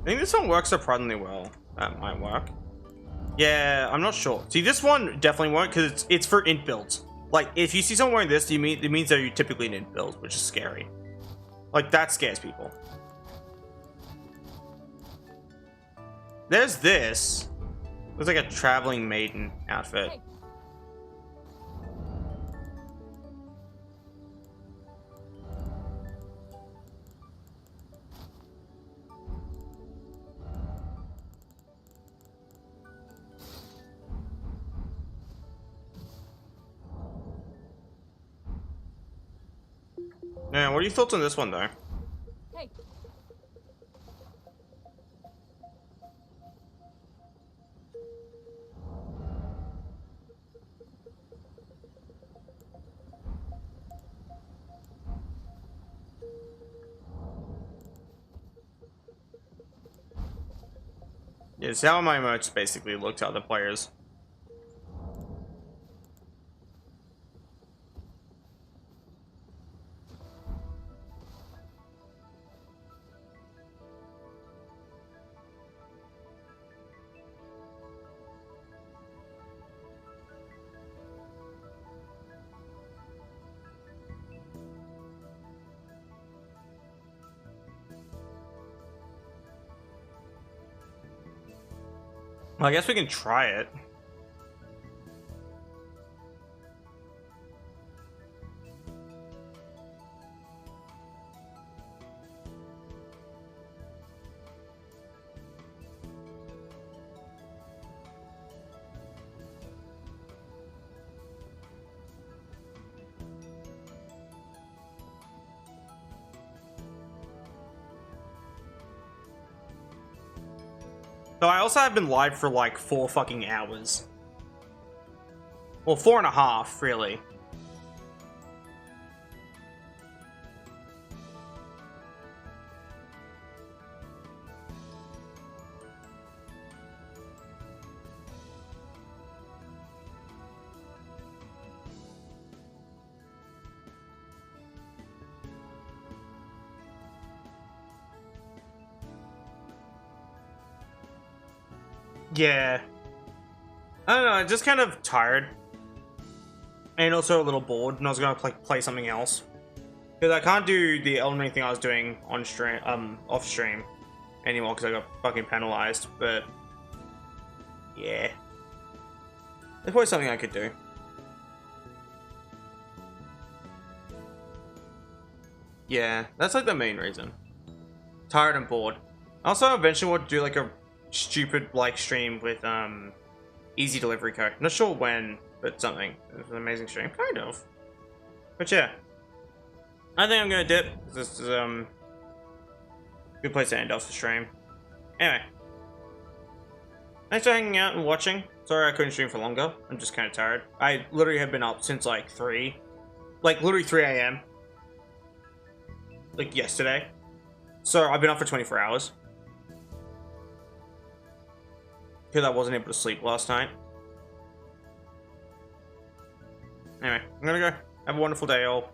think this one works surprisingly well. That might work. Yeah, I'm not sure. See, this one definitely won't because it's for int builds. Like, if you see someone wearing this, it means they're typically an int build, which is scary. Like, that scares people. There's this. Looks like a traveling maiden outfit. Hey. Yeah, what are your thoughts on this one, though? Hey. Yeah, it's how my emotes basically look to other players. Well, I guess we can try it. So I also have been live for like 4 fucking hours. Well, 4.5, really. Yeah. I don't know, I'm just kind of tired. And also a little bored, and I was gonna play something else. Because I can't do the Elden Ring thing I was doing on stream, off stream anymore because I got fucking penalized, but yeah. There's probably something I could do. Yeah, that's like the main reason. Tired and bored. Also, eventually want to do like a stupid like stream with easy delivery code. Not sure when, but something. It's an amazing stream, kind of. But yeah, I think I'm gonna dip. This is good place to end off the stream. Anyway, thanks for hanging out and watching. Sorry I couldn't stream for longer. I'm just kind of tired. I literally have been up since like 3, like literally 3 a.m. like yesterday. So I've been up for 24 hours. Because I wasn't able to sleep last night. Anyway, I'm gonna go. Have a wonderful day, all.